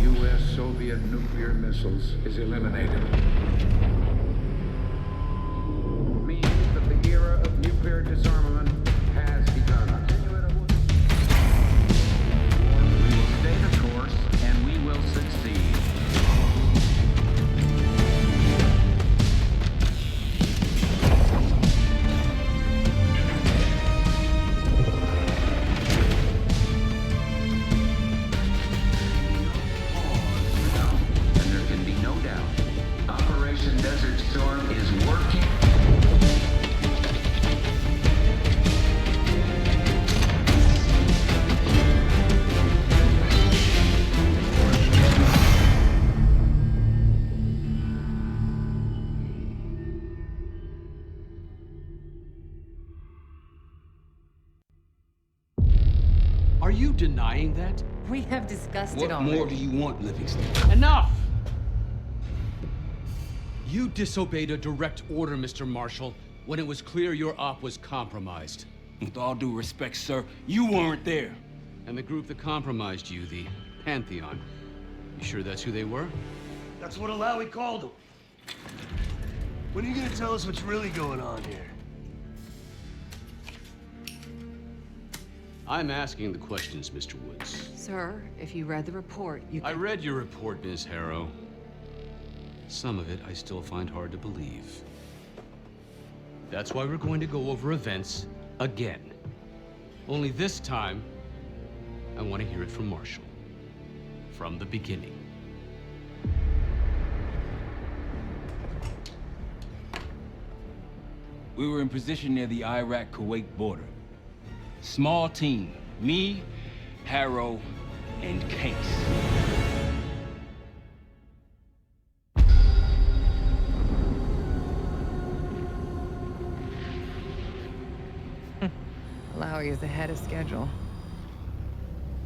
U.S.-Soviet nuclear missiles is eliminated. Means that the era of nuclear disarmament has begun. We will stay the course, and we will succeed. And there can be no doubt, Operation Desert Storm is working. Are you denying that? We have discussed it What already. more do you want, Livingston? Enough! You disobeyed a direct order, Mr. Marshall, when it was clear your op was compromised. With all due respect, sir, you weren't there. And the group that compromised you, the Pantheon, you sure that's who they were? That's what Alawi called him. When are you gonna tell us what's really going on here? I'm asking the questions, Mr. Woods. Sir, if you read the report, you I can... read your report, Ms. Harrow. Some of it I still find hard to believe. That's why we're going to go over events again. Only this time, I want to hear it from Marshall. From the beginning. We were in position near the Iraq-Kuwait border. Small team. Me, Harrow, and Case. Alawi is ahead of schedule.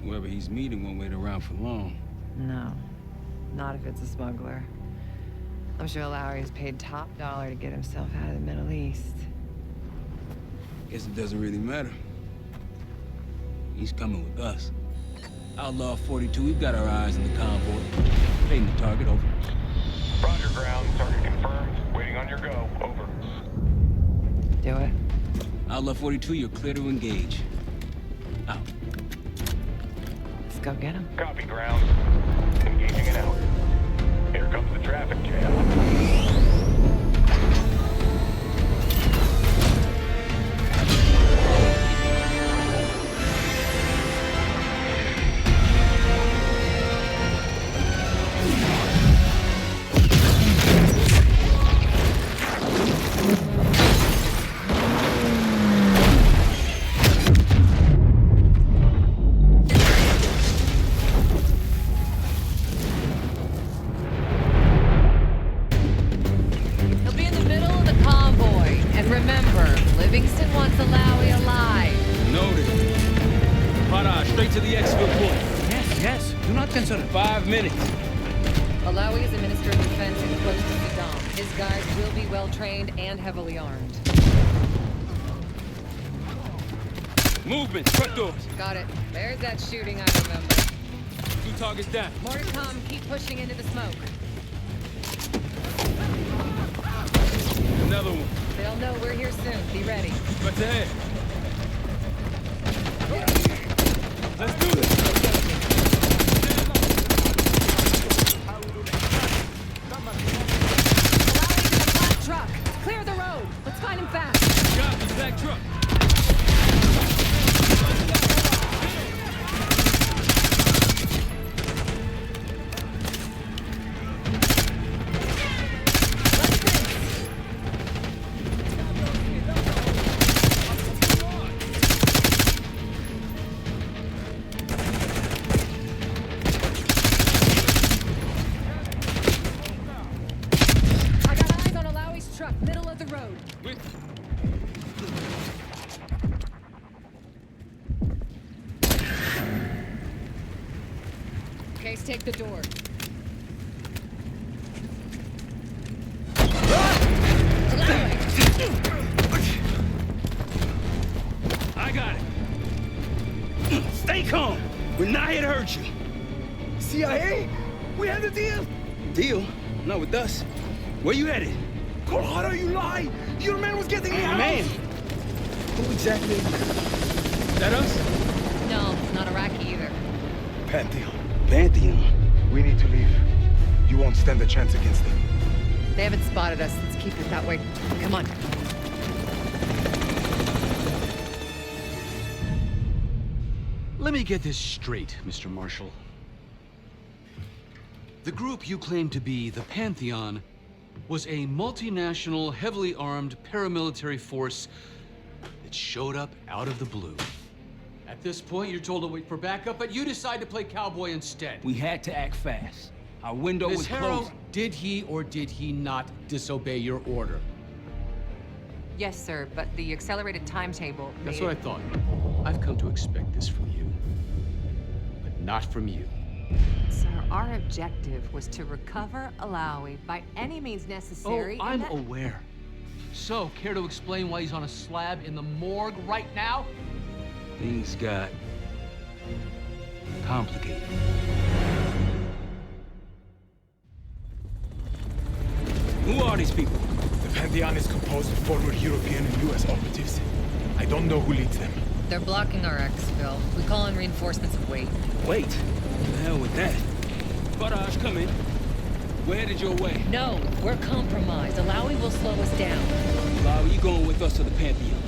Whoever he's meeting won't wait around for long. No, not if it's a smuggler. I'm sure Alawi is paid top dollar to get himself out of the Middle East. Guess it doesn't really matter. He's coming with us. Outlaw 42, we've got our eyes on the convoy. Taking the target, over. Roger, ground. Target confirmed. Waiting on your go. Over. Do it. Outlaw 42, you're clear to engage. Out. Let's go get him. Copy, ground. Engaging and out. Here comes the traffic jam. He'll be in the middle of the convoy. And remember, Livingston wants Alawi alive. Noted. Para, straight to the exfil point. Yes, do not consider. 5 minutes. Alawi is a minister of defense and close to Saddam. His guys will be well trained and heavily armed. Movement, front doors. Got it. There's that shooting I remember. 2 targets down. More to come. Keep pushing into the smoke. Another one. They'll know we're here soon. Be ready. What's ahead? Let's do this. Alawi's in a black truck. Clear the road. Let's find him fast. Got the black truck. I got eyes on Alawi's truck. Middle of the road. Case, take the door. I got it. Stay calm. We're not here to hurt you. CIA? We had a deal. Deal? Not with us. Where you headed? Colorado, you lie. Your man was getting me out. Man! Who exactly is that us? No, not Iraqi either. Pantheon. Pantheon. We need to leave. You won't stand a chance against them. They haven't spotted us. Let's keep it that way. Come on. Let me get this straight, Mr. Marshall. The group you claim to be the Pantheon was a multinational, heavily armed paramilitary force that showed up out of the blue. At this point, you're told to wait for backup, but you decide to play cowboy instead. We had to act fast. Our window Ms. was Harrow, closing. did he or did he not disobey your order? Yes, sir, but the accelerated timetable. That's what I thought. I've come to expect this from you, but not from you. Sir, our objective was to recover Alawi by any means necessary. Oh, I'm aware. So, care to explain why he's on a slab in the morgue right now? Things got complicated. Who are these people? The Pantheon is composed of former European and US operatives. I don't know who leads them. They're blocking our exfil. We call in reinforcements and wait. Wait. The hell with that. Faraj, come in. We're headed your way. No, we're compromised. Alawi will slow us down. Alawi, you going with us to the Pantheon?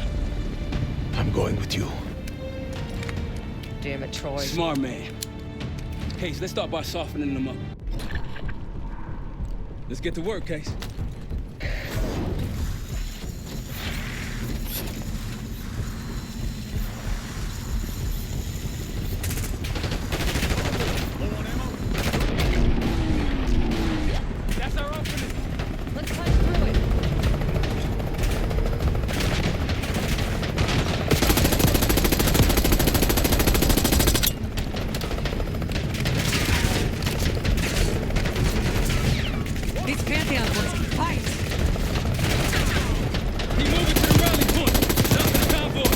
I'm going with you. Damn it, Troy. Smart man. Case, let's start by softening them up. Let's get to work, Case. Let's punch through it. These Pantheon boys, fight! Keep moving to the rally point. South of the convoy.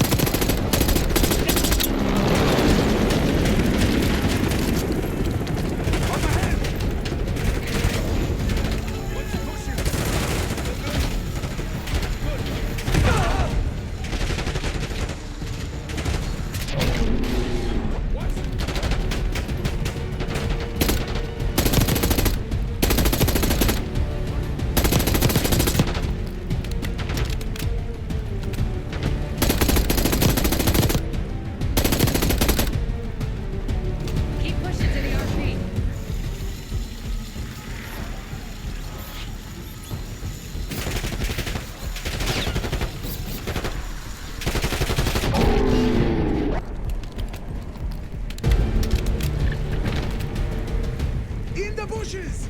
Keep pushing to the RP. In the bushes.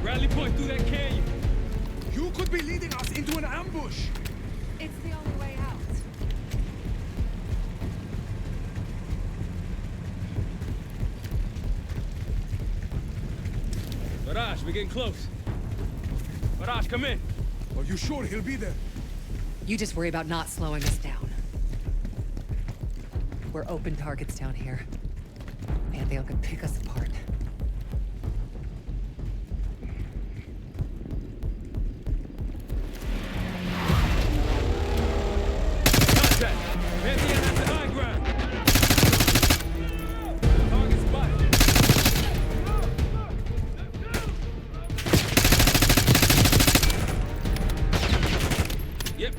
Rally point through that canyon. You could be leading us into an ambush. It's the only way out. Faraj, we're getting close. Faraj, come in. Are you sure he'll be there? You just worry about not slowing us down. We're open targets down here. Pantheon could pick us apart. Contact. Pantheon at the high ground. Target spotted. Yep.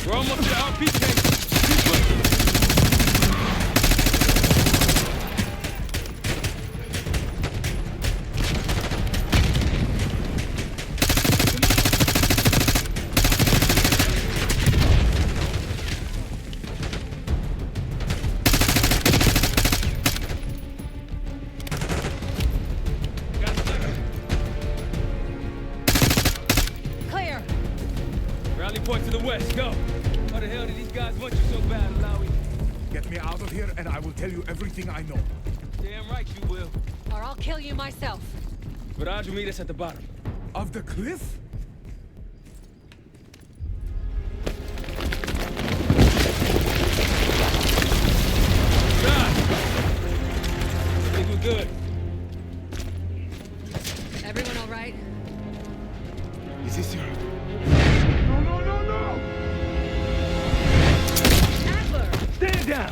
We're almost to the RP case. Keep pushing. Got a second. point to the west, go. Why the hell did these guys want you so bad, Alawi? Get me out of here, and I will tell you everything I know. Damn right you will. Or I'll kill you myself. But I'll meet us at the bottom. Of the cliff? I think we're good. Everyone all right? Is this your... Adler! Stand down!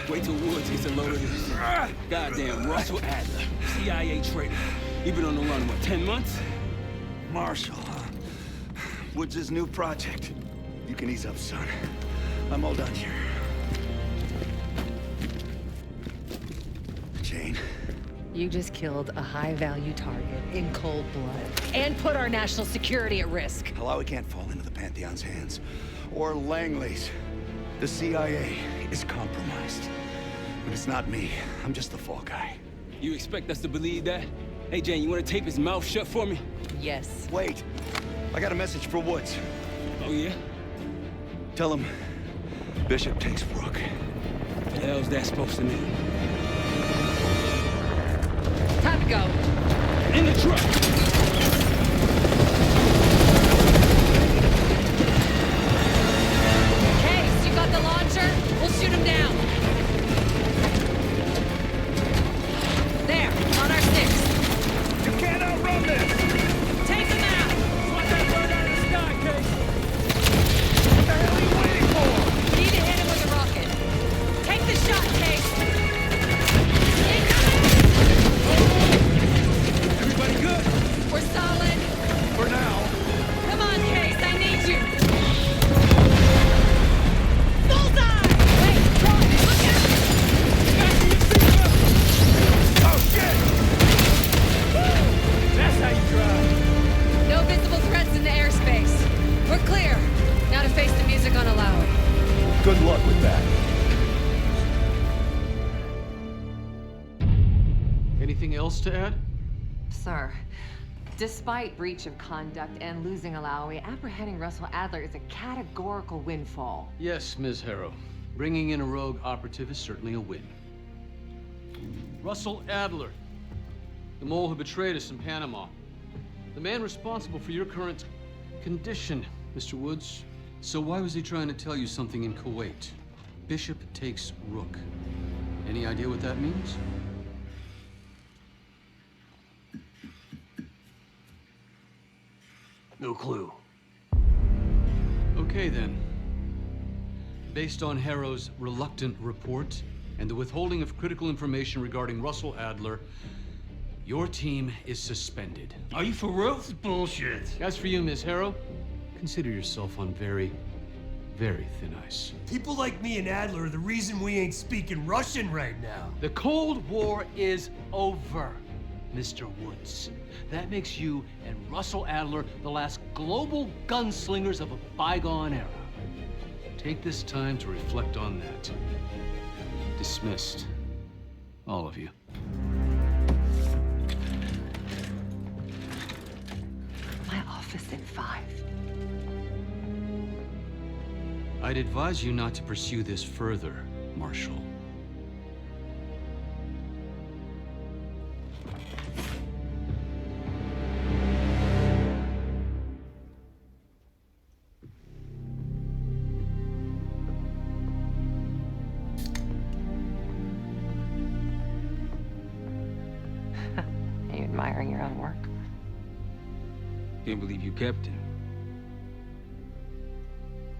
Wait till Woods gets a load of this. Goddamn Russell Adler, CIA traitor. He been on the run, what, 10 months? Marshall. Woods' new project. You can ease up, son. I'm all done here. Jane. You just killed a high-value target in cold blood and put our national security at risk. Alawi can't fall into the Pantheon's hands. Or Langley's. The CIA is compromised. But it's not me. I'm just the fall guy. You expect us to believe that? Hey, Jane, you want to tape his mouth shut for me? Yes. Wait. I got a message for Woods. Oh, yeah? Tell him Bishop takes Rook. What the hell's that supposed to mean? Time to go. In the truck! Case, you got the launcher? We'll shoot him down. There, on our 6. You can't outrun this! Take him out! Swat that bird out of the sky, Case! What the hell are you waiting for? Need to hit him with a rocket. Take the shot, Case. Everybody good? We're solid. For now. Come on, Case, I need you. Bullseye! Wait, Troy, look out! Oh, shit! That's how you drive. No visible threats in the airspace. We're clear. Now to face the music on Alawi. Good luck with that. Anything else to add? Sir, despite breach of conduct and losing Alawi, apprehending Russell Adler is a categorical windfall. Yes, Ms. Harrow. Bringing in a rogue operative is certainly a win. Russell Adler, the mole who betrayed us in Panama. The man responsible for your current condition, Mr. Woods. So why was he trying to tell you something in Kuwait? Bishop takes Rook. Any idea what that means? No clue. Okay, then. Based on Harrow's reluctant report and the withholding of critical information regarding Russell Adler, your team is suspended. Are you for real? This is bullshit. As for you, Ms. Harrow, consider yourself on very, very thin ice. People like me and Adler are the reason we ain't speaking Russian right now. The Cold War is over, Mr. Woods. That makes you and Russell Adler the last global gunslingers of a bygone era. Take this time to reflect on that. Dismissed. All of you. My office in 5. I'd advise you not to pursue this further, Marshal. Are you admiring your own work? Can't believe you kept it.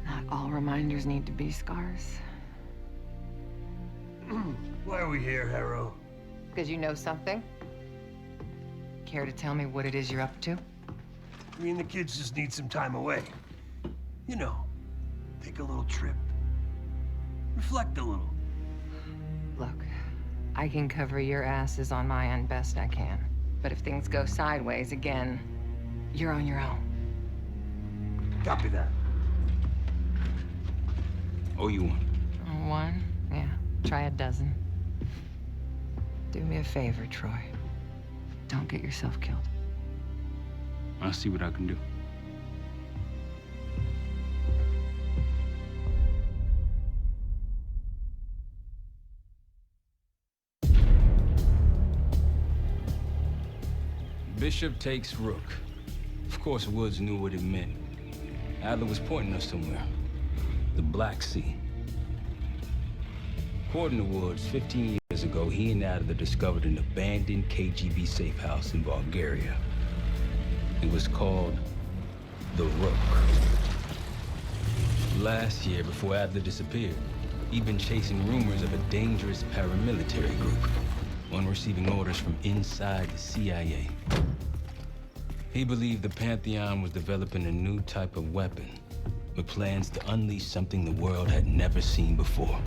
Not all reminders need to be scars. Why are we here, Harrow? Because you know something? Care to tell me what it is you're up to? Me and the kids just need some time away. You know, take a little trip. Reflect a little. Look, I can cover your asses on my end best I can. But if things go sideways again, you're on your own. Copy that. Oh, you want? One? Yeah. Try a dozen. Do me a favor, Troy. Don't get yourself killed. I'll see what I can do. Bishop takes Rook. Of course, Woods knew what it meant. Adler was pointing us somewhere. The Black Sea. According to Woods, 15 years ago, he and Adler discovered an abandoned KGB safe house in Bulgaria. It was called the Rook. Last year, before Adler disappeared, he'd been chasing rumors of a dangerous paramilitary group, one receiving orders from inside the CIA. He believed the Pantheon was developing a new type of weapon, with plans to unleash something the world had never seen before.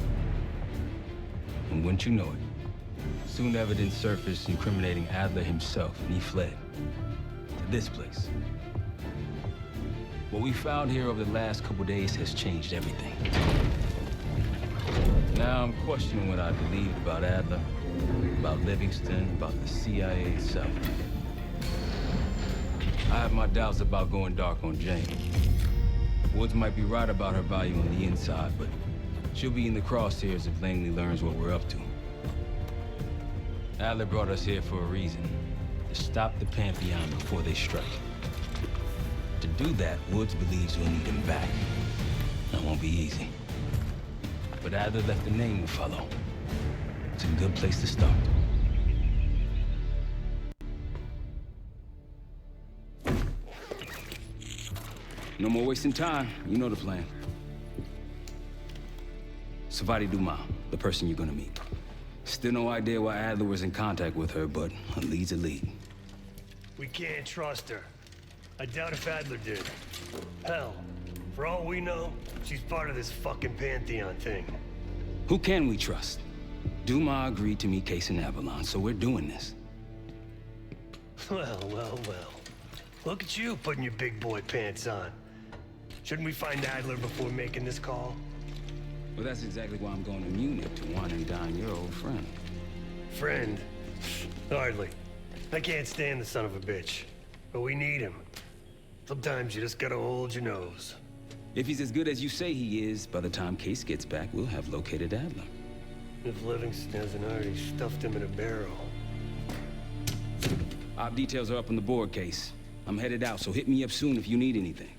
And wouldn't you know it, soon evidence surfaced incriminating Adler himself, and he fled to this place. What we found here over the last couple days has changed everything. Now I'm questioning what I believed about Adler, about Livingston, about the CIA itself. I have my doubts about going dark on Jane. Woods might be right about her value on the inside, but she'll be in the crosshairs if Langley learns what we're up to. Adler brought us here for a reason, to stop the Pantheon before they strike. To do that, Woods believes we'll need him back. That won't be easy. But Adler left a name to follow. It's a good place to start. No more wasting time. You know the plan. Savati Dumas, the person you're gonna meet. Still no idea why Adler was in contact with her, but a lead's a lead. We can't trust her. I doubt if Adler did. Hell, for all we know, she's part of this fucking Pantheon thing. Who can we trust? Dumas agreed to meet Case in Avalon, so we're doing this. Well. Look at you putting your big boy pants on. Shouldn't we find Adler before making this call? Well, that's exactly why I'm going to Munich to wine and dine your old friend. Friend? Hardly. I can't stand the son of a bitch. But we need him. Sometimes you just gotta hold your nose. If he's as good as you say he is, by the time Case gets back, we'll have located Adler. If Livingston hasn't already stuffed him in a barrel. Op details are up on the board, Case. I'm headed out, so hit me up soon if you need anything.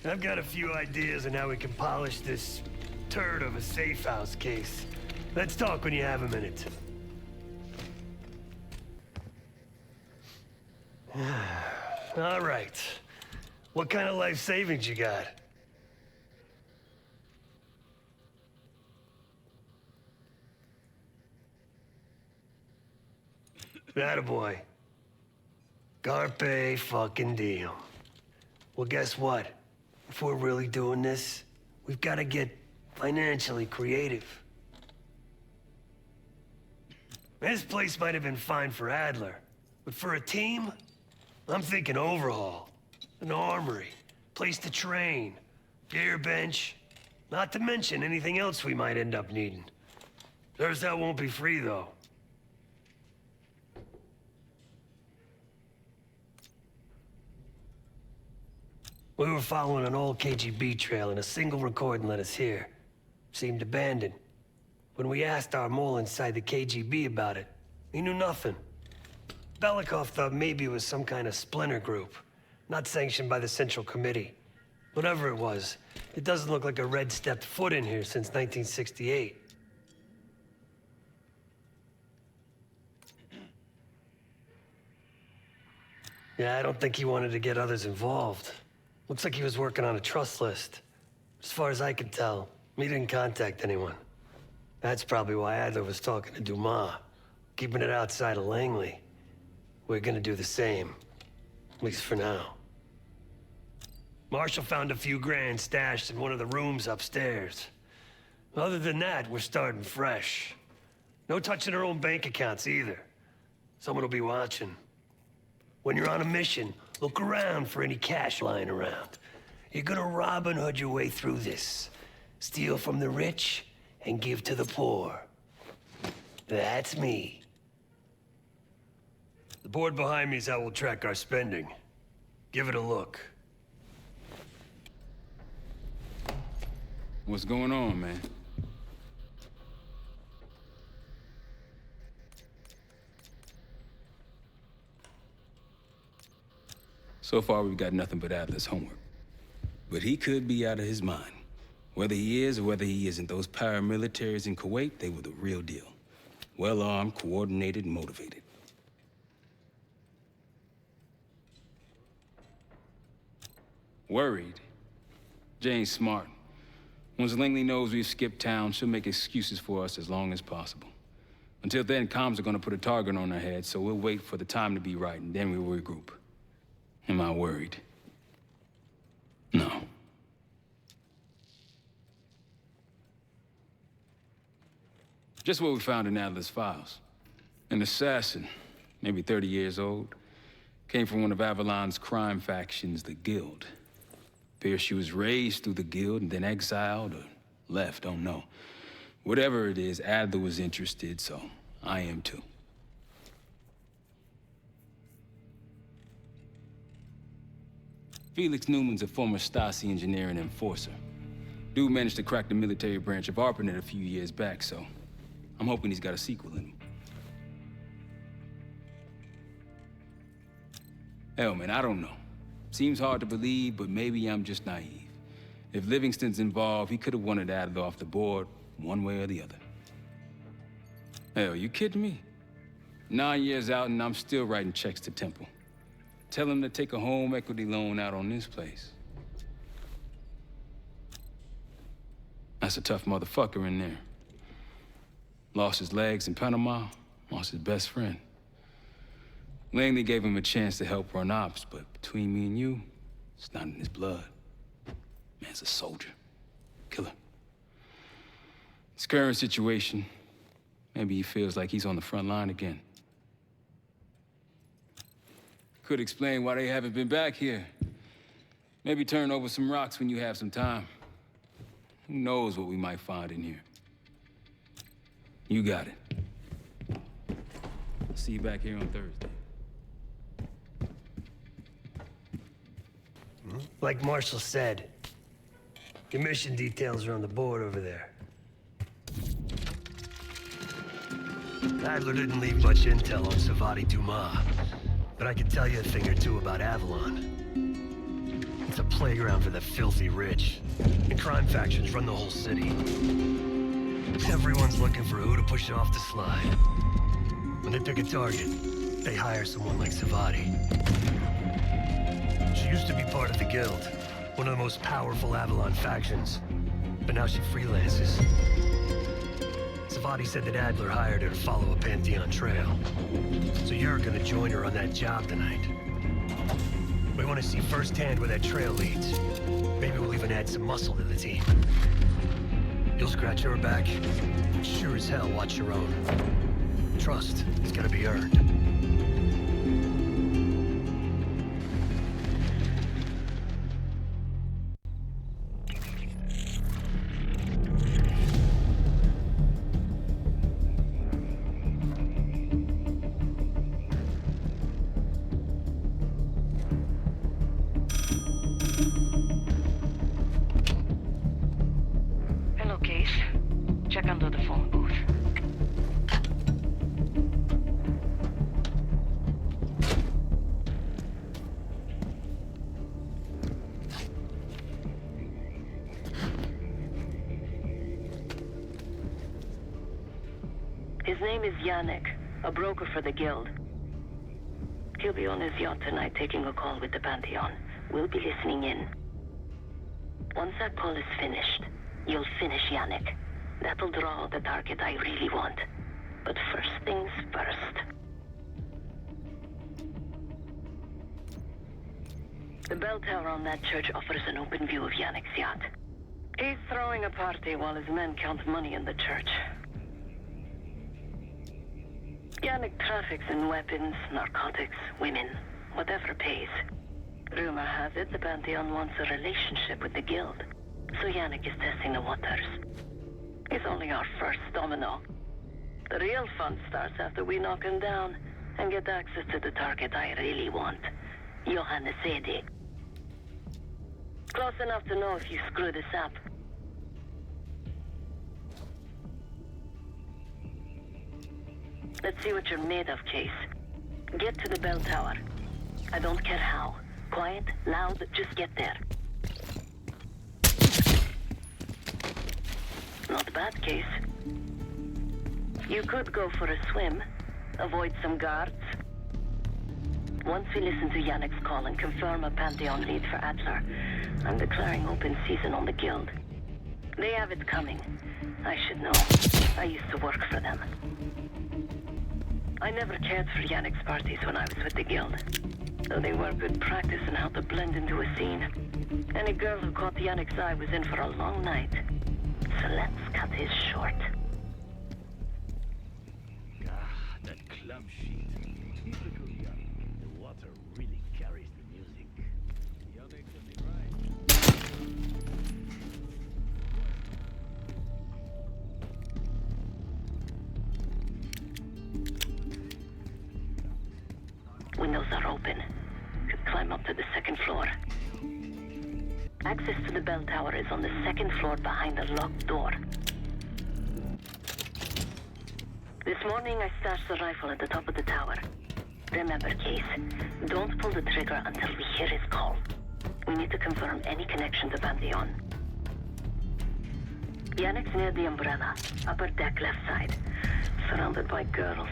I've got a few ideas on how we can polish this turd of a safe house case. Let's talk when you have a minute. All right. What kind of life savings you got? Attaboy. Carpe fucking diem. Well, guess what? If we're really doing this, we've got to get financially creative. This place might have been fine for Adler, but for a team, I'm thinking overhaul. An armory, place to train, gear bench, not to mention anything else we might end up needing. There's that won't be free, though. We were following an old KGB trail and a single recording led us here. Seemed abandoned. When we asked our mole inside the KGB about it, he knew nothing. Belikov thought maybe it was some kind of splinter group, not sanctioned by the Central Committee. Whatever it was, it doesn't look like a red stepped foot in here since 1968. Yeah, I don't think he wanted to get others involved. Looks like he was working on a trust list. As far as I can tell, he didn't contact anyone. That's probably why Adler was talking to Dumas, keeping it outside of Langley. We're gonna do the same, at least for now. Marshall found a few grand stashed in one of the rooms upstairs. Other than that, we're starting fresh. No touching our own bank accounts either. Someone will be watching. When you're on a mission, look around for any cash lying around. You're gonna Robin Hood your way through this. Steal from the rich and give to the poor. That's me. The board behind me is how we'll track our spending. Give it a look. What's going on, man? So far, we've got nothing but Adler's homework. But he could be out of his mind. Whether he is or whether he isn't, those paramilitaries in Kuwait, they were the real deal. Well-armed, coordinated, and motivated. Worried? Jane's smart. Once Langley knows we've skipped town, she'll make excuses for us as long as possible. Until then, comms are gonna put a target on our heads, so we'll wait for the time to be right, and then we'll regroup. Am I worried? No. Just what we found in Adler's files. An assassin, maybe 30 years old, came from one of Avalon's crime factions, the Guild. Appears she was raised through the Guild and then exiled or left, don't know. Whatever it is, Adler was interested, so I am too. Felix Newman's a former Stasi engineer and enforcer. Dude managed to crack the military branch of ARPANET a few years back, so I'm hoping he's got a sequel in him. Hell, man, I don't know. Seems hard to believe, but maybe I'm just naive. If Livingston's involved, he could have wanted Adler off the board, one way or the other. Hell, you kidding me? 9 years out and I'm still writing checks to Temple. Tell him to take a home equity loan out on this place. That's a tough motherfucker in there. Lost his legs in Panama, lost his best friend. Langley gave him a chance to help run ops, but between me and you, it's not in his blood. Man's a soldier. Killer. His current situation, maybe he feels like he's on the front line again. Could explain why they haven't been back here. Maybe turn over some rocks when you have some time. Who knows what we might find in here? You got it. I'll see you back here on Thursday. Like Marshall said, your mission details are on the board over there. Adler didn't leave much intel on Savati Dumas, but I can tell you a thing or two about Avalon. It's a playground for the filthy rich, and crime factions run the whole city. Everyone's looking for who to push off the slide. When they pick a target, they hire someone like Savati. She used to be part of the Guild, one of the most powerful Avalon factions, but now she freelances. Savati said that Adler hired her to follow a Pantheon trail. So you're gonna join her on that job tonight. We want to see firsthand where that trail leads. Maybe we'll even add some muscle to the team. You'll scratch her back, and sure as hell watch your own. Trust is gonna be earned. His name is Yannick, a broker for the Guild. He'll be on his yacht tonight taking a call with the Pantheon. We'll be listening in. Once that call is finished, you'll finish Yannick. That'll draw the target I really want. But first things first. The bell tower on that church offers an open view of Yannick's yacht. He's throwing a party while his men count money in the church. Yannick traffics in weapons, narcotics, women, whatever pays. Rumor has it the Pantheon wants a relationship with the Guild, so Yannick is testing the waters. He's only our first domino. The real fun starts after we knock him down, and get access to the target I really want. Johannes Edi. Close enough to know if you screw this up. Let's see what you're made of, Case. Get to the bell tower. I don't care how. Quiet, loud, just get there. Not bad, Case. You could go for a swim, avoid some guards. Once we listen to Yannick's call and confirm a Pantheon lead for Adler, I'm declaring open season on the Guild. They have it coming. I should know. I used to work for them. I never cared for Yannick's parties when I was with the Guild, though they were good practice in how to blend into a scene. Any girl who caught Yannick's eye was in for a long night. So let's cut his short. That club sheet. Typical Yannick. The water really carries the music. Yannick's on the right. Windows are open. Could climb up to the second floor. Access to the bell tower is on the second floor behind a locked door. This morning I stashed the rifle at the top of the tower. Remember, Case, don't pull the trigger until we hear his call. We need to confirm any connection to Pantheon. Yannick's near the umbrella, upper deck left side, surrounded by girls.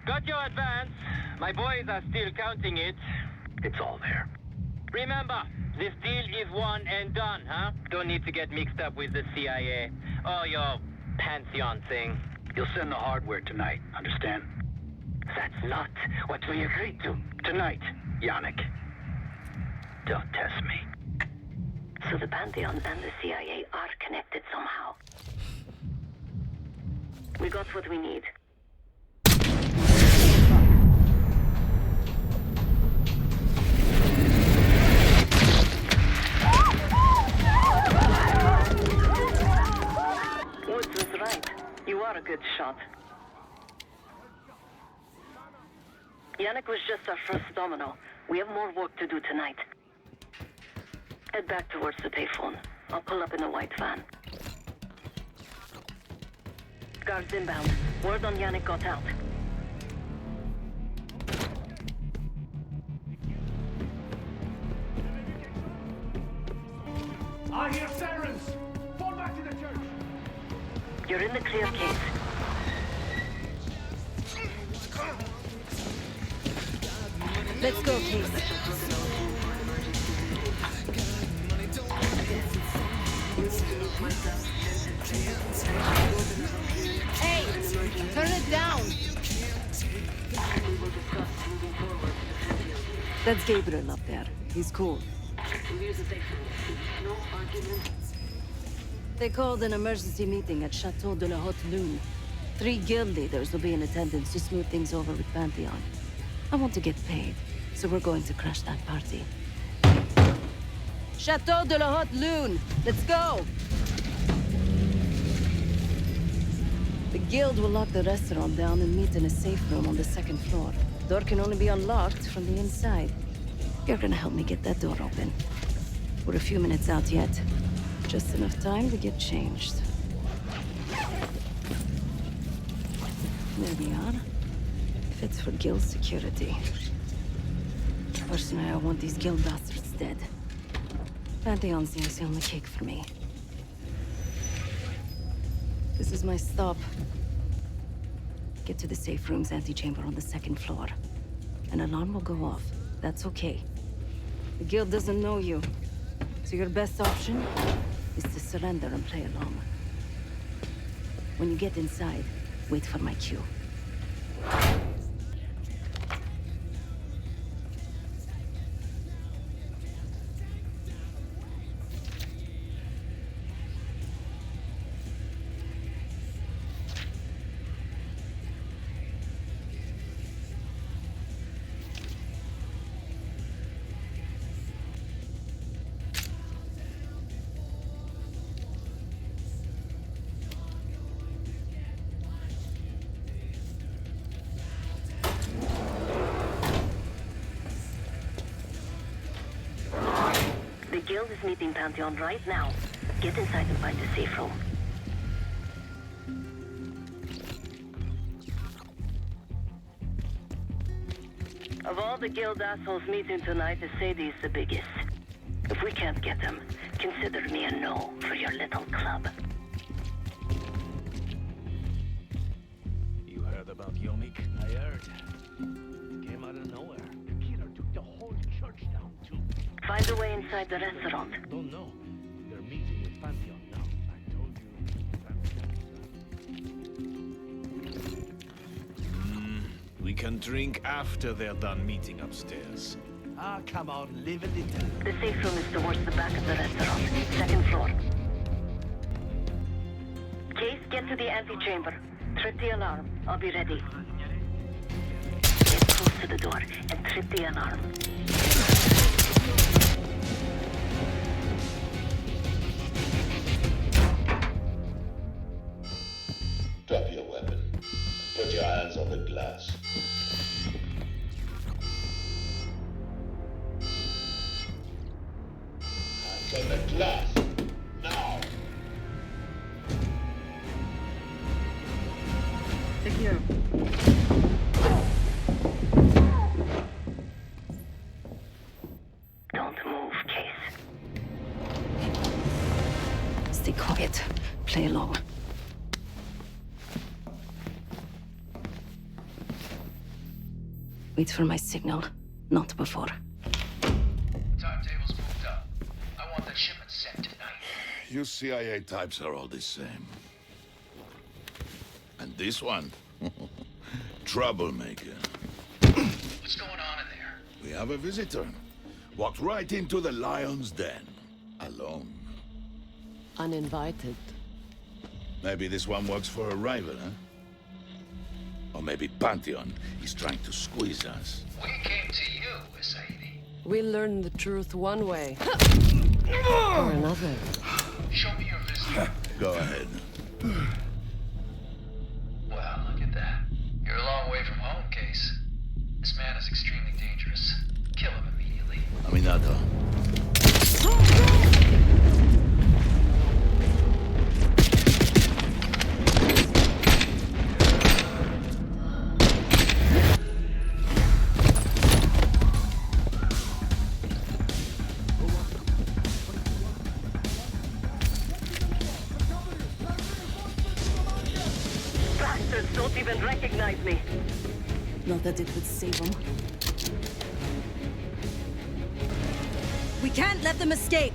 Got your advance. My boys are still counting it. It's all there. Remember, this deal is one and done, huh? Don't need to get mixed up with the CIA or your Pantheon thing. You'll send the hardware tonight, understand? That's not what we agreed to. Tonight, Yannick. Don't test me. So the Pantheon and the CIA are connected somehow. We got what we need. Woods was right. You are a good shot. Yannick was just our first domino. We have more work to do tonight. Head back towards the payphone. I'll pull up in a white van. Guards inbound. Word on Yannick got out. I hear sirens! Fall back to the church! You're in the clear, Case. Let's go, Case. Hey! Turn it down! That's Gabriel up there. He's cool. They called an emergency meeting at Chateau de la Haute Lune. 3 guild leaders will be in attendance to smooth things over with Pantheon. I want to get paid, so we're going to crash that party. Chateau de la Haute Lune! Let's go! The guild will lock the restaurant down and meet in a safe room on the 2nd floor. Door can only be unlocked from the inside. You're gonna help me get that door open. We're a few minutes out yet. Just enough time to get changed. There we are. Fits for guild security. Personally, I want these guild bastards dead. Pantheon's the icing on the cake for me. This is my stop. Get to the safe room's antechamber on the 2nd floor. An alarm will go off. That's okay. The guild doesn't know you. So your best option is to surrender and play along. When you get inside, wait for my cue. Guild is meeting Pantheon right now. Get inside and find a safe room. Of all the Guild assholes meeting tonight, the Sadie is the biggest. If we can't get them, consider me a no for your little club. You heard about Yomik? I heard. Came out of nowhere. The killer took the whole church down, too. Find a way inside the restaurant. Don't know. They're meeting with Pantheon now. I told you. We can drink after they're done meeting upstairs. Ah, come on, live a little. The safe room is towards the back of the restaurant, second floor. Case, get to the antechamber. Trip the alarm. I'll be ready. Get close to the door and trip the alarm. Drop your weapon. Put your hands on the glass. Hands on the glass. Now. Secure. Don't move, Case. Stay quiet. Play along. Wait for my signal, not before. Timetable's moved up. I want the shipment sent tonight. You CIA types are all the same. And this one? Troublemaker. What's going on in there? We have a visitor. Walked right into the lion's den. Alone. Uninvited. Maybe this one works for a rival, huh? Or maybe Pantheon is trying to squeeze us. We came to you, Sadie. We learn the truth one way or another. Show me your visitor. Go ahead. Well, look at that. You're a long way from home, Case. This man is extremely dangerous. Kill him immediately. Aminata. Bastards don't even recognize me. Not that it would save them. We can't let them escape!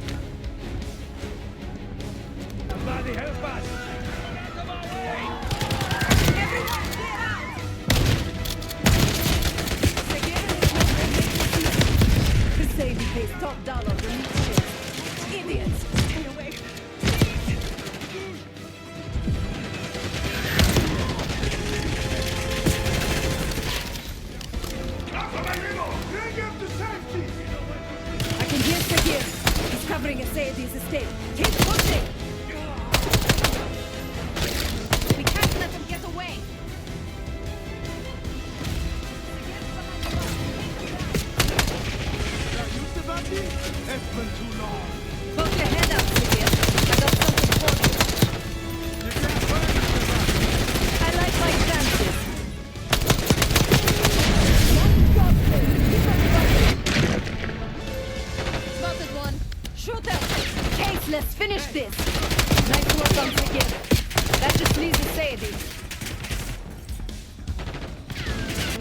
Somebody help us! Everyone, get out! Mercedes pays top dollar for meat ships. Idiots! Stay away! I can hear Sakir. He's covering a Sadie's estate. Keep pushing! We can't let them get away! It's been too long. Poke your head out, Sakir. I got something for you. I like my chances. Spotted one. Shoot them. Case, let's finish this. Nice work on Sakir. That just leaves the Sadie.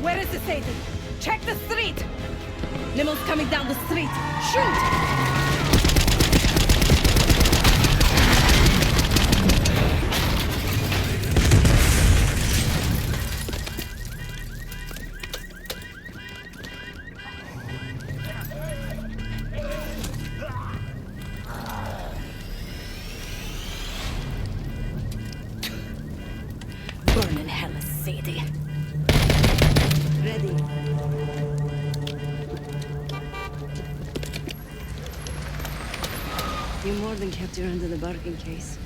Where is the Sadie? Check the street. Nimmo's coming down the street. Shoot! Burn in hell, Sadie. Ready. You more than kept your end of the bargain, Case.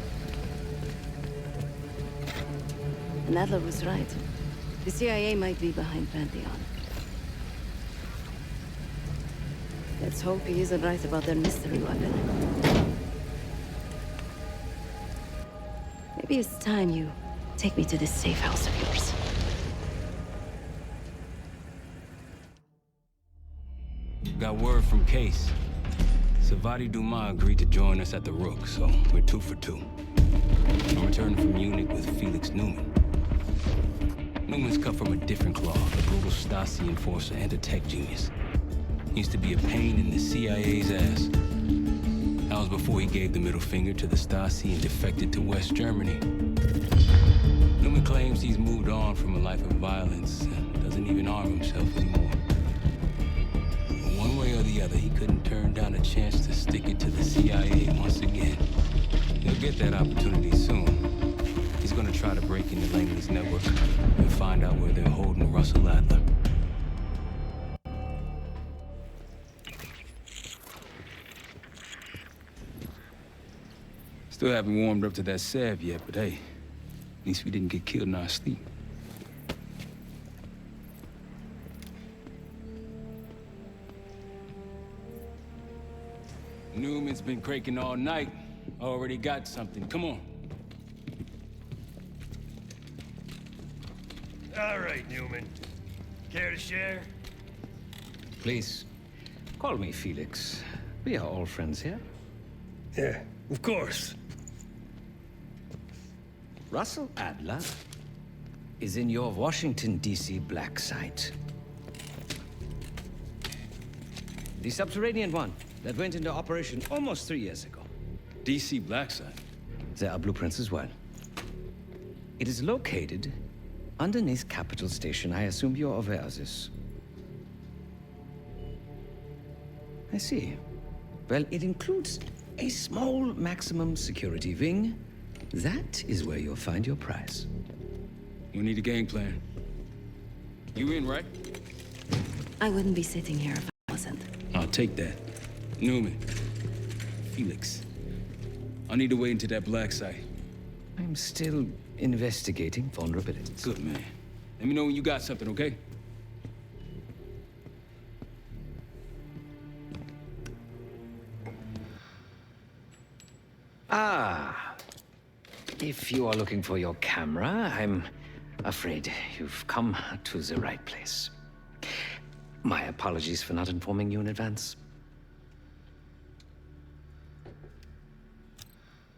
And Adler was right. The CIA might be behind Pantheon. Let's Let's hope he isn't right about their mystery weapon. Maybe it's time you take me to this safe house of yours. Got word from Case. Savati Dumas agreed to join us at the Rook, so we're 2 for 2. I'm returning from Munich with Felix Neumann. Newman's cut from a different cloth, a brutal Stasi enforcer and a tech genius. He used to be a pain in the CIA's ass. That was before he gave the middle finger to the Stasi and defected to West Germany. Newman claims he's moved on from a life of violence and doesn't even arm himself anymore. But one way or the other, he couldn't turn down a chance to stick it to the CIA once again. He'll get that opportunity soon. He's gonna try to break into Langley's network and find out where they're holding Russell Adler. Still haven't warmed up to that salve yet, but hey, at least we didn't get killed in our sleep. Newman's been cranking all night. Already got something. Come on. All right, Newman. Care to share? Please, call me Felix. We are all friends here. Yeah, of course. Russell Adler is in your Washington, D.C. black site. The subterranean one that went into operation almost 3 years ago. D.C. black site? There are blueprints as well. It is located underneath Capitol Station. I assume you're aware of this. I see. Well, it includes a small maximum security wing. That is where you'll find your prize. We need a game plan. You in, right? I wouldn't be sitting here if I wasn't. I'll take that. Newman. Felix. I need to wait into that black site. I'm still investigating vulnerabilities. Good, man. Let me know when you got something, okay? Ah. If you are looking for your camera, I'm afraid you've come to the right place. My apologies for not informing you in advance.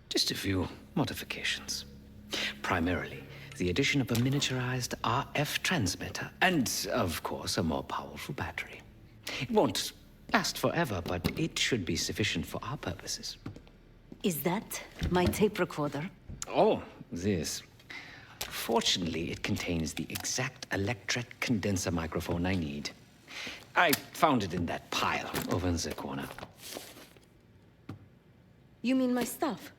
Just a few modifications. Primarily, the addition of a miniaturized RF transmitter, and, of course, a more powerful battery. It won't last forever, but it should be sufficient for our purposes. Is that my tape recorder? Oh, this. Fortunately, it contains the exact electret condenser microphone I need. I found it in that pile over in the corner. You mean my stuff?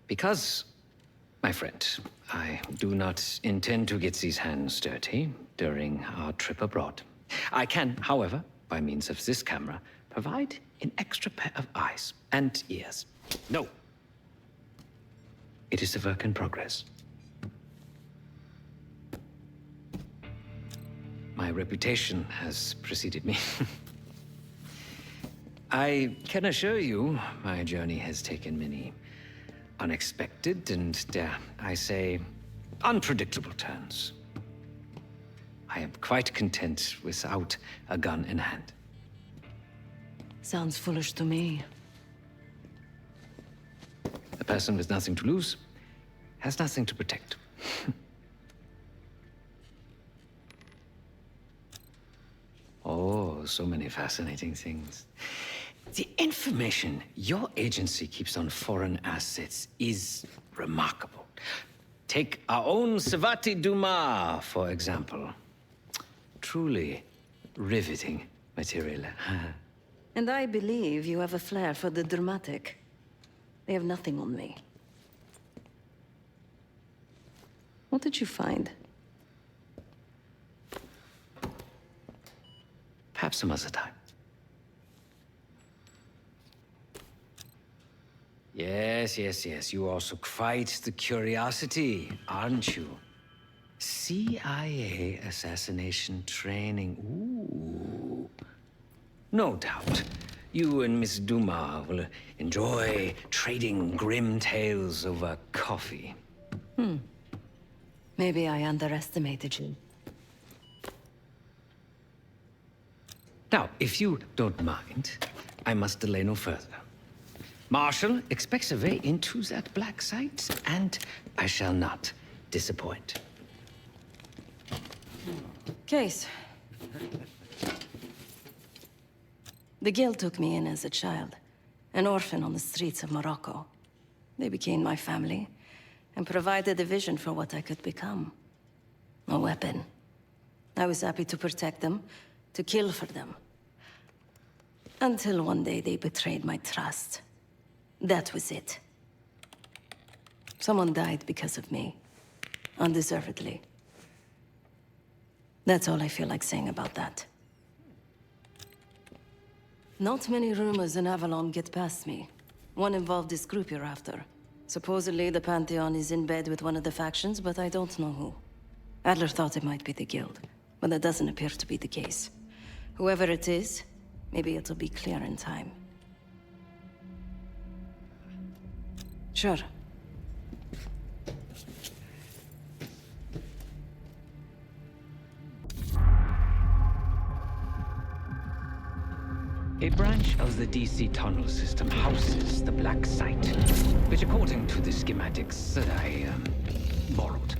Because, my friend, I do not intend to get these hands dirty during our trip abroad. I can, however, by means of this camera, provide an extra pair of eyes and ears. No. It is a work in progress. My reputation has preceded me. I can assure you, my journey has taken many unexpected and, dare I say, unpredictable turns. I am quite content without a gun in hand. Sounds foolish to me. A person with nothing to lose has nothing to protect. Oh, so many fascinating things. The information your agency keeps on foreign assets is remarkable. Take our own Savati Dumas, for example. Truly riveting material. And I believe you have a flair for the dramatic. They have nothing on me. What did you find? Perhaps some other time. Yes. You are also quite the curiosity, aren't you? CIA assassination training. Ooh. No doubt. You and Miss Dumas will enjoy trading grim tales over coffee. Maybe I underestimated you. Now, if you don't mind, I must delay no further. Marshall expects a way into that black site, and I shall not disappoint. Case. The Guild took me in as a child, an orphan on the streets of Morocco. They became my family, and provided a vision for what I could become. A weapon. I was happy to protect them, to kill for them. Until one day they betrayed my trust. That was it. Someone died because of me. Undeservedly. That's all I feel like saying about that. Not many rumors in Avalon get past me. One involved this group you're after. Supposedly, the Pantheon is in bed with one of the factions, but I don't know who. Adler thought it might be the Guild, but that doesn't appear to be the case. Whoever it is, maybe it'll be clear in time. Sure. A branch of the DC tunnel system houses the Black Site, which, according to the schematics that I borrowed,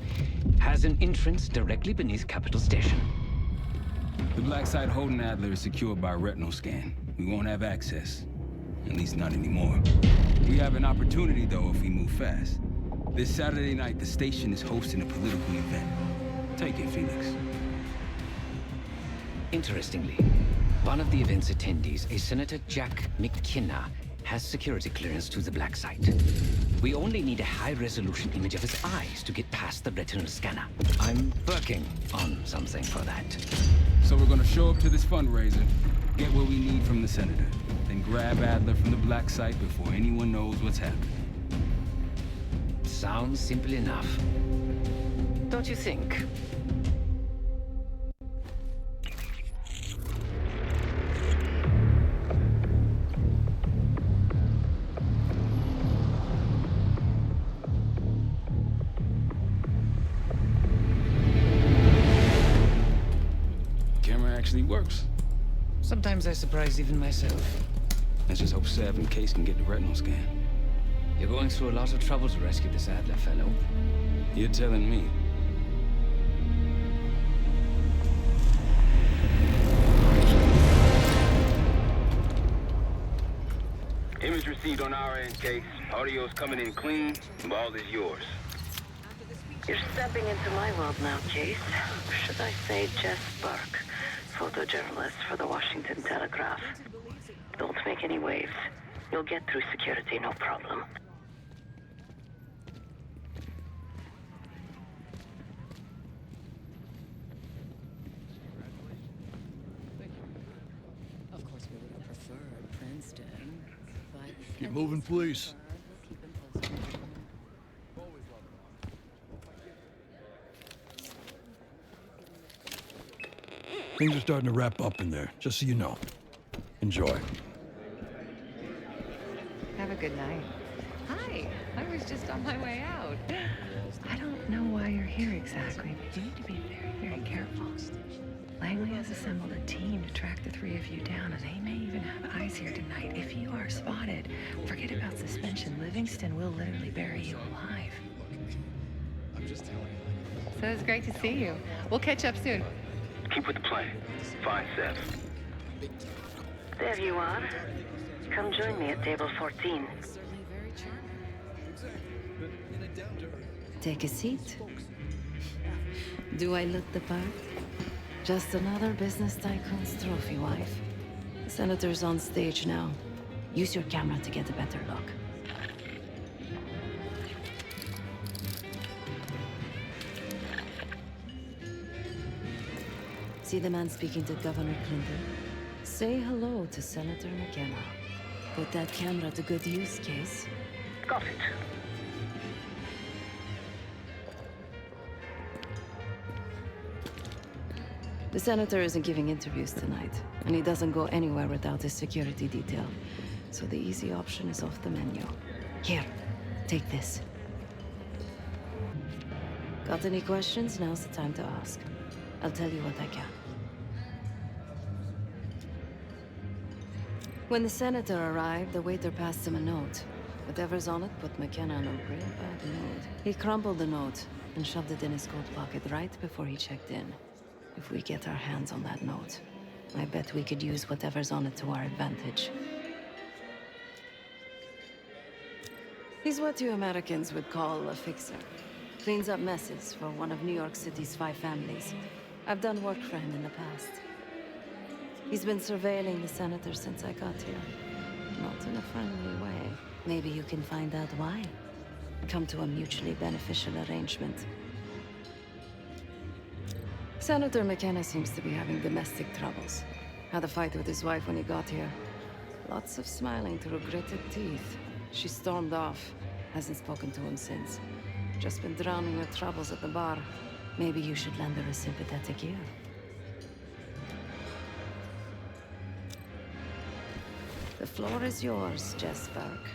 has an entrance directly beneath Capital Station. The Black Site holding Adler is secured by retinal scan. We won't have access. At least not anymore. We have an opportunity, though, if we move fast. This Saturday night, the station is hosting a political event. Take it, Felix. Interestingly, one of the event's attendees, a Senator Jack McKenna, has security clearance to the Black Site. We only need a high-resolution image of his eyes to get past the retinal scanner. I'm working on something for that. So we're gonna show up to this fundraiser, get what we need from the Senator, then grab Adler from the Black Site before anyone knows what's happening. Sounds simple enough. Don't you think? Actually works. Sometimes I surprise even myself. Let's just hope Sev and Case can get the retinal scan. You're going through a lot of trouble to rescue this Adler fellow. You're telling me. Image received on our end, Case. Audio's coming in clean. Ball is yours. You're stepping into my world now, Case. Should I say Jess Burke, photojournalist for the Washington Telegraph. Don't make any waves. You'll get through security, no problem. Of course, we would have preferred Princeton, but... Keep moving, please. Things are starting to wrap up in there, just so you know. Enjoy. Have a good night. Hi, I was just on my way out. I don't know why you're here exactly, but you need to be very, very careful. Langley has assembled a team to track the three of you down, and they may even have eyes here tonight. If you are spotted, forget about suspension. Livingston will literally bury you alive. I'm just telling you. So it's great to see you. We'll catch up soon. Keep with the plan. Find Sev. There you are. Come join me at table 14. Take a seat. Do I look the part? Just another business tycoon's trophy wife. The Senator's on stage now. Use your camera to get a better look. See the man speaking to Governor Clinton? Say hello to Senator McKenna. Put that camera to good use, Case. Got it. The senator isn't giving interviews tonight, and he doesn't go anywhere without his security detail. So the easy option is off the menu. Here, take this. Got any questions? Now's the time to ask. I'll tell you what I can. When the senator arrived, the waiter passed him a note. Whatever's on it put McKenna in a real bad mood. He crumpled the note and shoved it in his coat pocket right before he checked in. If we get our hands on that note, I bet we could use whatever's on it to our advantage. He's what you Americans would call a fixer. Cleans up messes for one of New York City's 5 families. I've done work for him in the past. He's been surveilling the senator since I got here. Not in a friendly way. Maybe you can find out why. Come to a mutually beneficial arrangement. Senator McKenna seems to be having domestic troubles. Had a fight with his wife when he got here. Lots of smiling through gritted teeth. She stormed off. Hasn't spoken to him since. Just been drowning her troubles at the bar. Maybe you should lend her a sympathetic ear. The floor is yours, Jess Burke.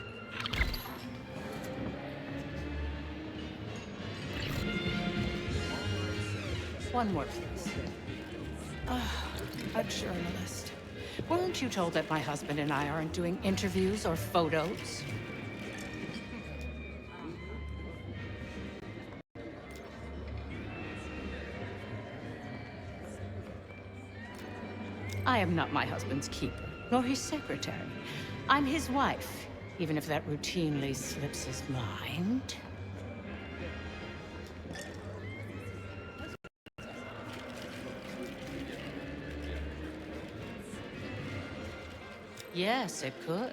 One more, please. A journalist. Weren't you told that my husband and I aren't doing interviews or photos? I am not my husband's keeper, nor his secretary. I'm his wife, even if that routinely slips his mind. Yes, it could.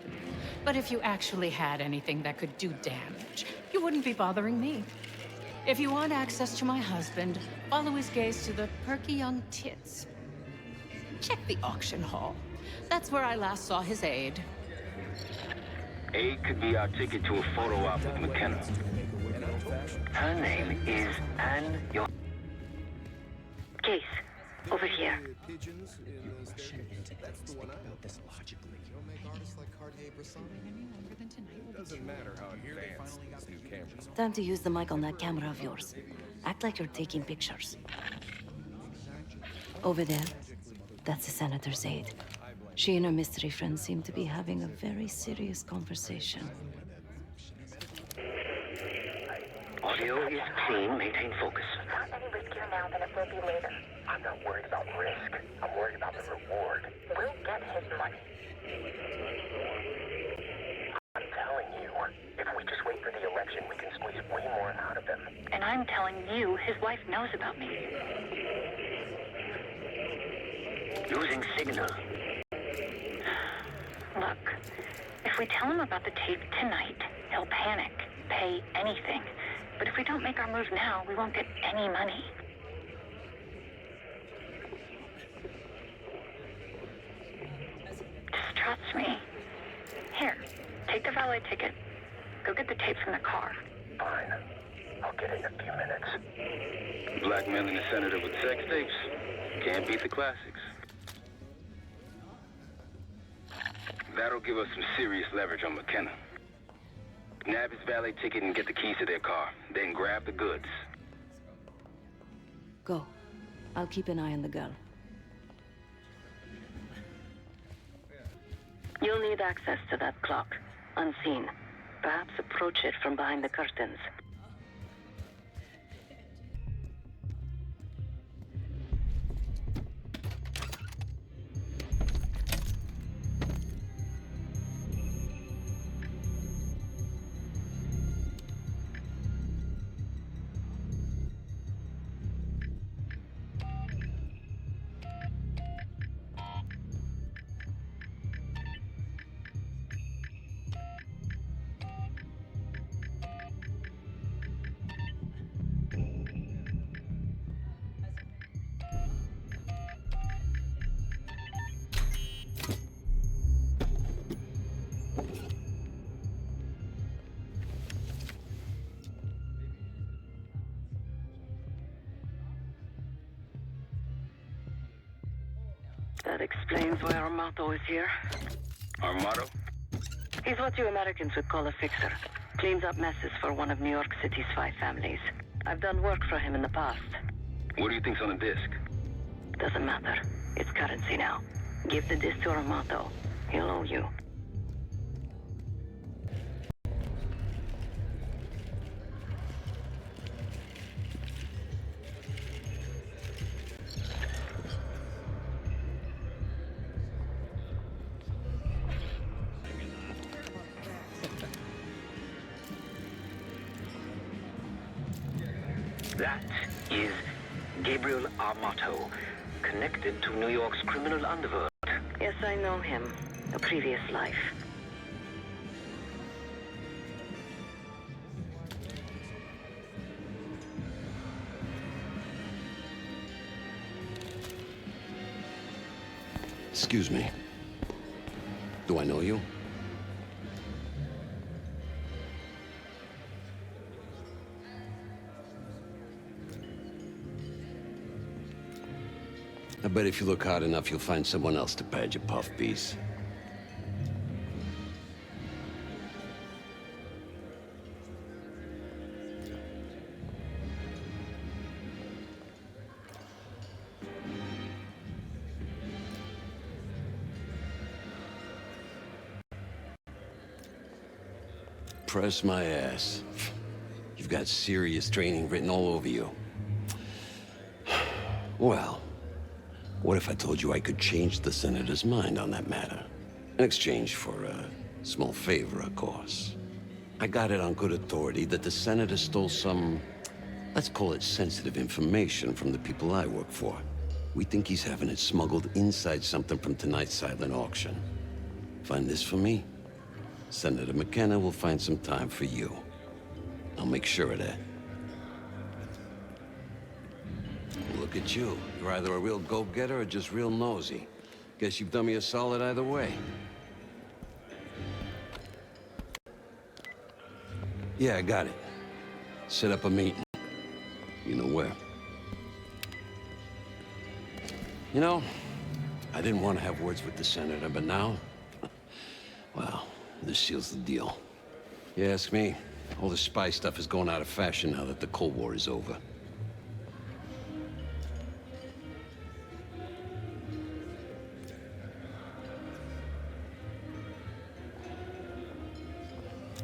But if you actually had anything that could do damage, you wouldn't be bothering me. If you want access to my husband, follow his gaze to the perky young tits. Check the auction hall. That's where I last saw his aide. Aide could be our ticket to a photo op with McKenna. Her name is Anne Yo... Case, over here. Doesn't matter how advanced these new cameras are. Time to use the mic on that camera of yours. Act like you're taking pictures. Over there, that's the senator's aide. She and her mystery friend seem to be having a very serious conversation. Audio is clean. Maintain focus. Not any riskier now than it will be later. I'm not worried about risk. I'm worried about the reward. We'll get his money. I'm telling you, if we just wait for the election, we can squeeze way more out of him. And I'm telling you, his wife knows about me. Losing signal. Look, if we tell him about the tape tonight, he'll panic, pay anything. But if we don't make our move now, we won't get any money. Just trust me. Here, take the valet ticket. Go get the tape from the car. Fine. I'll get it in a few minutes. Blackmailing a senator with sex tapes? Can't beat the classics. That'll give us some serious leverage on McKenna. Nab his valet ticket and get the keys to their car. Then grab the goods. Go. I'll keep an eye on the girl. You'll need access to that clock, unseen. Perhaps approach it from behind the curtains. That explains why Armato is here. Armato? He's what you Americans would call a fixer. Cleans up messes for one of New York City's 5 families. I've done work for him in the past. What do you think's on the disc? Doesn't matter. It's currency now. Give the disc to Armato. He'll owe you. That is Gabriel Armato, connected to New York's criminal underworld. Yes, I know him. A previous life. Excuse me. Do I know you? I bet if you look hard enough, you'll find someone else to pad your puff piece. Press my ass. You've got serious training written all over you. Well, what if I told you I could change the Senator's mind on that matter? In exchange for a small favor, of course. I got it on good authority that the Senator stole some, let's call it sensitive information from the people I work for. We think he's having it smuggled inside something from tonight's silent auction. Find this for me? Senator McKenna will find some time for you. I'll make sure of that. Look at you. You're either a real go-getter or just real nosy. Guess you've done me a solid either way. Yeah, I got it. Set up a meeting. You know where. You know, I didn't want to have words with the Senator, but now, well, this seals the deal. You ask me, all the spy stuff is going out of fashion now that the Cold War is over.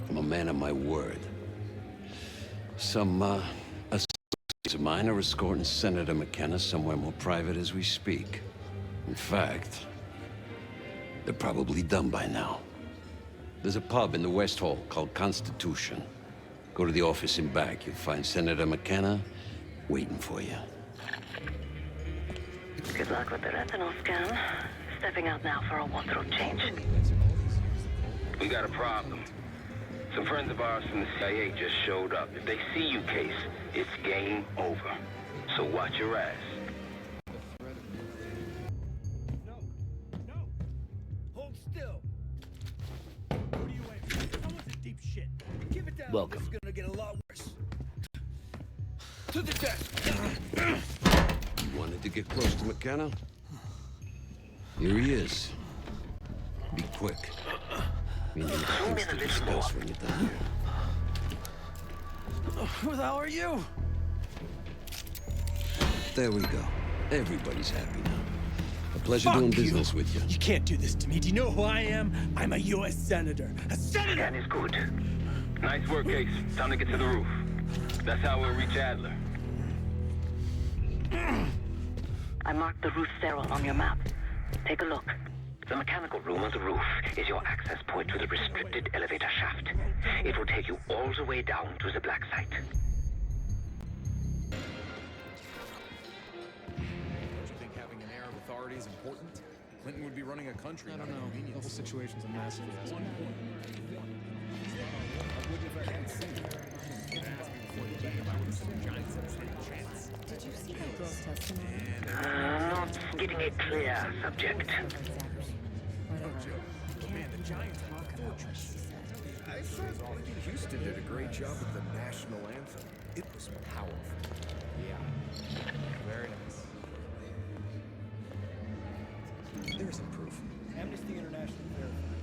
I'm a man of my word. Some, associates of mine are escorting Senator McKenna somewhere more private as we speak. In fact, they're probably done by now. There's a pub in the West Hall called Constitution. Go to the office in back. You'll find Senator McKenna waiting for you. Good luck with the retinal scan. Stepping out now for a wardrobe change. We got a problem. Some friends of ours from the CIA just showed up. If they see you, Case, it's game over. So watch your ass. Hold still. What are you waiting for? Someone's in deep shit. Give it down. Welcome. This is gonna get a lot worse. To the desk. You wanted to get close to McKenna? Here he is. Be quick. We need things to discuss when you're done here. Who the hell are you? There we go. Everybody's happy now. A pleasure Fuck doing you. business with you. You can't do this to me. Do you know who I am? I'm a U.S. Senator. A senator! That is good. Nice work, Case. Time to get to the roof. That's how we'll reach Adler. I marked the roof sterile on your map. Take a look. The mechanical room on the roof is your access point to the restricted elevator shaft. It will take you all the way down to the black site. Don't you think having an air of authority is important? Clinton would be running a country. I don't know. The whole situation's a mess. Did you see that girl's testimony? Not getting a clear subject. I thought Whitney Houston did a great job with the national anthem. It was powerful. Yeah. Very nice. There isn't proof. Amnesty International verified.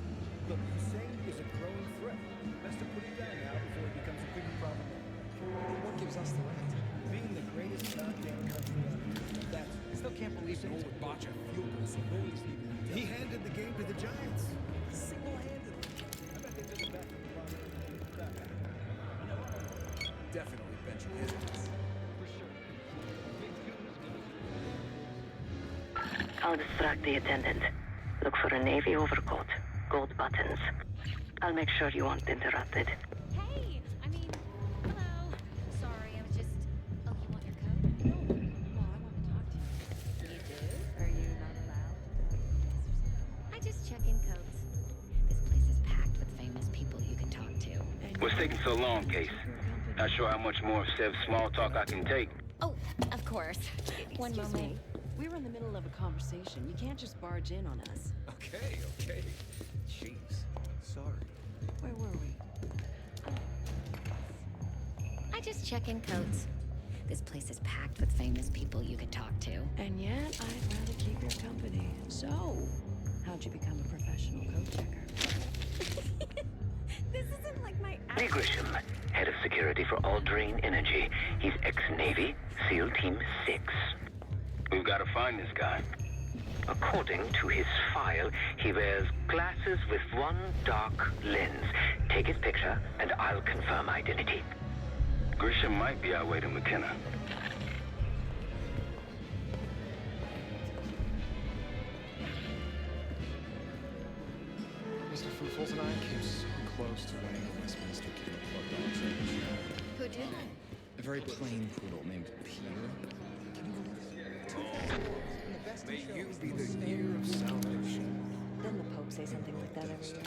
Look, Hussein is a growing threat. Best to put him down now before he becomes a bigger problem. Then what gives us the right? Being the greatest goddamn country on earth. That's I still can't believe Noel would botch a field goal so nobody's leaving. he handed the game to the Giants. Single-handedly. I bet they took it back from the Robert. Definitely benching his ass. For sure. I'll distract the attendant. Look for a navy overcoat, gold buttons. I'll make sure you aren't interrupted. Hey! I mean, hello. Sorry, I was just... Oh, you want your coat? No. Well, I want to talk to you. You do? Are you not allowed? I just check in codes. This place is packed with famous people you can talk to. What's taking so long, Case? Not sure how much more of Sev's small talk I can take. Oh, of course. One Excuse moment. me. We were in the middle of a conversation. You can't just barge in on us. Okay. Jeez. Sorry. Where were we? I just check in codes. This place is packed with famous people you can talk to. And yet, I'd rather keep your company. So, how'd you become a professional code checker? This isn't like my... Lee Grisham, head of security for Alderain Energy. He's ex-Navy, SEAL Team 6. We've got to find this guy. According to his file, he wears glasses with one dark lens. Take his picture, and I'll confirm identity. Grisham might be our way to McKenna. Mr. Fruitfuls and I came so close to winning the Westminster Kid Club Dog Show. Who did? A very plain poodle named Peter. Can you believe it? May you be the year of salvation. Didn't the Pope say something like that every year?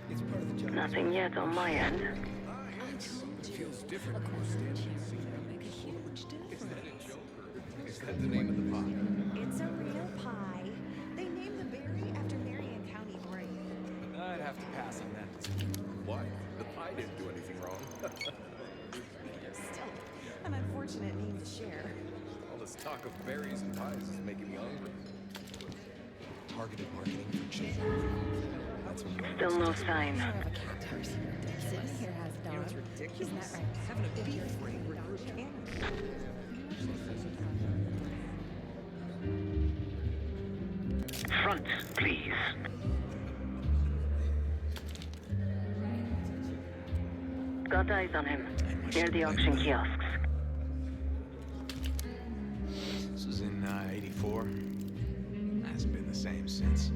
It's part of the job. Nothing yet on my end. It feels different when you're standing Make a huge difference. Is that the name of the pie? It's a real pie. They named the berry after Marion County Bray. I'd have to pass on that. Why? The pie didn't do anything wrong. Still, an unfortunate name to share. All this talk of berries and pies is making me hungry. Targeted marketing for children. That's what you Still no sign. Sitting here has done. You know, it's ridiculous. Isn't that right? Having a beef brain Front, please. Got eyes on him. Near the auction kiosks. This was in 84. Hasn't been the same since.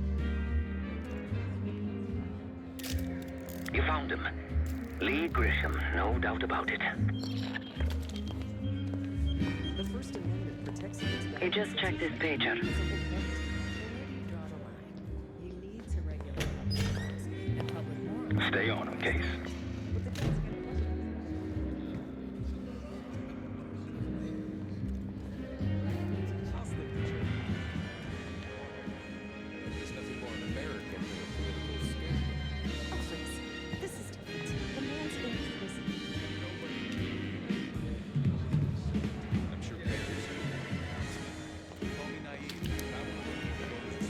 You found him. Lee Grisham, no doubt about it. The First Amendment protects against... He just checked his pager. Stay on him, Case. There's nothing more American than a political scam. Oh, Chris, this is different. The man's in prison. I'm sure Baker's call me naive. I want to go this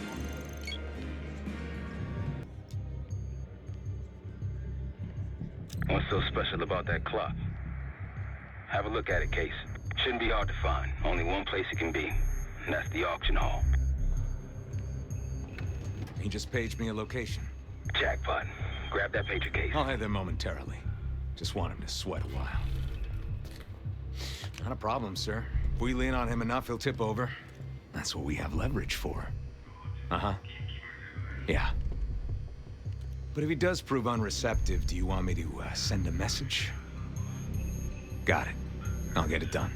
long. What's so special about that clock? Have a look at it, Case. Shouldn't be hard to find. Only one place it can be, and that's the auction hall. He just paged me a location. Jackpot. Grab that pager, Case. I'll head there momentarily. Just want him to sweat a while. Not a problem, sir. If we lean on him enough, he'll tip over. That's what we have leverage for. Uh-huh. Yeah. But if he does prove unreceptive, do you want me to send a message? Got it. I'll get it done.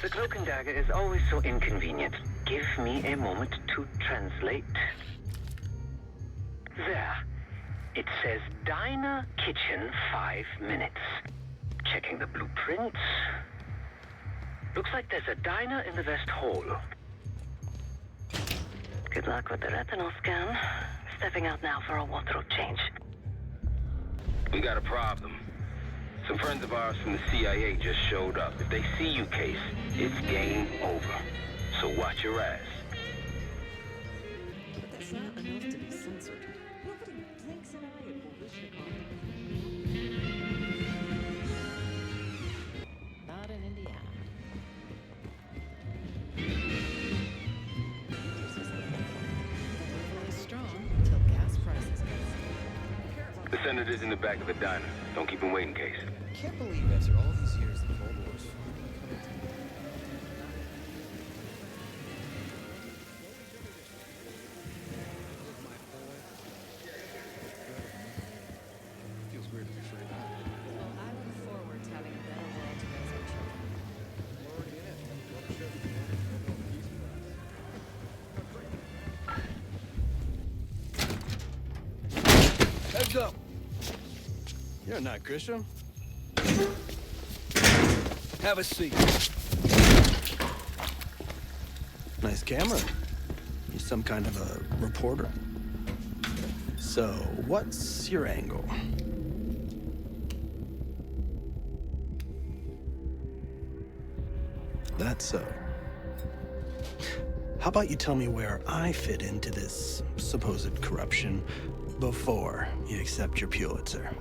The cloak and dagger is always so inconvenient. Give me a moment to translate. There. It says Diner Kitchen 5 minutes. Checking the blueprints. Looks like there's a diner in the West Hall. Good luck with the retinal scan. Stepping out now for a wardrobe change. We got a problem. Some friends of ours from the CIA just showed up. If they see you, Case, it's game over. So watch your ass. But that's not enough to be censored. Nobody blinks an eye at Bolshevik. Not in Indiana. The is strong until gas prices go. The senator's in the back of the diner. Don't keep him waiting, Case. Can't believe after all these years the Cold War's feels weird to be free now. Well, I look forward to having a better world to raise our children. Heads up! You're not Christian. Have a seat. Nice camera. You're some kind of a reporter. So, what's your angle? That's so. How about you tell me where I fit into this supposed corruption before you accept your Pulitzer?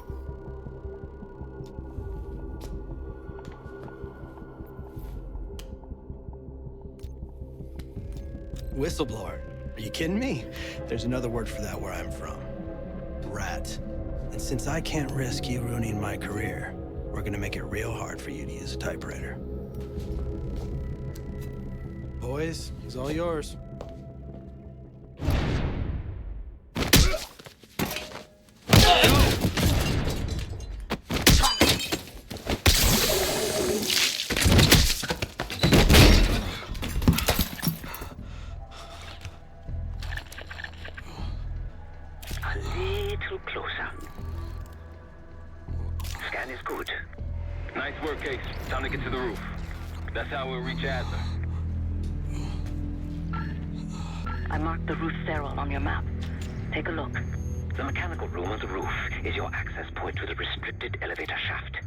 Whistleblower. Are you kidding me? There's another word for that where I'm from. Rat. And since I can't risk you ruining my career, we're gonna make it real hard for you to use a typewriter. Boys, it's all yours. How we'll reach Adler. I marked the roof sterile on your map. Take a look. The mechanical room on the roof is your access point to the restricted elevator shaft.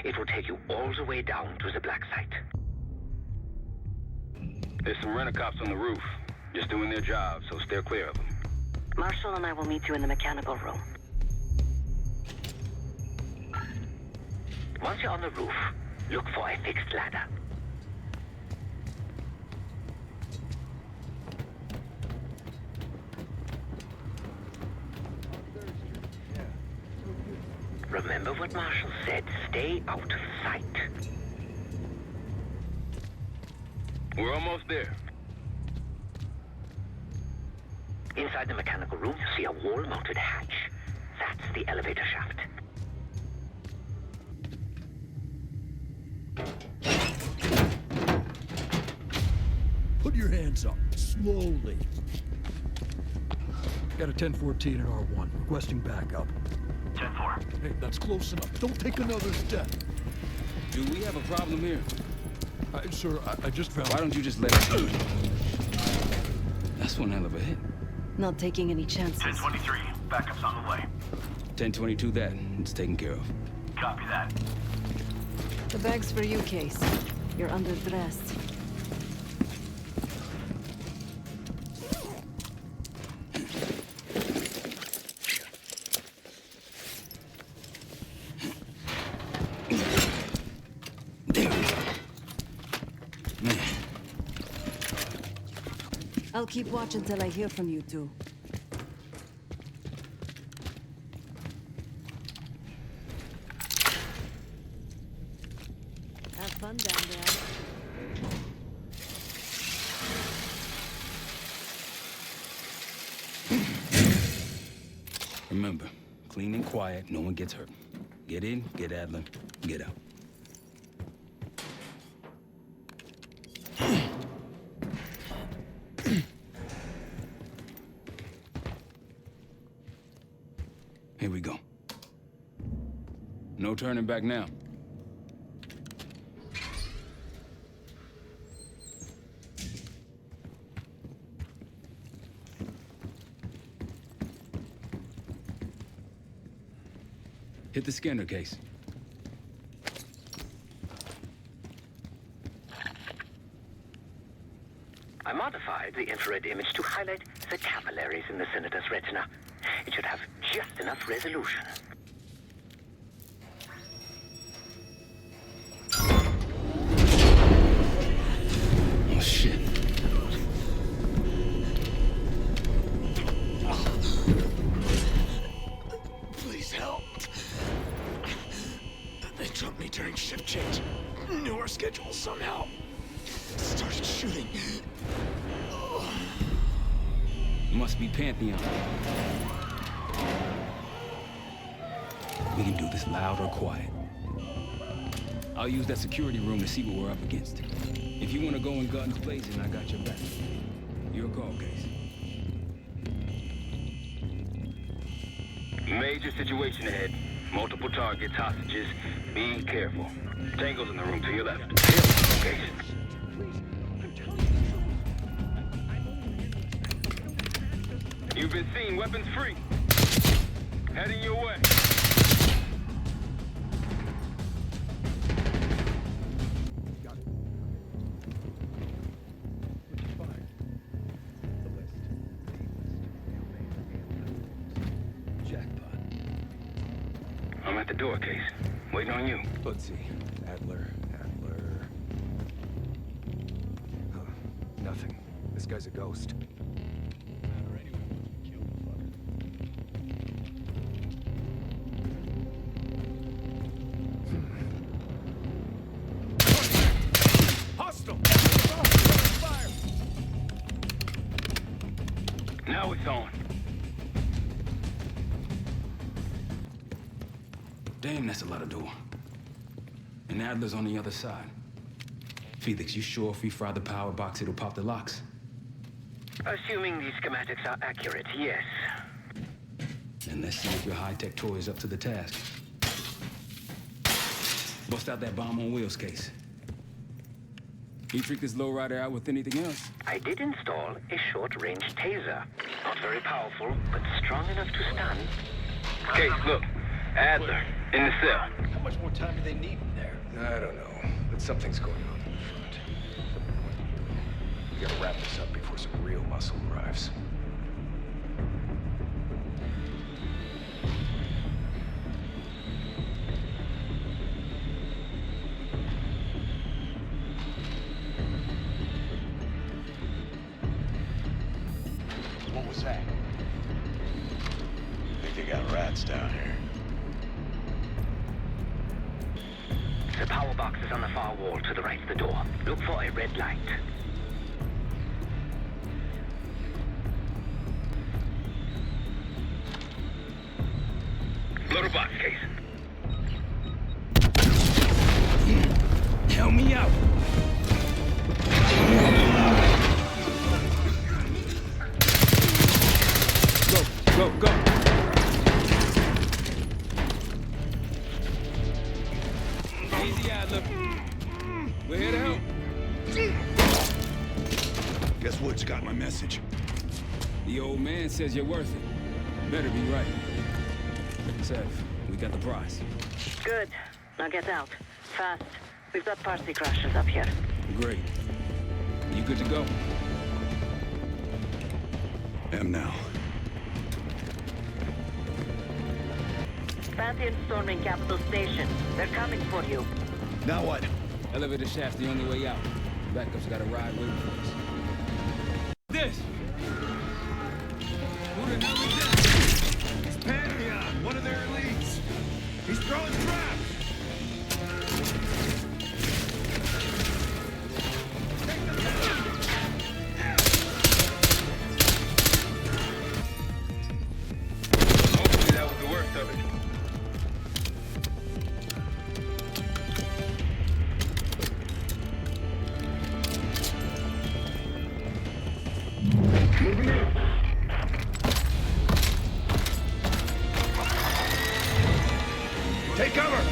It will take you all the way down to the black site. There's some rent-a-cops on the roof, just doing their job, so steer clear of them. Marshall and I will meet you in the mechanical room. Once you're on the roof, look for a fixed ladder. Remember what Marshall said, stay out of sight. We're almost there. Inside the mechanical room, you see a wall-mounted hatch. That's the elevator shaft. Put your hands up, slowly. Got a 1014 in R1, requesting backup. 10-4. Hey, that's close enough. Don't take another step. Do we have a problem here? Sir, I just found... Why don't you just let it... That's one hell of a hit. Not taking any chances. 1023. Backup's on the way. 1022 that. It's taken care of. Copy that. The bag's for you, Case. You're underdressed. I'll keep watch until I hear from you two. Have fun down there. Remember, clean and quiet, no one gets hurt. Get in, get Adler, get out. Here we go. No turning back now. Hit the scanner case. I modified the infrared image to highlight the capillaries in the Senator's retina. It should have just enough resolution. Oh, shit. Please help. They jumped me during shift change. Knew our schedule somehow. Started shooting. Must be Pantheon. We can do this loud or quiet. I'll use that security room to see what we're up against. If you want to go in guns blazing, I got your back. Your call, Case. Major situation ahead. Multiple targets, hostages. Be careful. Tango's in the room to your left. Okay. You've been seen, weapons free. Heading your way. Jackpot. I'm at the door, Case. Waiting on you. Let's see. Adler. Huh. Nothing. This guy's a ghost. Hostile! Fire! Now it's on. Damn, that's a lot of door. And Adler's on the other side. Felix, you sure if we fry the power box, it'll pop the locks? Assuming these schematics are accurate, yes. And let's see if your high-tech toy is up to the task. Bust out that bomb on wheels case. You freak this lowrider out with anything else? I did install a short-range taser. Not very powerful, but strong enough to stun. Case, look. Adler, in the cell. How much more time do they need in there? I don't know, but something's going on in the front. We gotta wrap this up before some real muscle arrives. What was that? I think they got rats down here. The power box is on the far wall to the right of the door. Look for a red light. Loader box, Case. Help me out! Go! Easy, Adler. We're here to help. Guess Woods got my message. The old man says you're worth it. Better be right. Sev, we got the prize. Good. Now get out. Fast. We've got party crashers up here. Great. You good to go? Am now. Pantheon storming Capital Station. They're coming for you. Now what? Elevator shaft's the only way out. Backup's got a ride waiting for us. This! Who the hell is this? It's Pantheon, one of their elites. He's throwing traps. Hopefully that was the worst of it. Take cover!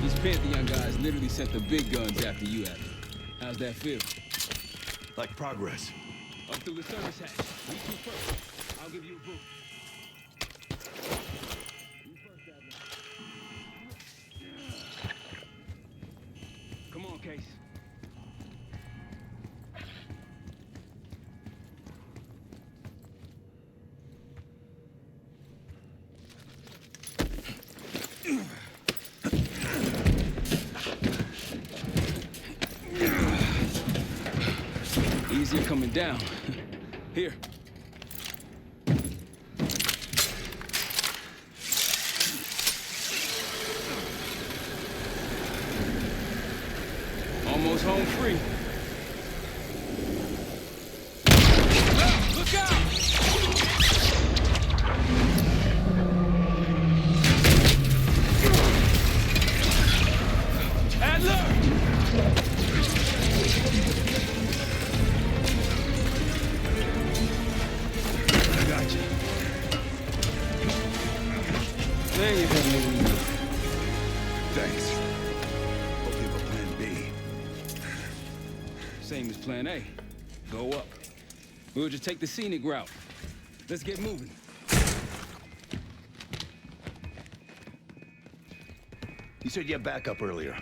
These Pantheon guys literally sent the big guns after you, Abby. How's that feel? Like progress. Up through the service hatch. You two first. I'll give you a boot. Come on, Case. Easier coming down. Here. Almost home free. Look out! Adler! I got you. There you go, Louie. Thanks. Hope you have a plan B. Same as plan A. Go up. We'll just take the scenic route. Let's get moving. You said you had backup earlier.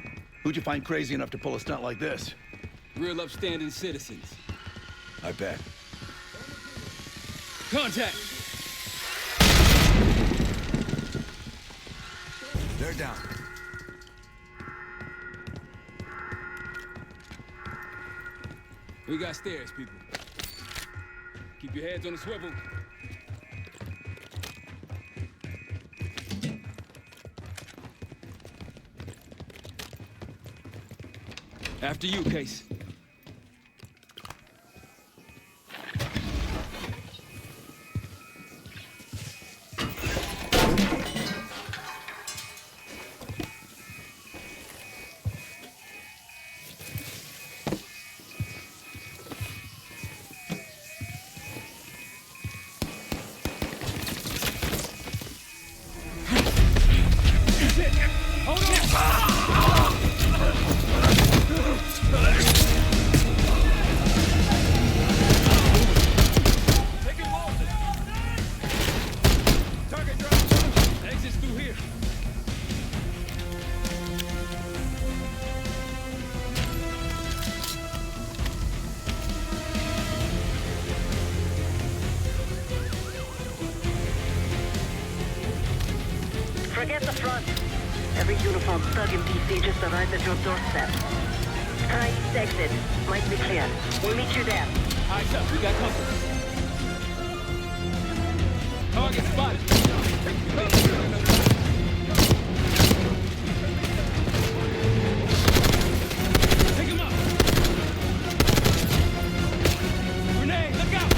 Who'd you find crazy enough to pull a stunt like this? Real upstanding citizens. I bet. Contact! They're down. We got stairs, people. Keep your heads on the swivel. After you, Case. Hold on! Take him off! Target drop! Exit's through here. Forget the front. Every uniformed thug in DC just arrived at your doorstep. Try east exit. Might be clear. We'll meet you there. Eyes up, we got company. Target spotted. Take him out. Grenade, look out!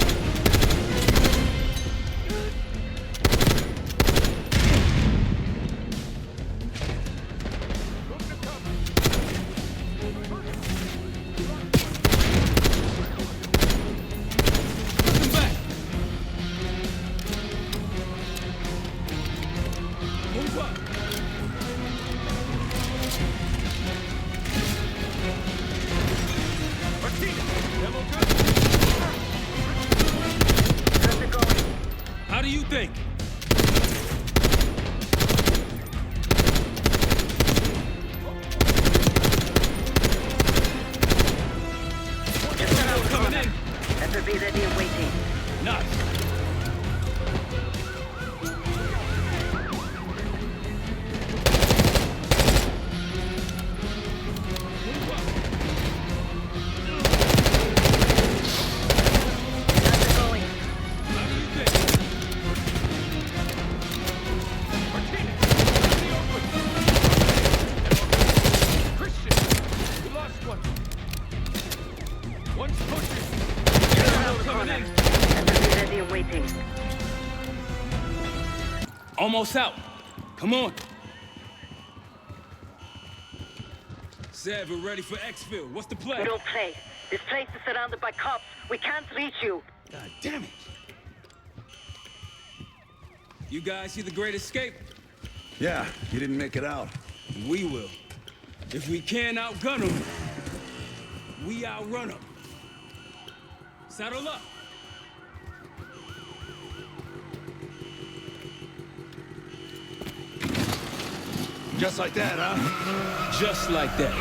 How do you think? Just around the corner. Better be ready and waiting. Nice. Almost out. Come on. Said we're ready for exfil. What's the plan? We don't play. This place is surrounded by cops. We can't reach you. God damn it. You guys see the Great Escape? Yeah, you didn't make it out. We will. If we can't outgun them, we outrun them. Saddle up. Just like that, huh? Just like that.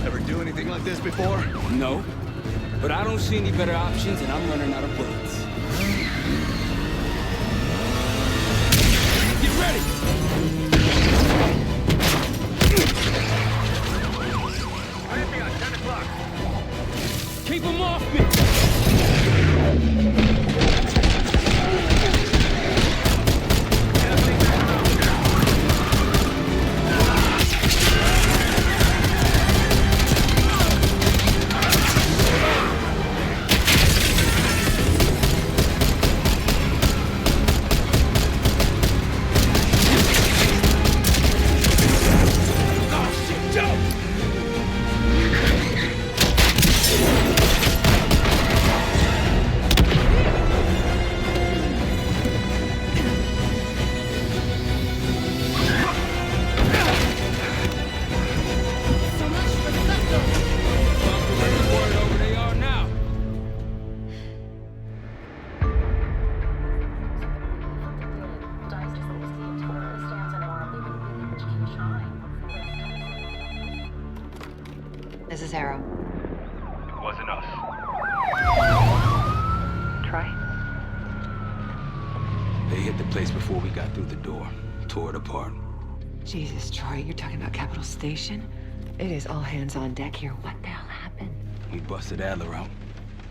Ever do anything like this before? No. But I don't see any better options, and I'm running out of bullets. Get ready! Pantheon, 10 o'clock. Keep them off me! This is Arrow. It wasn't us. Troy? They hit the place before we got through the door. Tore it apart. Jesus, Troy, you're talking about Capital Station? It is all hands on deck here. What the hell happened? We busted Adler out.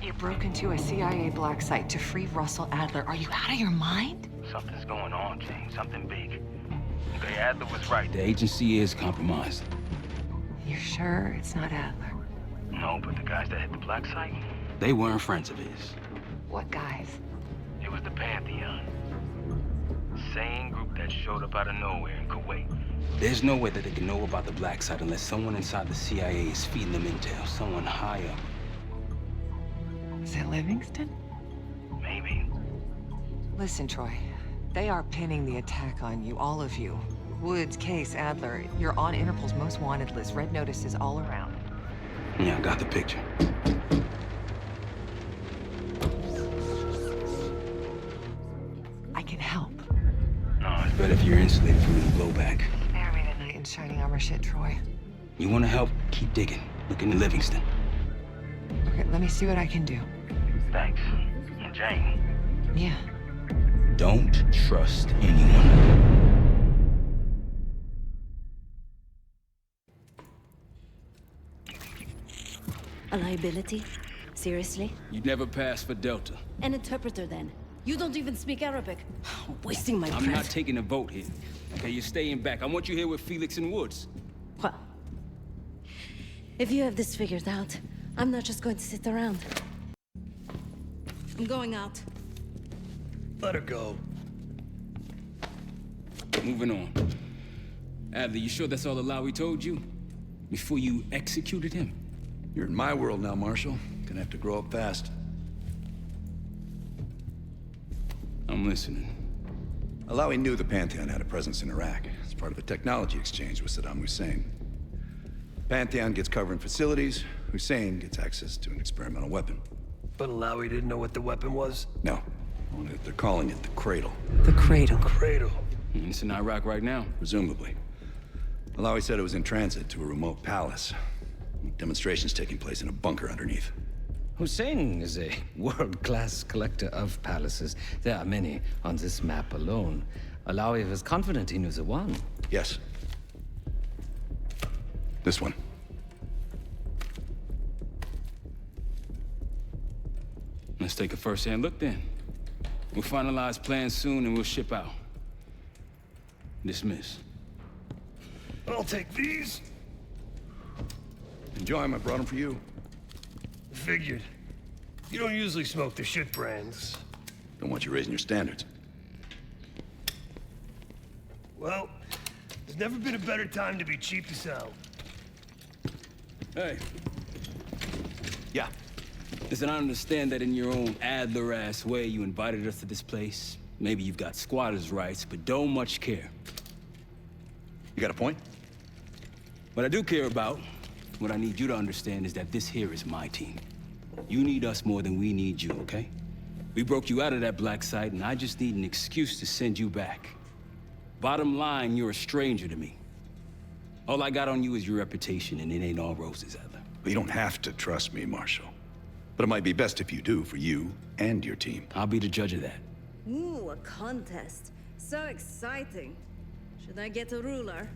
You broke into a CIA black site to free Russell Adler. Are you out of your mind? Something's going on, Jane. Something big. Okay, Adler was right. The agency is compromised. You're sure it's not Adler? No, but the guys that hit the black site? They weren't friends of his. What guys? It was the Pantheon. Same group that showed up out of nowhere in Kuwait. There's no way that they can know about the black site unless someone inside the CIA is feeding them intel. Someone high up. Is it Livingston? Maybe. Listen, Troy. They are pinning the attack on you, all of you. Woods, Case, Adler. You're on Interpol's most wanted list. Red notices all around. Yeah, I got the picture. I can help. No, it's better if you're insulated from the blowback. Spare me the knight in shining armor shit, Troy. You want to help? Keep digging. Look into Livingston. Okay, let me see what I can do. Thanks. And Jane. Yeah. Don't trust anyone. A liability? Seriously? You'd never pass for Delta. An interpreter then? You don't even speak Arabic. Wasting my breath. I'm not taking a vote here. Okay, you're staying back. I want you here with Felix and Woods. Well, if you have this figured out, I'm not just going to sit around. I'm going out. Let her go. Moving on. Adler, you sure that's all the lie we told you? Before you executed him? You're in my world now, Marshal. Gonna have to grow up fast. I'm listening. Alawi knew the Pantheon had a presence in Iraq. It's part of a technology exchange with Saddam Hussein. Pantheon gets cover in facilities. Hussein gets access to an experimental weapon. But Alawi didn't know what the weapon was? No. Only that they're calling it the Cradle. The Cradle. Cradle. It's in Iraq right now. Presumably. Alawi said it was in transit to a remote palace. Demonstrations taking place in a bunker underneath. Hussein is a world-class collector of palaces. There are many on this map alone. Alawi was confident he knew the one. Yes. This one. Let's take a first-hand look then. We'll finalize plans soon and we'll ship out. Dismiss. I'll take these. Enjoy them. I brought them for you. Figured. You don't usually smoke the shit brands. Don't want you raising your standards. Never been a better time to be cheap as hell. Hey. Yeah. Listen, I understand that in your own Adler-ass way you invited us to this place. Maybe you've got squatters' rights, but don't much care. You got a point? What I do care about, what I need you to understand is that this here is my team. You need us more than we need you, okay? We broke you out of that black site, and I just need an excuse to send you back. Bottom line, you're a stranger to me. All I got on you is your reputation, and it ain't all roses, Adler. But you don't have to trust me, Marshal. But it might be best if you do, for you and your team. I'll be the judge of that. Ooh, a contest. So exciting. Should I get a ruler?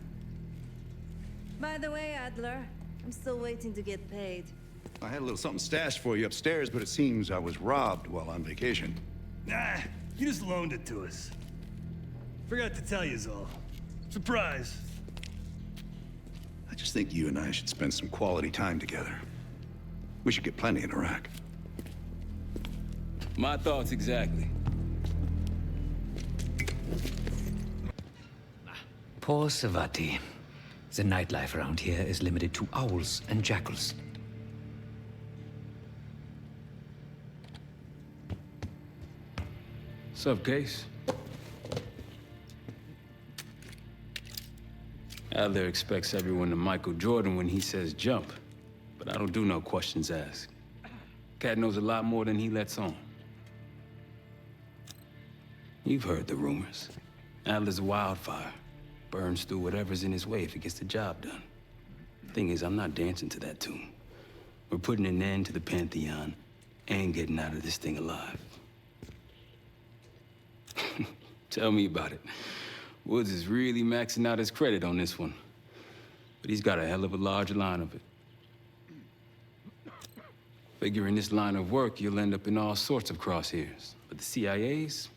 By the way, Adler, I'm still waiting to get paid. I had a little something stashed for you upstairs, but it seems I was robbed while on vacation. Nah, you just loaned it to us. Forgot to tell you all. Surprise. I just think you and I should spend some quality time together. We should get plenty in Iraq. My thoughts exactly. Poor Savati. The nightlife around here is limited to owls and jackals. Sup, Case? Adler expects everyone to Michael Jordan when he says jump, but I don't do no questions asked. Cat knows a lot more than he lets on. You've heard the rumors. Adler's a wildfire. Burns through whatever's in his way if he gets the job done. Thing is, I'm not dancing to that tune. We're putting an end to the Pantheon and getting out of this thing alive. Tell me about it. Woods is really maxing out his credit on this one. But he's got a hell of a large line of it. Figure in this line of work, you'll end up in all sorts of crosshairs. But the CIA's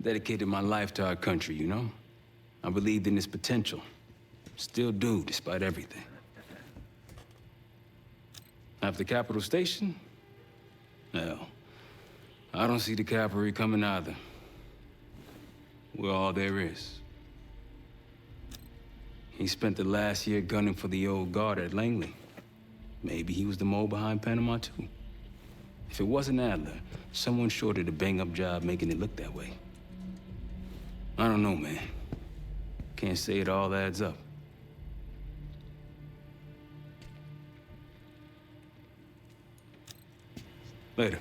dedicated my life to our country, you know? I believed in its potential. Still do, despite everything. After Capital Station? Hell, I don't see the cavalry coming either. We're all there is. He spent the last year gunning for the old guard at Langley. Maybe he was the mole behind Panama, too. If it wasn't Adler, someone sure did a bang-up job making it look that way. I don't know, man. Can't say it all adds up. Later.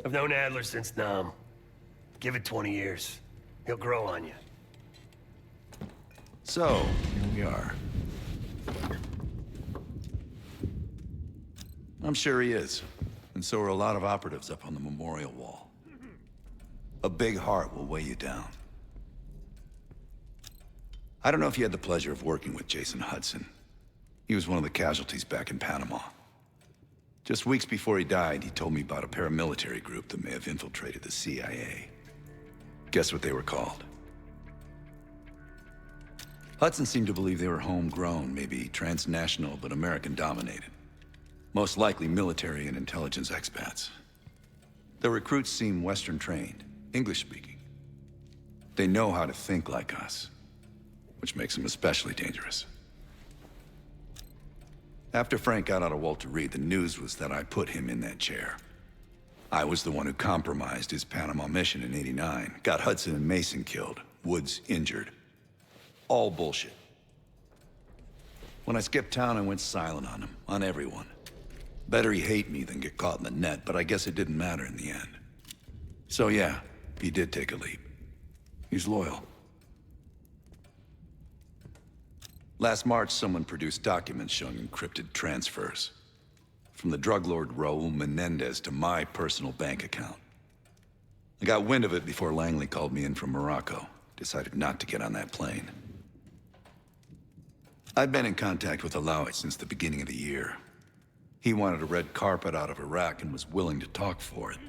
I've known Adler since Nam. Give it 20 years. He'll grow on you. So, here we are. I'm sure he is. And so are a lot of operatives up on the memorial wall. A big heart will weigh you down. I don't know if you had the pleasure of working with Jason Hudson. He was one of the casualties back in Panama. Just weeks before he died, he told me about a paramilitary group that may have infiltrated the CIA. Guess what they were called? Hudson seemed to believe they were homegrown, maybe transnational, but American-dominated. Most likely military and intelligence expats. The recruits seem Western-trained, English-speaking. They know how to think like us, which makes them especially dangerous. After Frank got out of Walter Reed, the news was that I put him in that chair. I was the one who compromised his Panama mission in '89, got Hudson and Mason killed, Woods injured. All bullshit. When I skipped town, I went silent on him, on everyone. Better he hate me than get caught in the net, but I guess it didn't matter in the end. So yeah, he did take a leap. He's loyal. Last March, someone produced documents showing encrypted transfers. From the drug lord Raul Menendez to my personal bank account. I got wind of it before Langley called me in from Morocco. Decided not to get on that plane. I'd been in contact with Alawit since the beginning of the year. He wanted a red carpet out of Iraq and was willing to talk for it.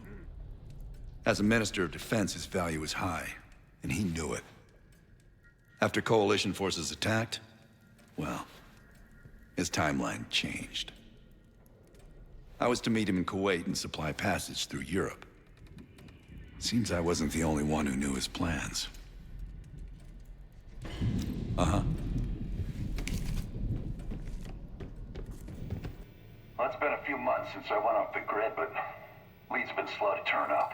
As a Minister of Defense, his value was high, and he knew it. After coalition forces attacked, well, his timeline changed. I was to meet him in Kuwait and supply passage through Europe. Seems I wasn't the only one who knew his plans. Uh-huh. Well, it's been a few months since I went off the grid, but leads have been slow to turn up.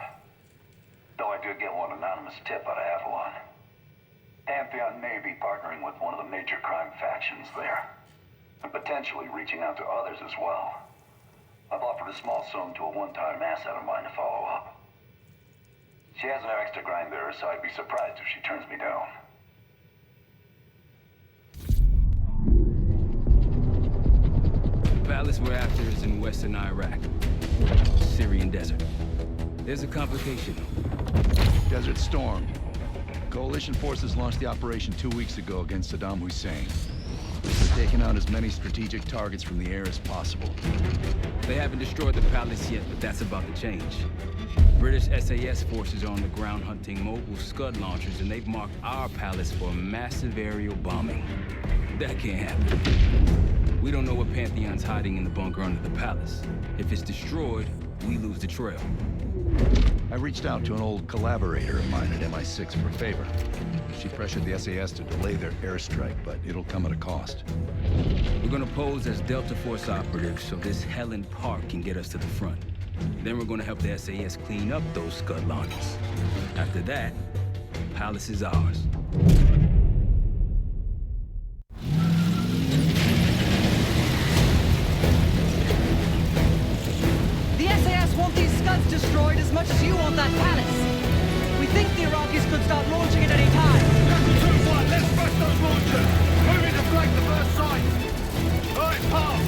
Though I did get one anonymous tip out of Avalon. Pantheon may be partnering with one of the major crime factions there, and potentially reaching out to others as well. I've offered a small sum to a one-time asset of mine to follow up. She has an extra grind there, so I'd be surprised if she turns me down. The palace we're after is in western Iraq, Syrian desert. There's a complication. Desert Storm. Coalition forces launched the operation 2 weeks ago against Saddam Hussein. They're taking out as many strategic targets from the air as possible. They haven't destroyed the palace yet, but that's about to change. British SAS forces are on the ground hunting mobile Scud launchers, and they've marked our palace for massive aerial bombing. That can't happen. We don't know what Pantheon's hiding in the bunker under the palace. If it's destroyed, we lose the trail. I reached out to an old collaborator of mine at MI6 for a favor. She pressured the SAS to delay their airstrike, but it'll come at a cost. We're gonna pose as Delta Force operatives so this Helen Park can get us to the front. Then we're gonna help the SAS clean up those Scud launchers. After that, the palace is ours. The SAS want these Scuds destroyed as much as you want that palace. We think the Iraqis could start launching at any time. Jackal 2-1, let's press those launchers! Moving to flank the first site! Alright, Park,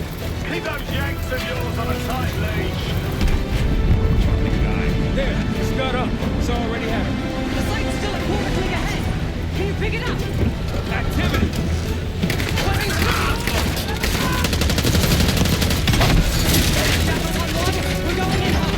keep those Yanks of yours on a tight leash. There, Scud up. It's already happening. The site's still a quarter click ahead. Can you pick it up? Activity! Jackal 1-1, we're going in hot.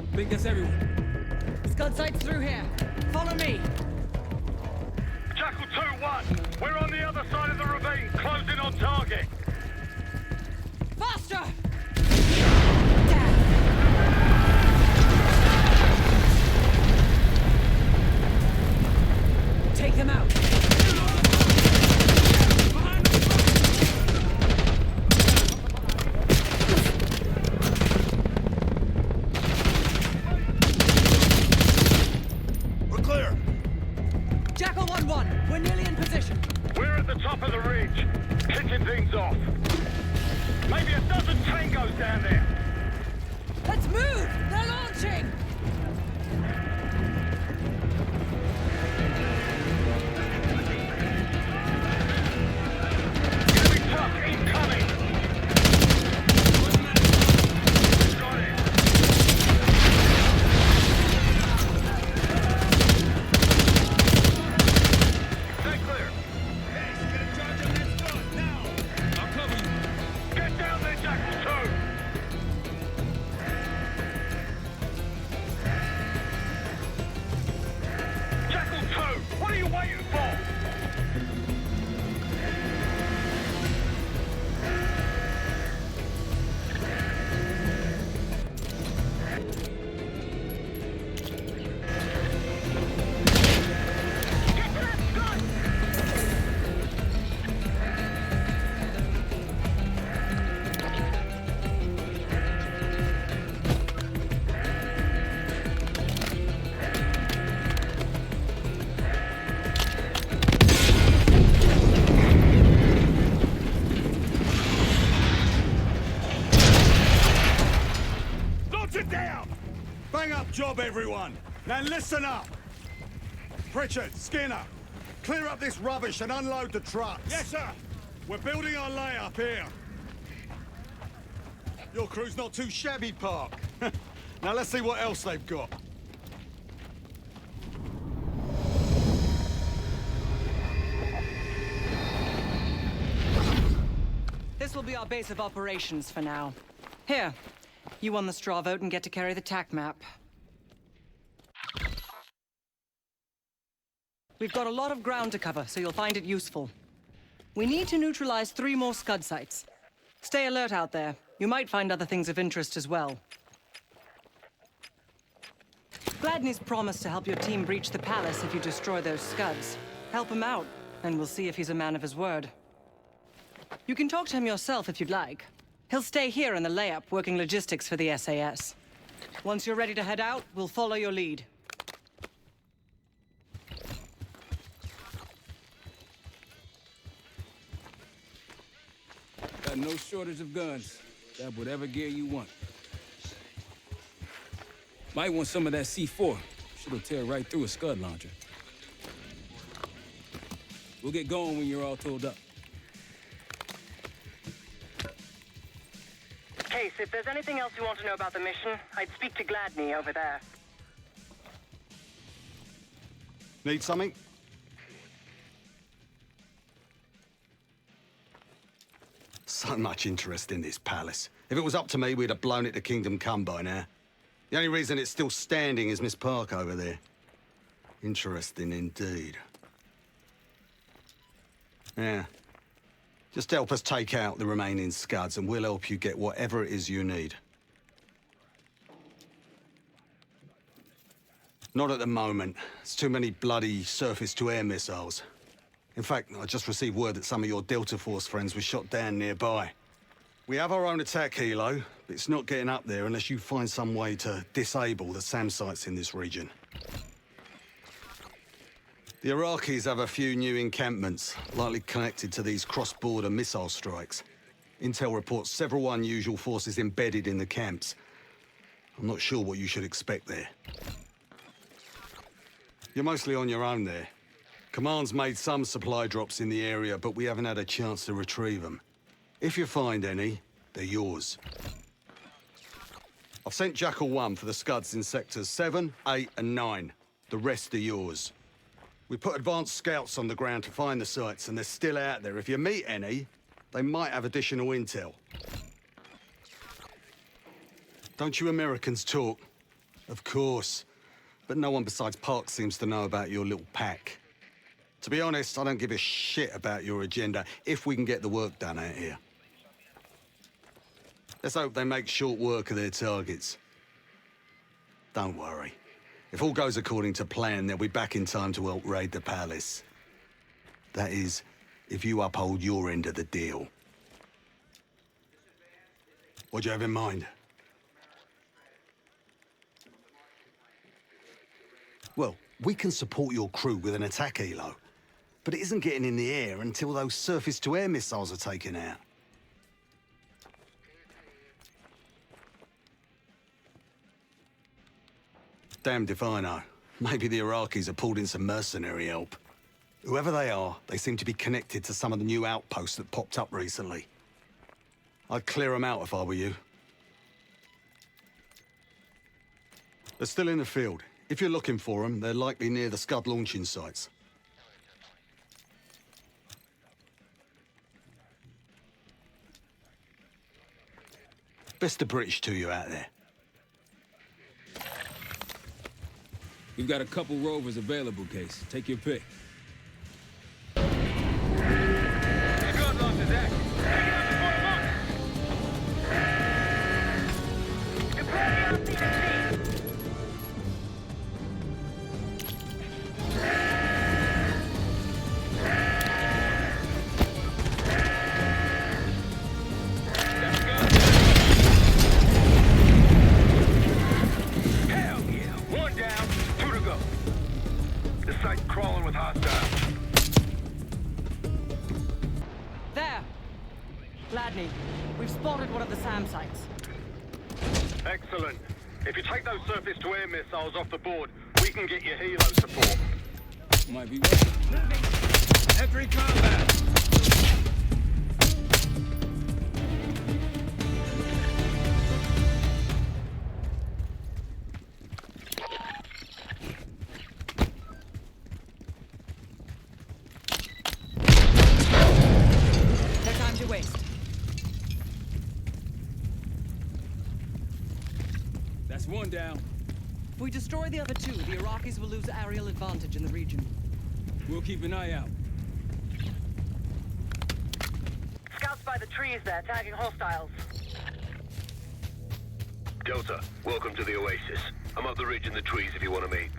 I think that's everyone. Scud site's through here. Follow me. Jackal 2-1, we're on the other side of the ravine, closing on target. Faster! Take them out. We're clear. Jackal 1-1, we're nearly in position. We're at the top of the ridge, kicking things off. Maybe a dozen tangos down there. Let's move! They're launching! Enemy truck incoming. Got it. Stay clear. Yes, get a charge on that Scud now. I'll cover you. Get down there, Jackal 2. Jackal 2, what are you waiting for? Launch it down! Bang up job, everyone! Now listen up! Pritchard, Skinner, clear up this rubbish and unload the trucks. Yes, sir! We're building our layup here. Your crew's not too shabby, Park. Now let's see what else they've got. This will be our base of operations for now. Here, You won the straw vote and get to carry the TAC map. We've got a lot of ground to cover, so you'll find it useful. We need to neutralize 3 more Scud sites. Stay alert out there. You might find other things of interest as well. Gladney's promised to help your team breach the palace if you destroy those Scuds. Help him out, and we'll see if he's a man of his word. You can talk to him yourself if you'd like. He'll stay here in the layup, working logistics for the SAS. Once you're ready to head out, we'll follow your lead. Got no shortage of guns. Grab whatever gear you want. Might want some of that C4. Shit'll tear right through a Scud launcher. We'll get going when you're all tooled up. Case, if there's anything else you want to know about the mission, I'd speak to Gladney over there. Need something? So much interest in this palace. If it was up to me, we'd have blown it to Kingdom Come by now. The only reason it's still standing is Miss Park over there. Interesting indeed. Yeah. Just help us take out the remaining Scuds and we'll help you get whatever it is you need. Not at the moment. It's too many bloody surface-to-air missiles. In fact, I just received word that some of your Delta Force friends were shot down nearby. We have our own attack helo, but it's not getting up there unless you find some way to disable the SAM sites in this region. The Iraqis have a few new encampments, likely connected to these cross-border missile strikes. Intel reports several unusual forces embedded in the camps. I'm not sure what you should expect there. You're mostly on your own there. Command's made some supply drops in the area, but we haven't had a chance to retrieve them. If you find any, they're yours. I've sent Jackal 1 for the Scuds in sectors 7, 8, and 9. The rest are yours. We put advanced scouts on the ground to find the sites, and they're still out there. If you meet any, they might have additional intel. Don't you Americans talk? Of course. But no one besides Park seems to know about your little pack. To be honest, I don't give a shit about your agenda if we can get the work done out here. Let's hope they make short work of their targets. Don't worry. If all goes according to plan, they'll be back in time to help raid the palace. That is, if you uphold your end of the deal. What do you have in mind? Well, we can support your crew with an attack helo, but it isn't getting in the air until those surface-to-air missiles are taken out. Damned if I know. Maybe the Iraqis have pulled in some mercenary help. Whoever they are, they seem to be connected to some of the new outposts that popped up recently. I'd clear them out if I were you. They're still in the field. If you're looking for them, they're likely near the Scud launching sites. Best of British to you out there. We've got a couple rovers available, Case. Take your pick. Gladney, we've spotted one of the SAM sites. Excellent. If you take those surface-to-air missiles off the board, we can get your helo support. Might be worth it. Entry combat! That's one down. If we destroy the other two, the Iraqis will lose aerial advantage in the region. We'll keep an eye out. Scouts by the trees there, tagging hostiles. Delta, welcome to the Oasis. I'm up the ridge in the trees if you want to meet.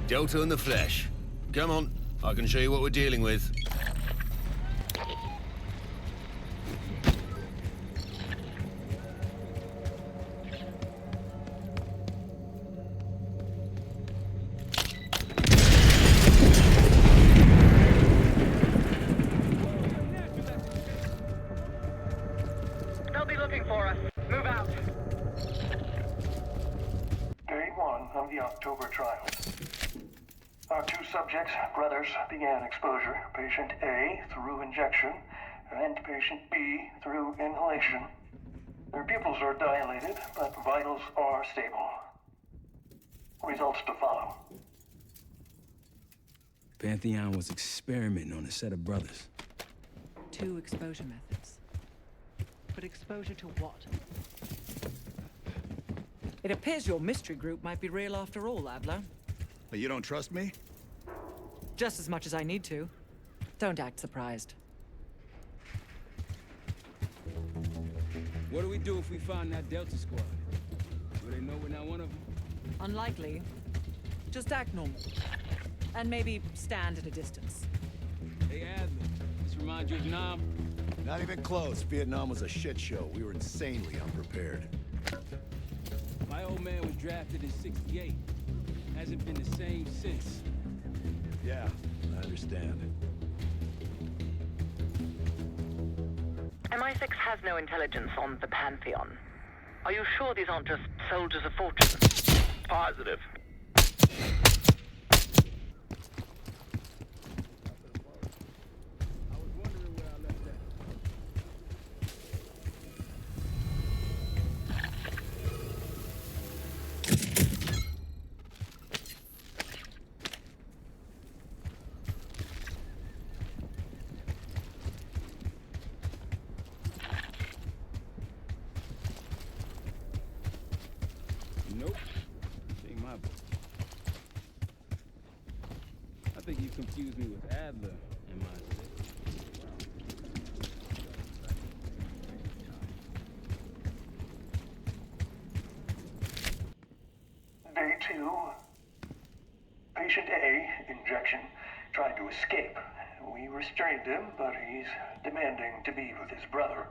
Delta and the Flesh. Come on, I can show you what we're dealing with. They'll be looking for us. Move out. Day 1 of the October trial. Our two subjects, brothers, began exposure. Patient A through injection, and patient B through inhalation. Their pupils are dilated, but vitals are stable. Results to follow. Pantheon was experimenting on a set of brothers. 2 exposure methods. But exposure to what? It appears your mystery group might be real after all, Adler. You don't trust me? Just as much as I need to. Don't act surprised. What do we do if we find that Delta squad? Do they know we're not one of them? Unlikely. Just act normal. And maybe stand at a distance. Hey, Adler, this remind you of Nam? Not even close. Vietnam was a shit show. We were insanely unprepared. My old man was drafted in '68. Hasn't been the same since. Yeah, I understand. MI6 has no intelligence on the Pantheon. Are you sure these aren't just soldiers of fortune? Positive. Nope. Ain't my book. I think you confused me with Adler in my Day 2. Patient A, injection, tried to escape. We restrained him, but he's demanding to be with his brother.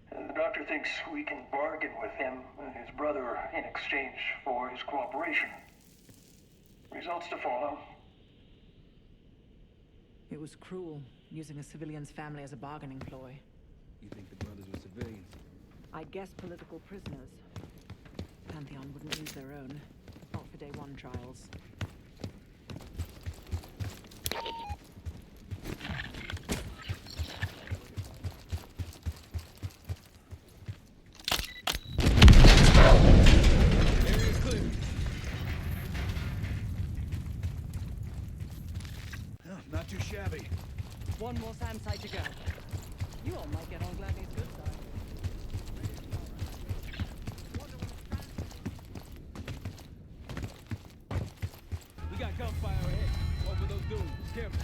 The doctor thinks we can bargain with him and his brother in exchange for his cooperation. Results to follow. It was cruel, using a civilian's family as a bargaining ploy. You think the brothers were civilians? I guess political prisoners. Pantheon wouldn't use their own. Not for Day 1 trials. Not too shabby. One more SAM site to go. You all might get on Gladney's good side. We got gunfire ahead. Over those dunes. Careful.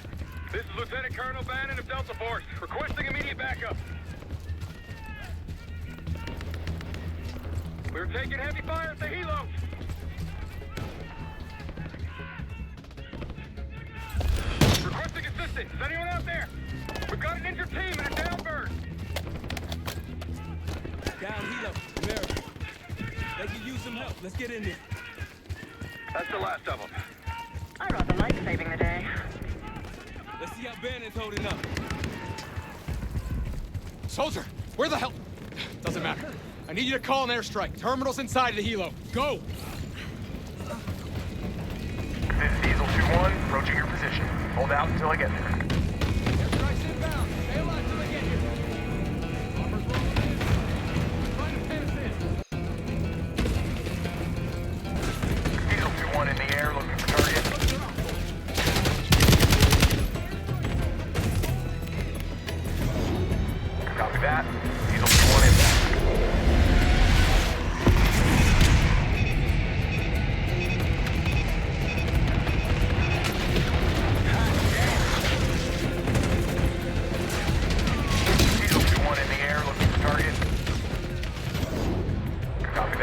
This is Lieutenant Colonel Bannon of Delta Force, requesting immediate backup. We're taking heavy fire at the helo. Requesting assistance. Is anyone out there? We've got an injured team and a down bird. Down helo. America. They can use some help. Let's get in there. That's the last of them. I rather like saving the day. Let's see how Bannon's holding up. Soldier, where the hell? Doesn't matter. I need you to call an airstrike. Terminal's inside the helo. Go! This is Diesel 2-1, approaching your position. Hold out until I get there. Airstrike's inbound. Stay alive till I get here. Bomber's rolling in. Try to pin us in. Diesel 2-1 in the air, looking for target.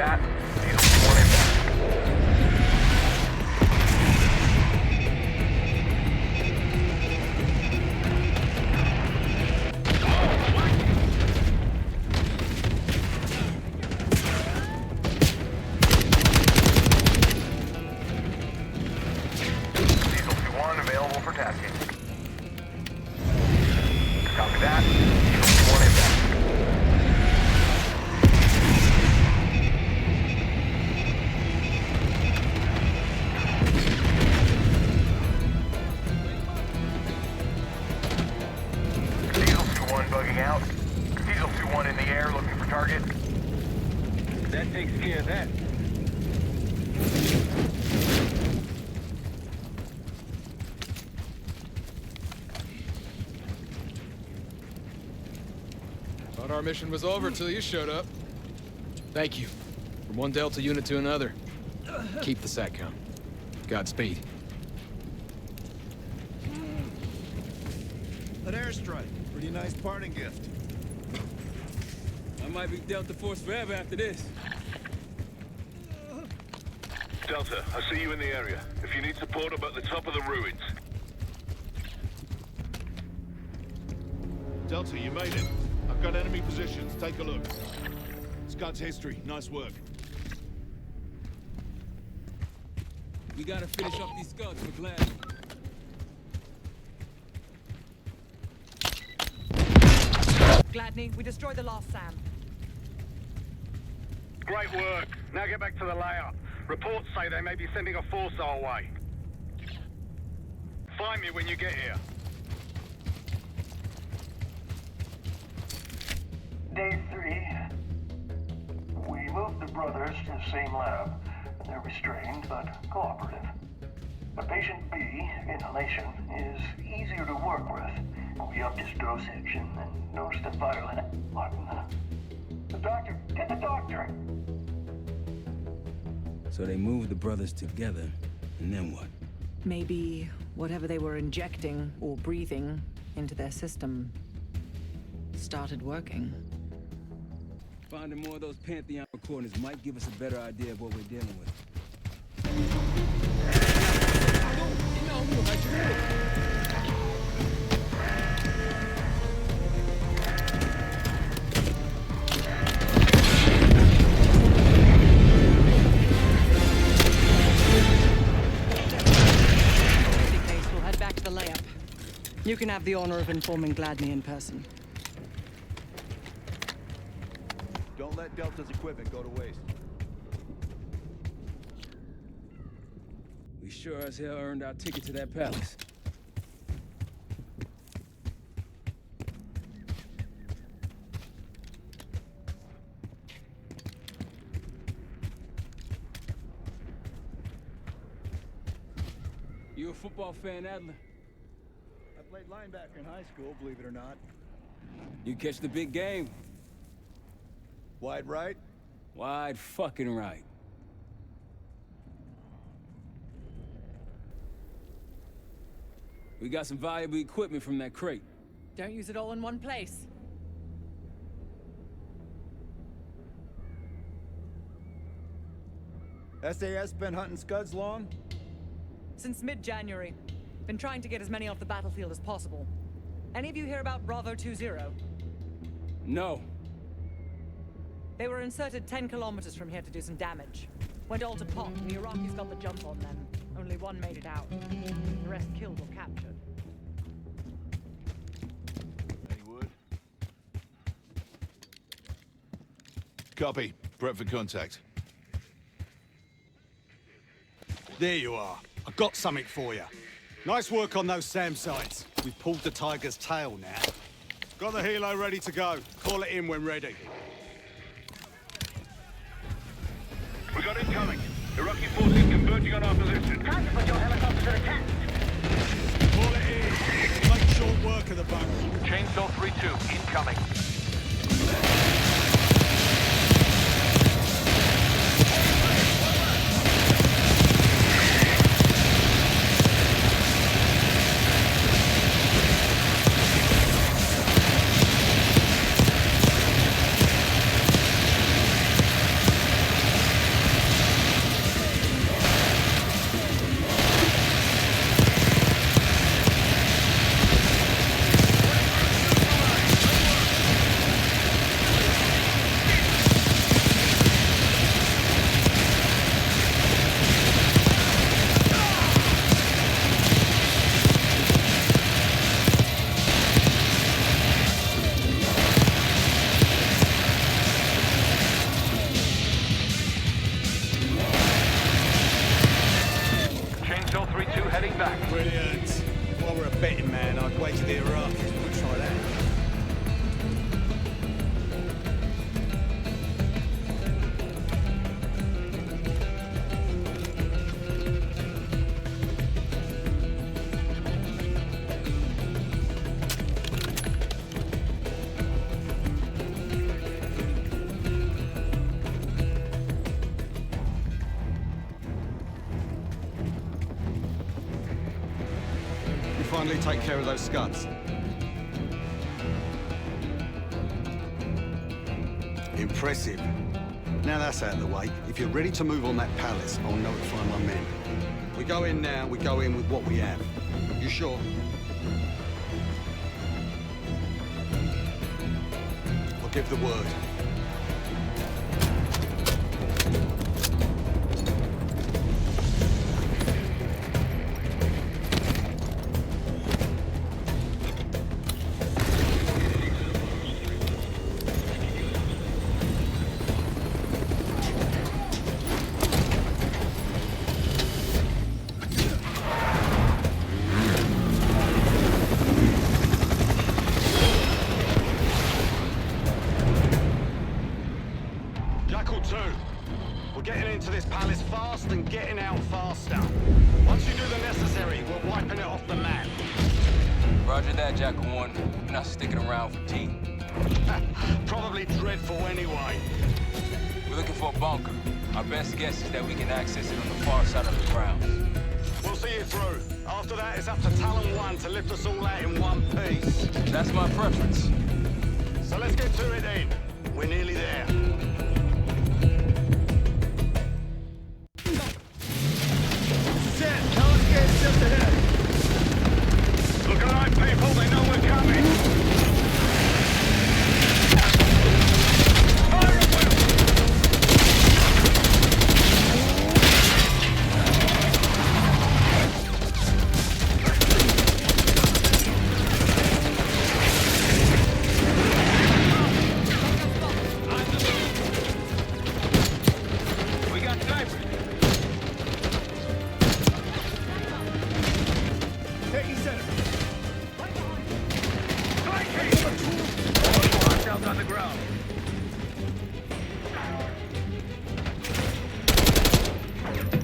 that. Diesel 2-1 inbound. Diesel 2-1 available for tasking. Copy that. Diesel 2-1 inbound. Diesel 2-1 bugging out. Diesel 2-1 in the air looking for target. That takes care of that. Thought our mission was over till you showed up. Thank you. From one Delta unit to another. Keep the SATCOM. Godspeed. An airstrike. Pretty nice parting gift. I might be Delta Force forever after this. Delta, I see you in the area. If you need support, I'm at the top of the ruins. Delta, you made it. I've got enemy positions. Take a look. Scott's history. Nice work. We gotta finish up these scuds for Glad. Gladney, we destroyed the last SAM. Great work. Now get back to the layout. Reports say they may be sending a force our way. Find me when you get here. Day 3. We moved the brothers to the same lab. They're restrained, but cooperative. But patient B, inhalation, is easier to work with. We upped his dosage and noticed a violent... The doctor! Get the doctor! So they moved the brothers together, and then what? Maybe whatever they were injecting or breathing into their system started working. Finding more of those Pantheon recordings might give us a better idea of what we're dealing with. We'll head back to the layup. You can have the honor of informing Gladney in person. Don't let Delta's equipment go to waste. We sure as hell earned our ticket to that palace. You a football fan, Adler? I played linebacker in high school, believe it or not. You catch the big game? Wide right? Wide fucking right. We got some valuable equipment from that crate. Don't use it all in one place. SAS been hunting scuds long? Since mid-January. Been trying to get as many off the battlefield as possible. Any of you hear about Bravo 20? No. They were inserted 10 kilometers from here to do some damage. Went all to pot. The Iraqis got the jump on them. Only one made it out. The rest killed or captured. Any wood? Copy. Prep for contact. There you are. I got something for you. Nice work on those SAM sites. We pulled the tiger's tail now. Got the helo ready to go. Call it in when ready. We got incoming. Iraqi forces converging on our position. Time to put your helicopters at attack. Call it in. Make short work of the boat. Chainsaw 3-2, incoming. way to the Iraqis. We'll try that. Finally take care of those scuds. Impressive. Now that's out of the way, if you're ready to move on that palace, I'll notify my men. We go in now, we go in with what we have. You sure? I'll give the word. We're getting into this palace fast and getting out faster. Once you do the necessary, we're wiping it off the map. Roger that, Jackal 1. We're not sticking around for tea. Probably dreadful anyway. We're looking for a bunker. Our best guess is that we can access it on the far side of the grounds. We'll see it through. After that, it's up to Talon 1 to lift us all out in one piece. That's my preference. So let's get to it then. We're nearly there. Just ahead. Look alive, people. They know we're coming. Fire at will. We got snipers. Taking center. Lockdowns on the ground. Let's get in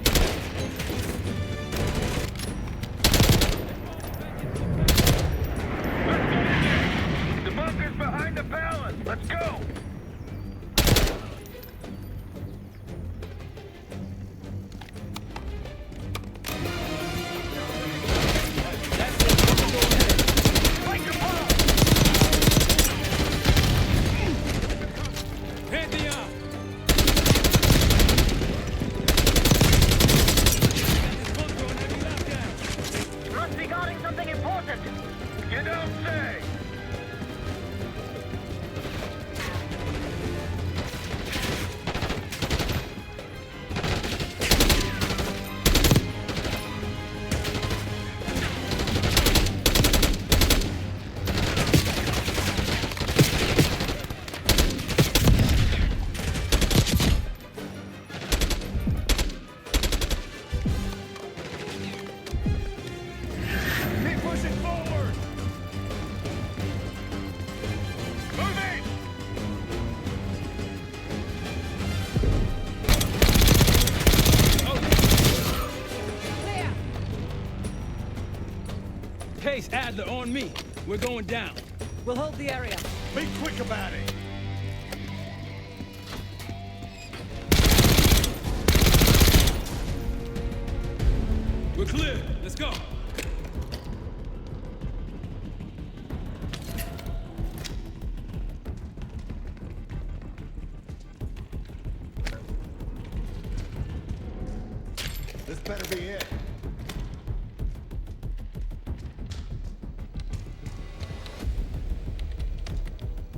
there. The bunker's behind the palace. Let's go. Must be guarding something important. You don't say. Keep pushing forward. Moving. Case Adler on me. We're going down. We'll hold the area. Be quick about it. We're clear. Let's go. This better be it.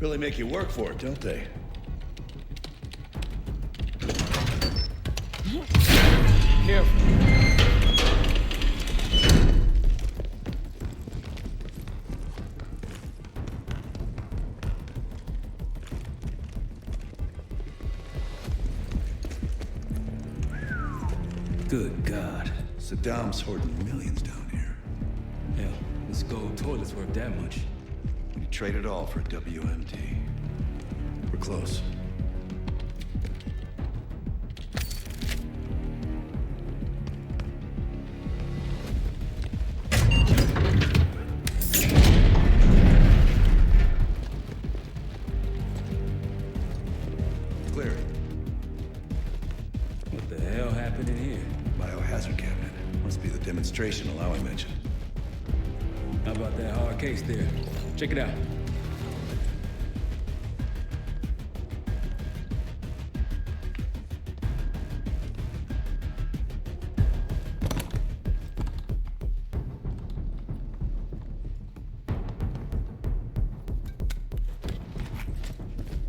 Really make you work for it, don't they? Careful. Good God. Saddam's hoarding millions down here. Hell, this Skull toilet's worth that much. We trade it all for WMD. We're close. Clear. What the hell happened in here? Biohazard cabinet. Must be the demonstration allow I mentioned. How about that hard case there? Check it out.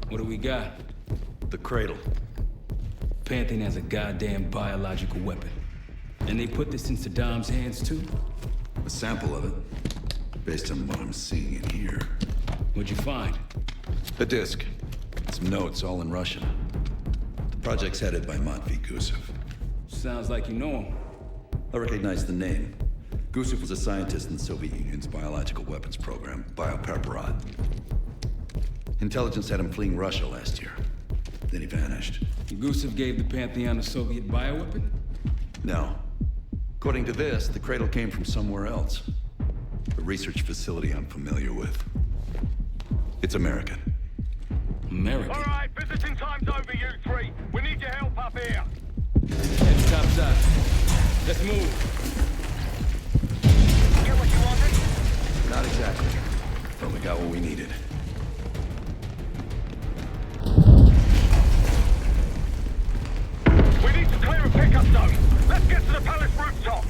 What do we got? The cradle. Pantheon has a goddamn biological weapon. And they put this in Saddam's hands too? A sample of it. Based on what I'm seeing in here. What'd you find? A disc. Some notes, all in Russian. The project's headed by Matvey Gusev. Sounds like you know him. I recognize the name. Gusev was a scientist in the Soviet Union's biological weapons program, Biopreparat. Intelligence had him fleeing Russia last year. Then he vanished. Gusev gave the Pantheon a Soviet bioweapon? No. According to this, the cradle came from somewhere else. A research facility I'm familiar with. It's American. American? All right, visiting time's over, you three. We need your help up here. Head topside. Let's move. Get what you wanted? Not exactly. But we got what we needed. We need to clear a pickup zone. Let's get to the palace rooftop.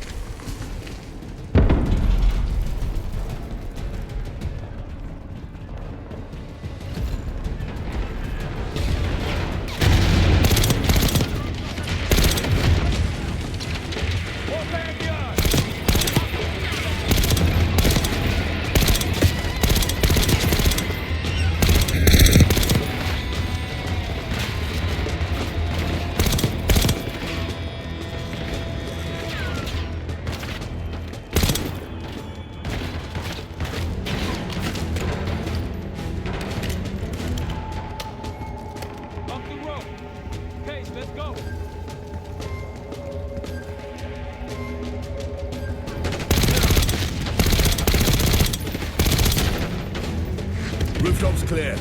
Rooftop's clear.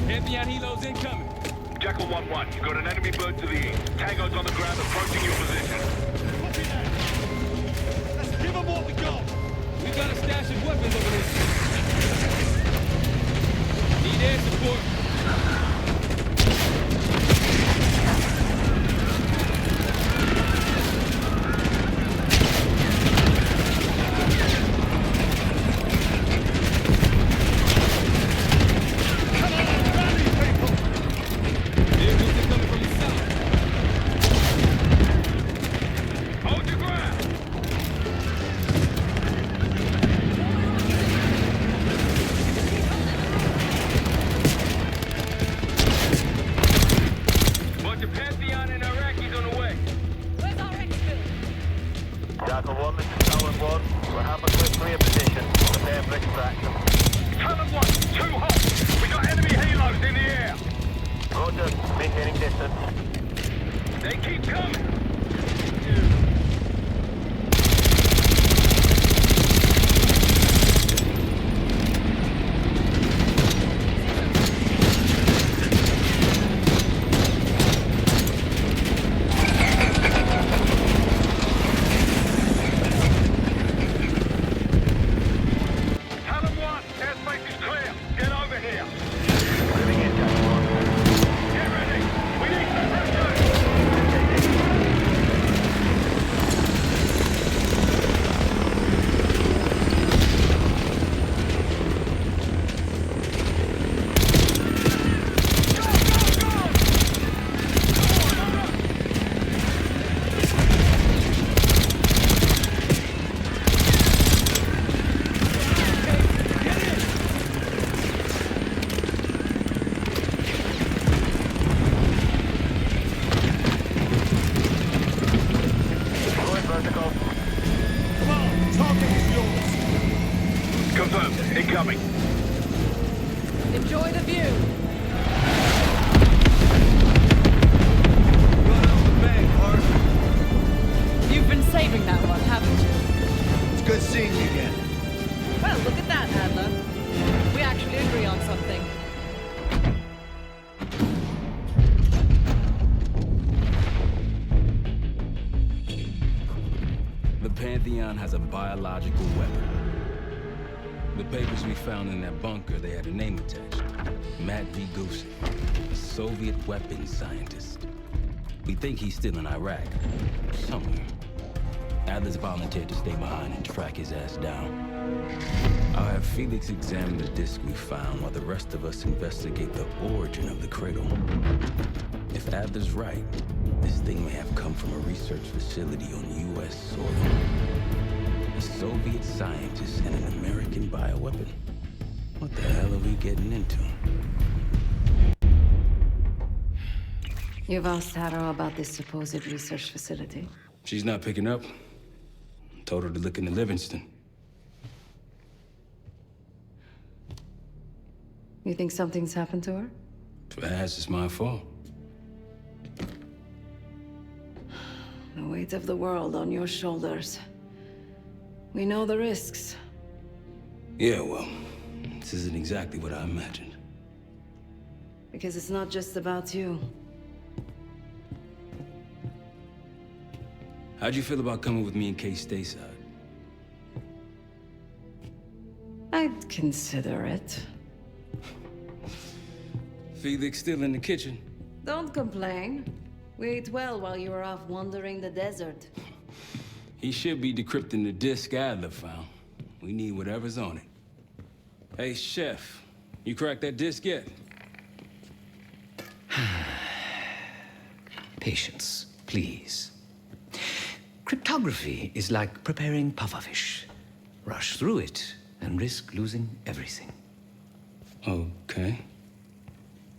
Pantheon helos incoming. Jackal 1-1, you got an enemy bird to the east. Tango's on the ground approaching your position. Copy that. Let's give them what we got. We got a stash of weapons over there. Need air support. Jackal 1, this is Talon 1. We're halfway clear position. Prepare for extraction. Talon 1, too hot! We got enemy helos in the air! Roger, maintaining distance. They keep coming! Pantheon has a biological weapon. The papers we found in that bunker, they had a name attached. Matt V. Gusev, a Soviet weapons scientist. We think he's still in Iraq, somewhere. Adler's volunteered to stay behind and track his ass down. I'll have Felix examine the disk we found while the rest of us investigate the origin of the cradle. If Adler's right, this thing may have come from a research facility on U.S. soil. A Soviet scientist and an American bioweapon. What the hell are we getting into? You've asked Harrow about this supposed research facility? She's not picking up. Told her to look into Livingston. You think something's happened to her? If it has, it's my fault. The weight of the world on your shoulders. We know the risks. Yeah, well, this isn't exactly what I imagined. Because it's not just about you. How'd you feel about coming with me in case stateside? I'd consider it. Felix still in the kitchen? Don't complain. We ate well while you were off wandering the desert. He should be decrypting the disk Adler found. We need whatever's on it. Hey, Chef, you cracked that disk yet? Patience, please. Cryptography is like preparing pufferfish. Rush through it and risk losing everything. Okay.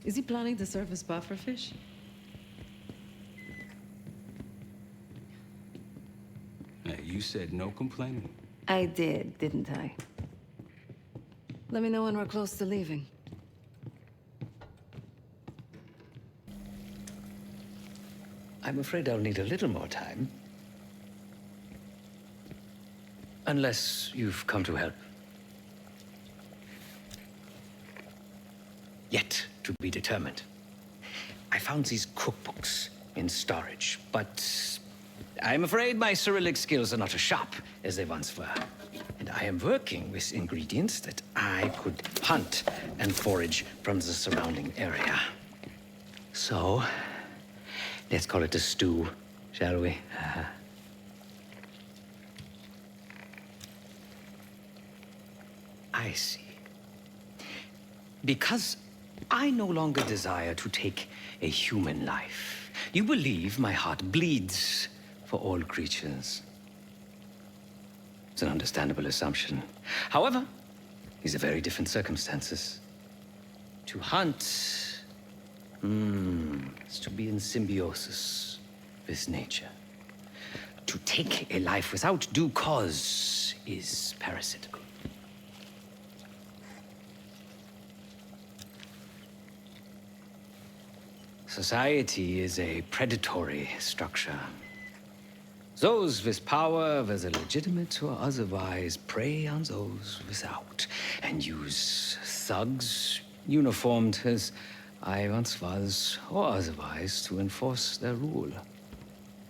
Is he planning to serve as pufferfish? Hey, you said no complaining. I did, didn't I? Let me know when we're close to leaving. I'm afraid I'll need a little more time. Unless you've come to help. Yet to be determined. I found these cookbooks in storage, but I'm afraid my Cyrillic skills are not as sharp as they once were. And I am working with ingredients that I could hunt and forage from the surrounding area. So, let's call it a stew, shall we? I see. Because I no longer desire to take a human life. You believe my heart bleeds for all creatures. It's an understandable assumption. However, these are very different circumstances. To hunt, is to be in symbiosis with nature. To take a life without due cause is parasitical. Society is a predatory structure. Those with power, whether legitimate or otherwise, prey on those without, and use thugs, uniformed as I once was, or otherwise, to enforce their rule.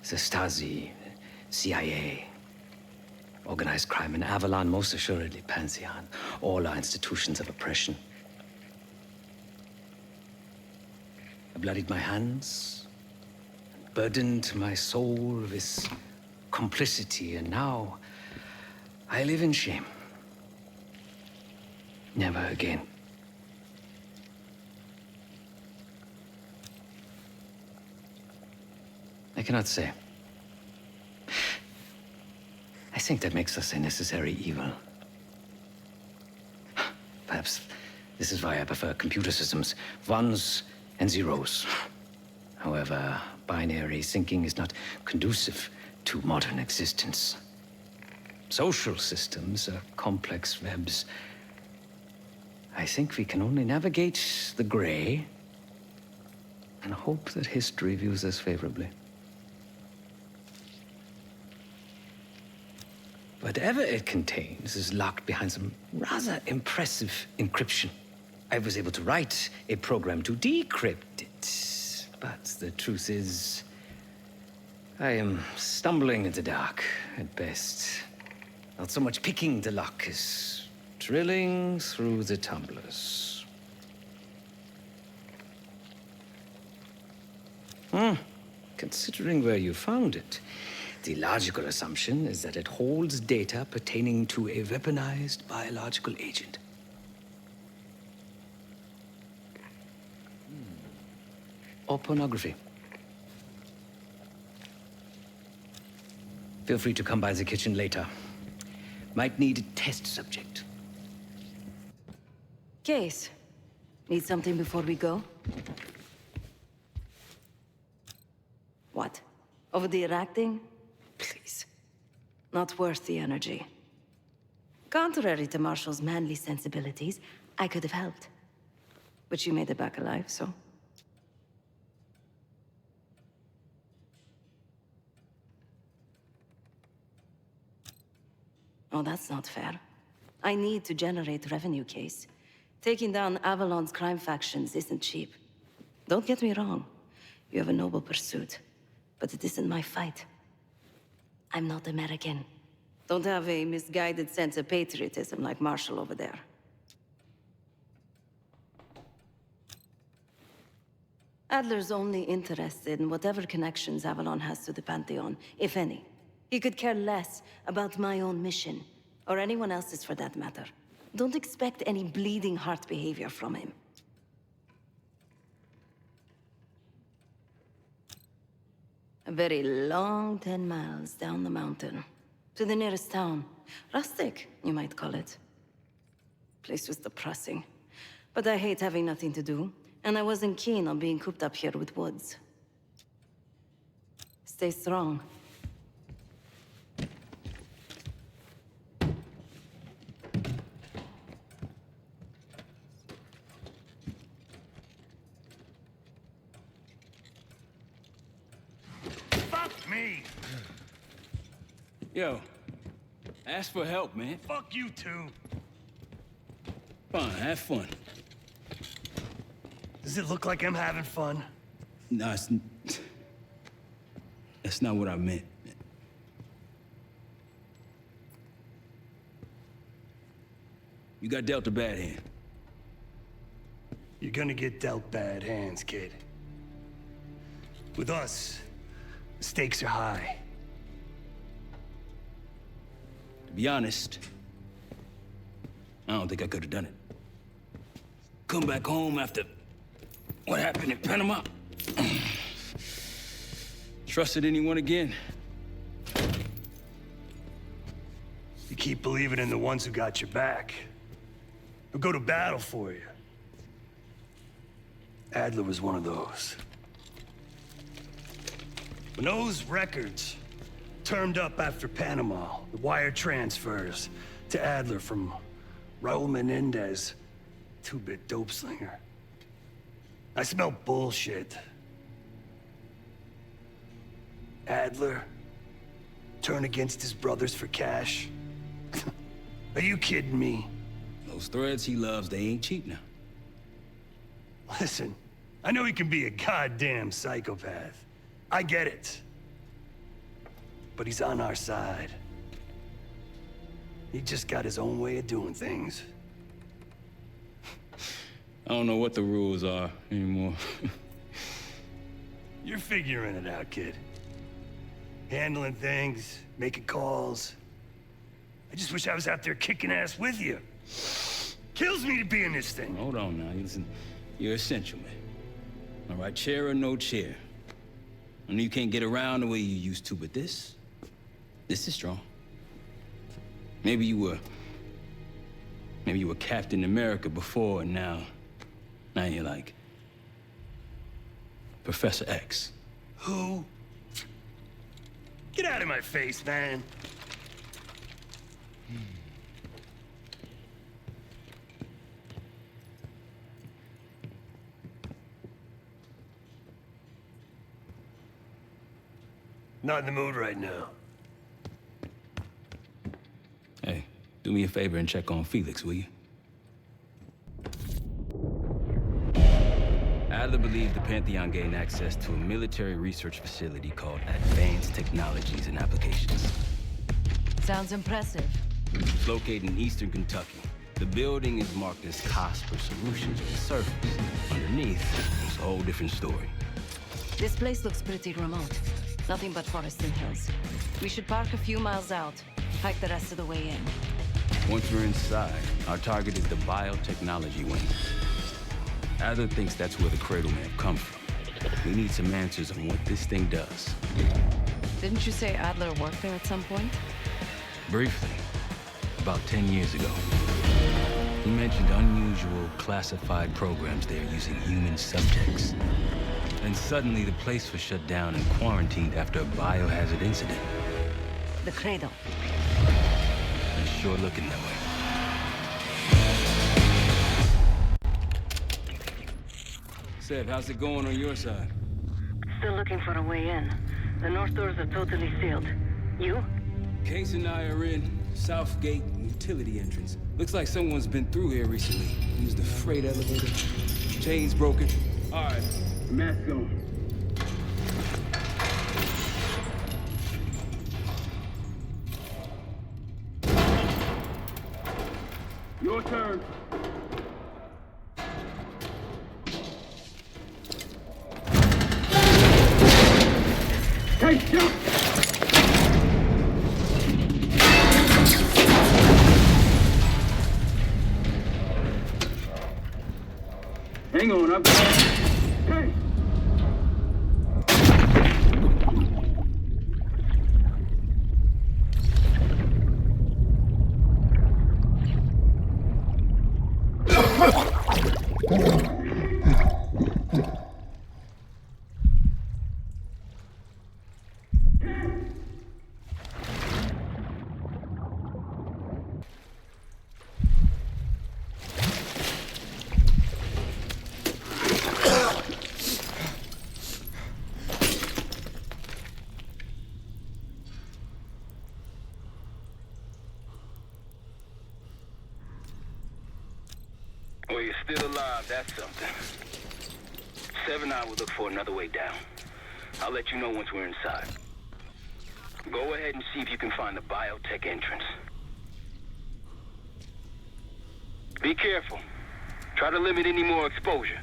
The Stasi, CIA, organized crime in Avalon, most assuredly Pantheon, all are institutions of oppression. I bloodied my hands, burdened my soul with complicity, and now I live in shame. Never again. I cannot say. I think that makes us a necessary evil. Perhaps this is why I prefer computer systems. Ones and zeros. However, binary thinking is not conducive to modern existence. Social systems are complex webs. I think we can only navigate the gray and hope that history views us favorably. Whatever it contains is locked behind some rather impressive encryption. I was able to write a program to decrypt it, but the truth is, I am stumbling in the dark, at best. Not so much picking the lock as drilling through the tumblers. Considering where you found it, the logical assumption is that it holds data pertaining to a weaponized biological agent. Or pornography. Feel free to come by the kitchen later. Might need a test subject. Case, need something before we go? What? Over the Iraq thing? Please. Not worth the energy. Contrary to Marshall's manly sensibilities, I could have helped. But you made it back alive, so... Oh, that's not fair. I need to generate revenue, Case. Taking down Avalon's crime factions isn't cheap. Don't get me wrong. You have a noble pursuit. But it isn't my fight. I'm not American. Don't have a misguided sense of patriotism like Marshall over there. Adler's only interested in whatever connections Avalon has to the Pantheon, if any. He could care less about my own mission, or anyone else's for that matter. Don't expect any bleeding heart behavior from him. A very long 10 miles down the mountain, to the nearest town. Rustic, you might call it. Place was depressing, but I hate having nothing to do, and I wasn't keen on being cooped up here with Woods. Stay strong. Me. Yo, ask for help, man. Fuck you too. Fine, have fun. Does it look like I'm having fun? No, that's not what I meant. You got dealt a bad hand. You're gonna get dealt bad hands, kid. With us, the stakes are high. To be honest, I don't think I could have done it. Come back home after what happened in Panama. Trusted anyone again? You keep believing in the ones who got your back. Who go to battle for you. Adler was one of those. When those records turned up after Panama, the wire transfers to Adler from Raul Menendez, two-bit dope slinger, I smelled bullshit. Adler turn against his brothers for cash? Are you kidding me? Those threads he loves, they ain't cheap now. Listen, I know he can be a goddamn psychopath. I get it. But he's on our side. He just got his own way of doing things. I don't know what the rules are anymore. You're figuring it out, kid. Handling things, making calls. I just wish I was out there kicking ass with you. Kills me to be in this thing. Hold on now, listen. You're essential, man. All right, chair or no chair. I know you can't get around the way you used to, but this is strong. Maybe you were Captain America before, and now you're like Professor X. Who? Get out of my face, man. Not in the mood right now. Hey, do me a favor and check on Felix, will you? Adler believed the Pantheon gained access to a military research facility called Advanced Technologies and Applications. Sounds impressive. It's located in eastern Kentucky. The building is marked as Cosper Solutions on the surface. Underneath, it's a whole different story. This place looks pretty remote. Nothing but forests and hills. We should park a few miles out, hike the rest of the way in. Once we're inside, our target is the biotechnology wing. Adler thinks that's where the Cradle may have come from. We need some answers on what this thing does. Didn't you say Adler worked there at some point? Briefly, about 10 years ago. He mentioned unusual, classified programs there using human subjects. Then suddenly the place was shut down and quarantined after a biohazard incident. The Cradle. It's sure looking that way. Seb, how's it going on your side? Still looking for a way in. The north doors are totally sealed. You? Case and I are in South Gate utility entrance. Looks like someone's been through here recently. Used the freight elevator. Chains broken. All right, mask on. Your turn. Take shot! Hang on, I've got... Hey! Well, you're still alive, that's something. Sev and I will look for another way down. I'll let you know once we're inside. Go ahead and see if you can find the biotech entrance. Be careful. Try to limit any more exposure.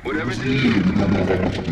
Whatever's in the air.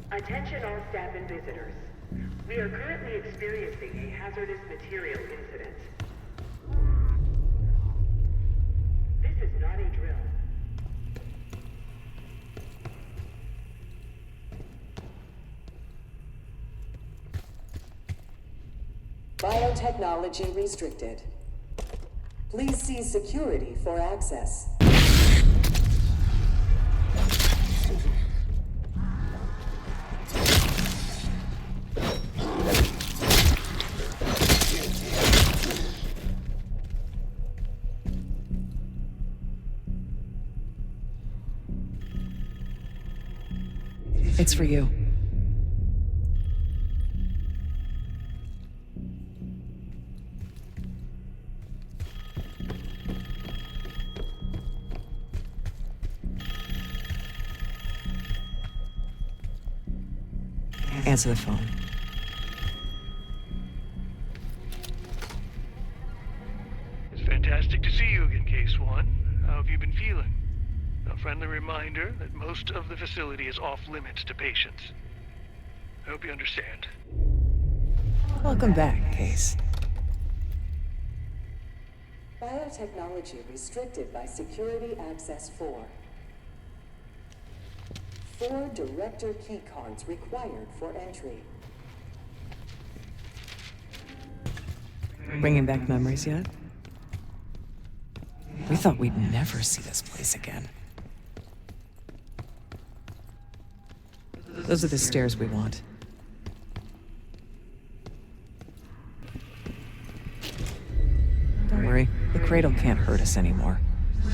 Attention all staff and visitors. We are currently experiencing a hazardous material incident. This is not a drill. Biotechnology restricted. Please see security for access. It's for you. Answer the phone. It's fantastic to see you again, Case One. How have you been feeling? A friendly reminder that most of the facility is off limits to patients. I hope you understand. Welcome back, Case. Biotechnology restricted by Security Access 4. 4 Director keycards required for entry. Bringing back memories yet? We thought we'd never see this place again. Those are the stairs we want. Don't worry, the Cradle can't hurt us anymore.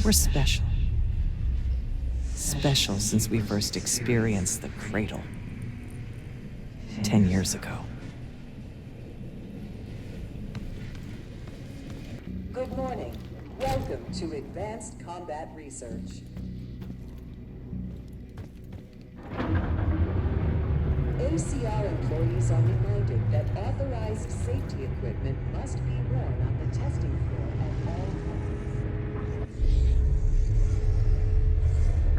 We're special. Special since we first experienced the Cradle. 10 years ago. Good morning. Welcome to Advanced Combat Research. ACR employees are reminded that authorized safety equipment must be worn on the testing floor at all times.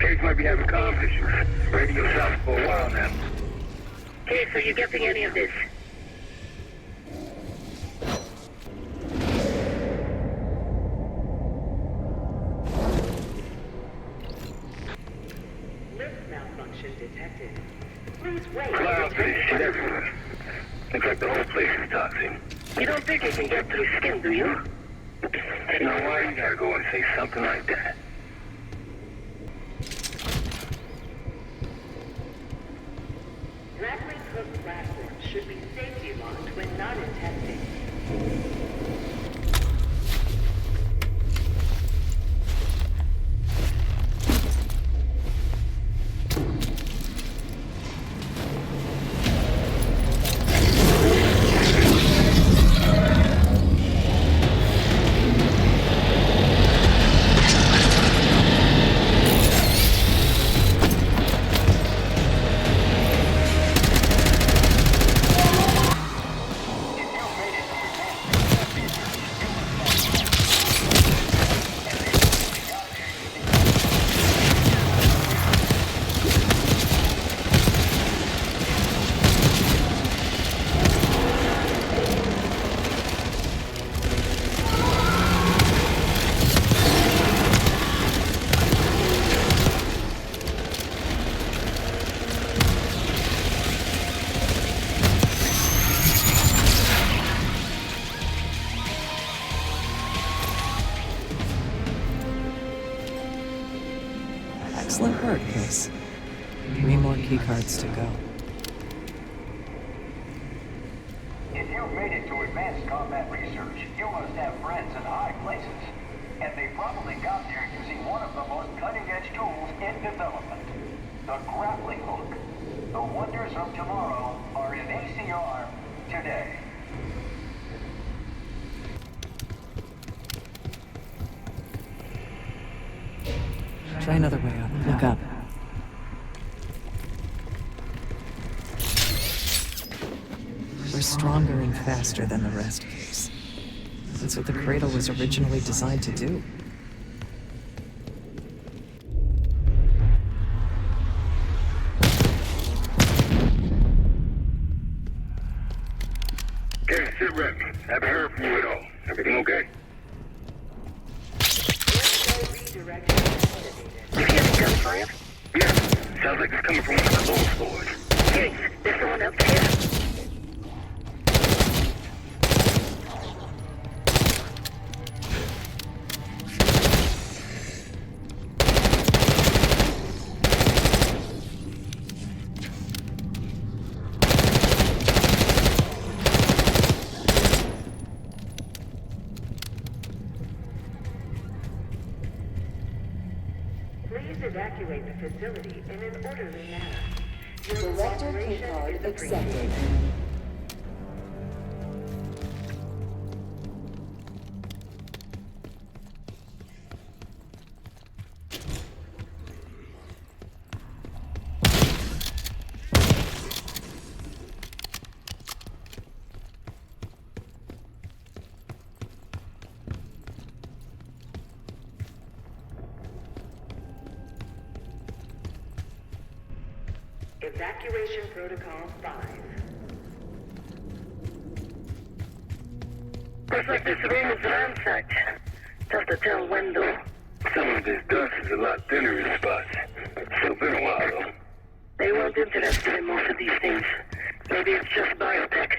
Case might be having comm issues. Radio south for a while now. Case, are you getting any of this? Lift malfunction detected. Please wait. Clouds and shit everywhere. Looks like the whole place is toxic. You don't think it can get through skin, do you? Now why you gotta go and say something like that? Grappling hook platforms should be safety locked when not in testing. Excellent work, Case. 3 more keycards to go. If you've made it to Advanced Combat Research, you must have friends in high places. And they probably got there using one of the most cutting-edge tools in development. The grappling hook. The wonders of tomorrow are in ACR today. Try another way up. Look up. We're stronger and faster than the rest, Case. That's what the Cradle was originally designed to do. Okay, sit rep. Haven't heard from you at all. Everything okay? You hear the gunfire? Yeah. Sounds like it's coming from one of the lower floors. Case, there's someone else there. Please evacuate the facility in an orderly manner. Director keycard accepted. Evacuation Protocol 5. Looks like this room is ransacked. Tough to tell when though. Some of this dust is a lot thinner in spots. Still been a while though. They weren't interested in most of these things. Maybe it's just biotech.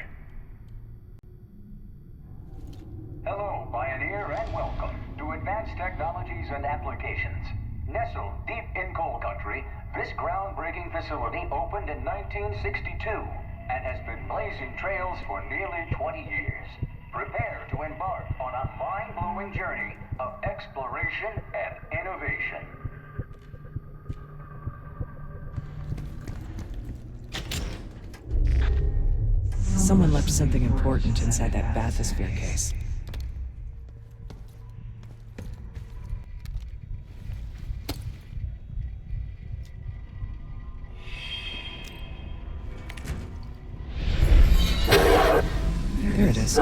Hello, Pioneer, and welcome to Advanced Technologies and Applications. Nestled deep in coal country, this groundbreaking facility opened in 1962 and has been blazing trails for nearly 20 years. Prepare to embark on a mind-blowing journey of exploration and innovation. Someone left something important inside that bathysphere case. There it is.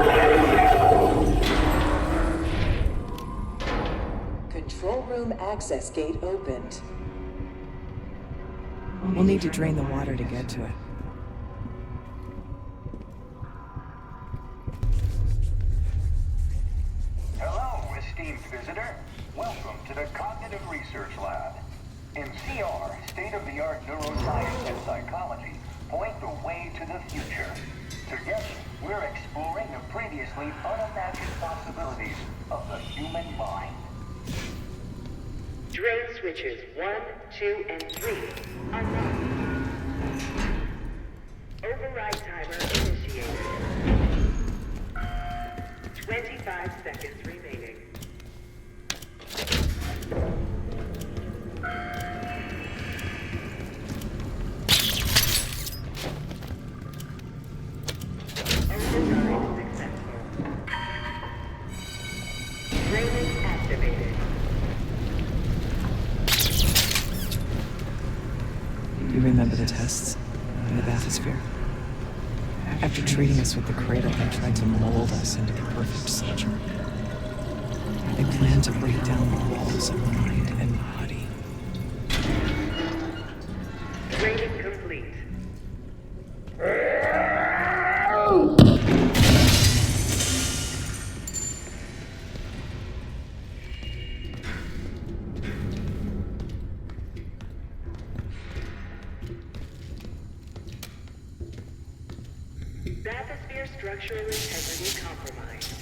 Control room access gate opened. We'll need to drain the water to get to it. Hello, esteemed visitor. Welcome to the Cognitive Research Lab. In CR, state-of-the-art neuroscience and psychology point the way to the future. Together, we're exploring the previously unimagined possibilities of the human mind. Drain switches 1, 2, and 3 unlocked. Override timer initiated. 25 seconds remaining. Override successful. Draining activated. You remember the tests in the bathysphere? After treating us with the cradle, they tried to mold us into the perfect soldier. They planned to break down the walls of mind and body. Training complete. Bathysphere structural integrity compromised.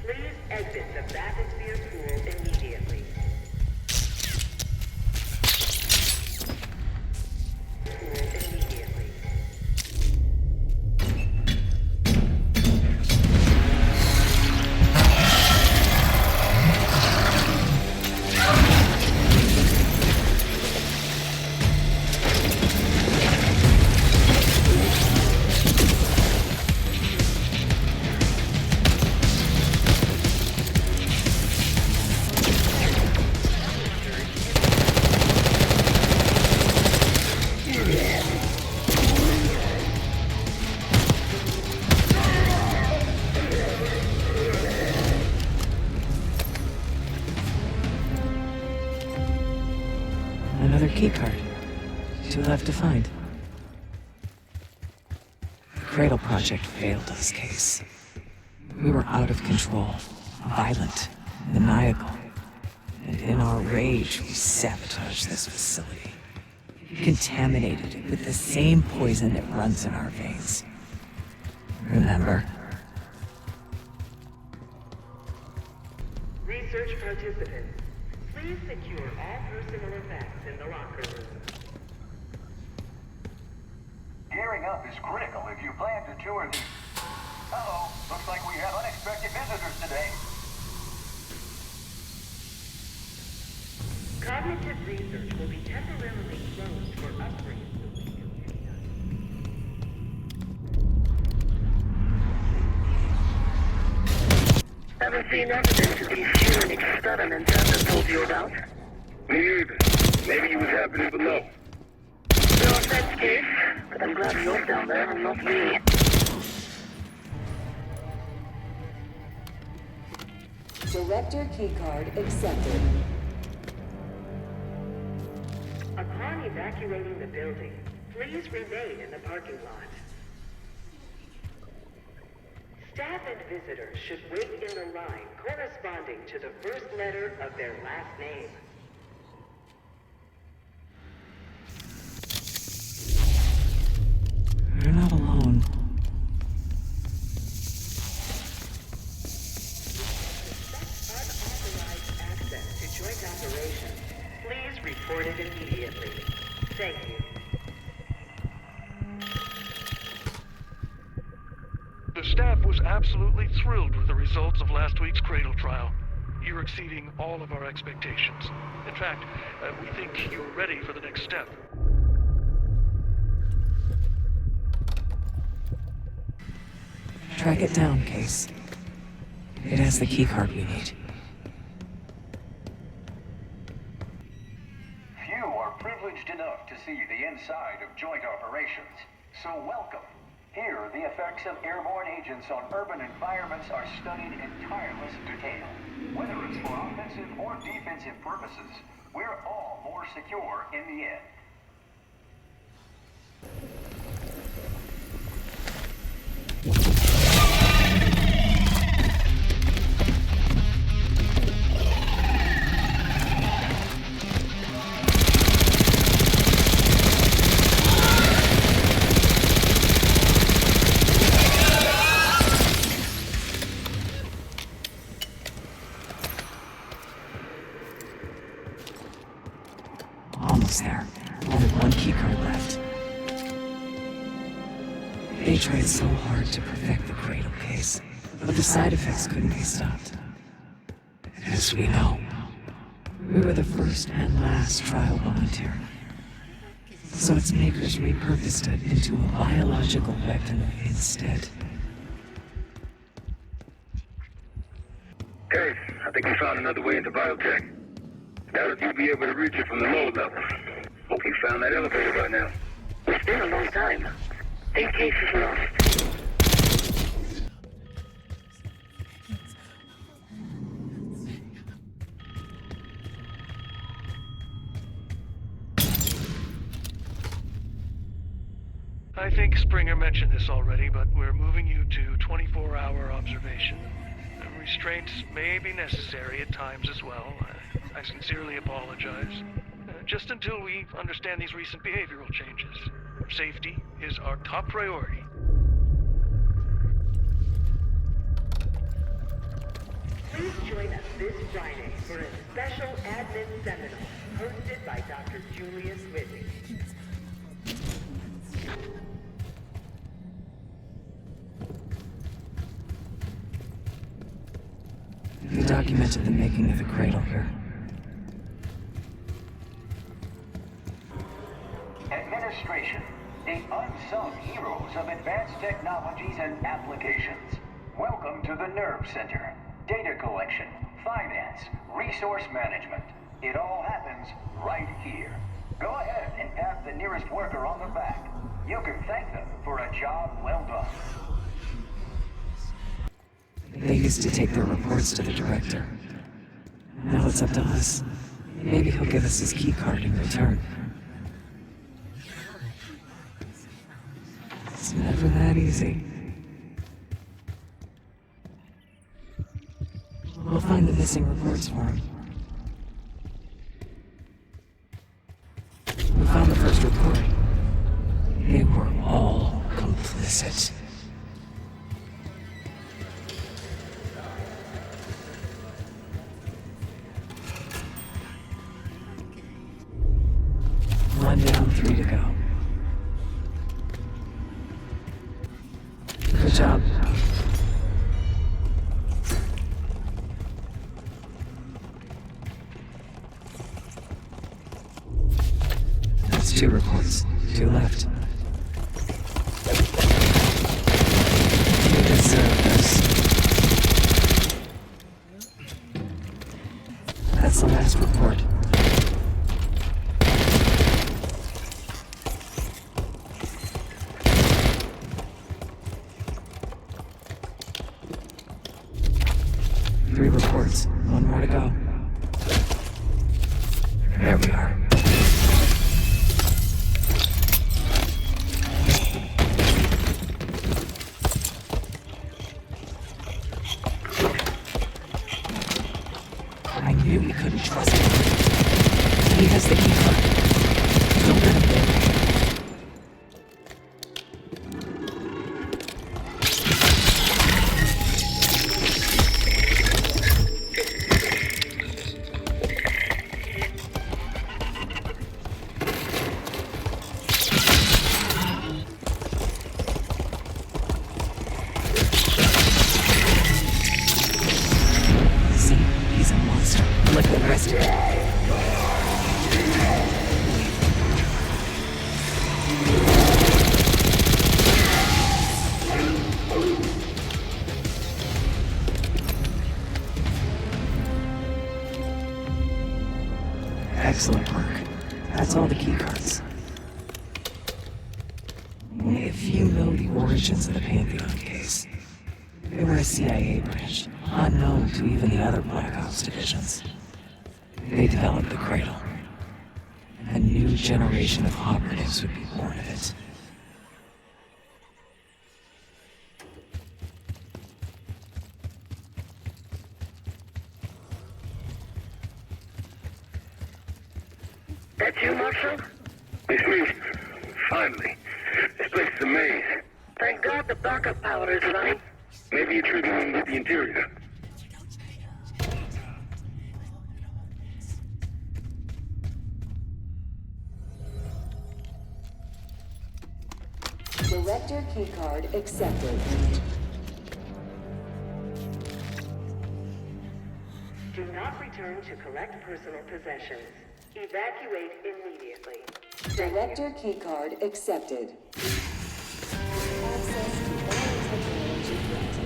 Please exit the bathysphere pool immediately. Pool immediately. Another keycard. 2 left to find. The Cradle Project failed us, Case. We were out of control, violent, maniacal. And in our rage, we sabotaged this facility. Contaminated it with the same poison that runs in our veins. Remember? Research participants, please secure all personal effects in the locker room. Gearing up is critical if you plan to tour the... Uh-oh, looks like we have unexpected visitors today. Cognitive research will be temporarily closed for seen evidence of these human experiments Arthur told you about? Me either. Maybe he was happening below. No offense, Case, but I'm glad you're down there and not me. Director keycard accepted. Upon evacuating the building, please remain in the parking lot. Staff and visitors should wait in the line corresponding to the first letter of their last name. You're not alone. Unauthorized access to joint operations. Please report it immediately. Thank you. The staff was absolutely thrilled with the results of last week's Cradle trial. You're exceeding all of our expectations. In fact, we think you're ready for the next step. Track it down, Case. It has the keycard we need. Few are privileged enough to see the inside of joint operations, so welcome. Here, the effects of airborne agents on urban environments are studied in tireless detail. Whether it's for offensive or defensive purposes, we're all more secure in the end. Almost there. Only one keycard left. They tried so hard to perfect the Cradle case, but the side effects couldn't be stopped. As we know, we were the first and last trial volunteer. So its makers repurposed it into a biological weapon instead. Hey, I think we found another way into biotech. Now that you'll be able to reach it from the lower levels. Hope you found that elevator by now. It's been a long time. Think Case is lost. I think Springer mentioned this already, but we're moving you to 24-hour observation. Restraints may be necessary at times as well. I sincerely apologize. Just until we understand these recent behavioral changes. Safety is our top priority. Please join us this Friday for a special admin seminar hosted by Dr. Julius Whitney. We documented the making of the Cradle here. Administration, the unsung heroes of advanced technologies and applications. Welcome to the Nerve Center. Data collection, finance, resource management. It all happens right here. Go ahead and pat the nearest worker on the back. You can thank them for a job well done. They used to take their reports to the director. Now it's up to us. Maybe he'll give us his keycard in return. It's never that easy. We'll find the missing reports for him. We found the first report. They were all complicit. One down, 3 to go. Good job. That's 2 reports. 2 left. You deserve this. Don't let him get Excellent work. That's all the keycards. If you know the origins of the Pantheon case, they were a CIA branch, unknown to even the other Black Ops divisions. They developed the Cradle. A new generation of operatives would be born of it. That's you, Marshal? It's me. Finally. This place is a maze. Thank God the backup power is running. Maybe you're triggering with the interior. Director keycard accepted. Do not return to collect personal possessions. Evacuate immediately. Director keycard accepted. Access to biotechnology granted.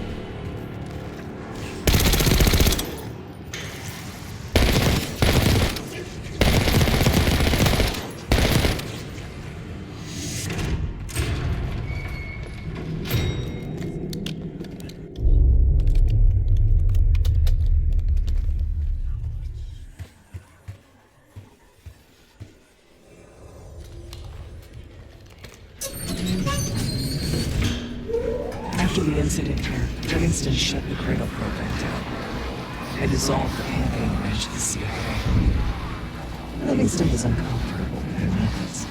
After the incident here, Livingston shut the Cradle program down and dissolved the Pantheon branch of the CIA. Livingston was uncomfortable with their methods.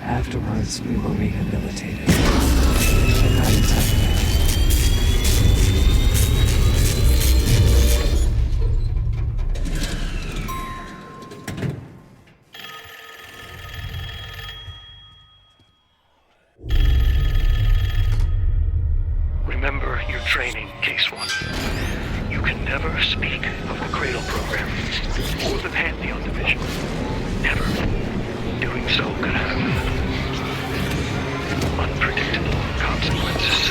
Afterwards, we were rehabilitated. And got in touch with them. Remember your training, Case 1. You can never speak of the Cradle program or the Pantheon division. Never. Doing so could have unpredictable consequences.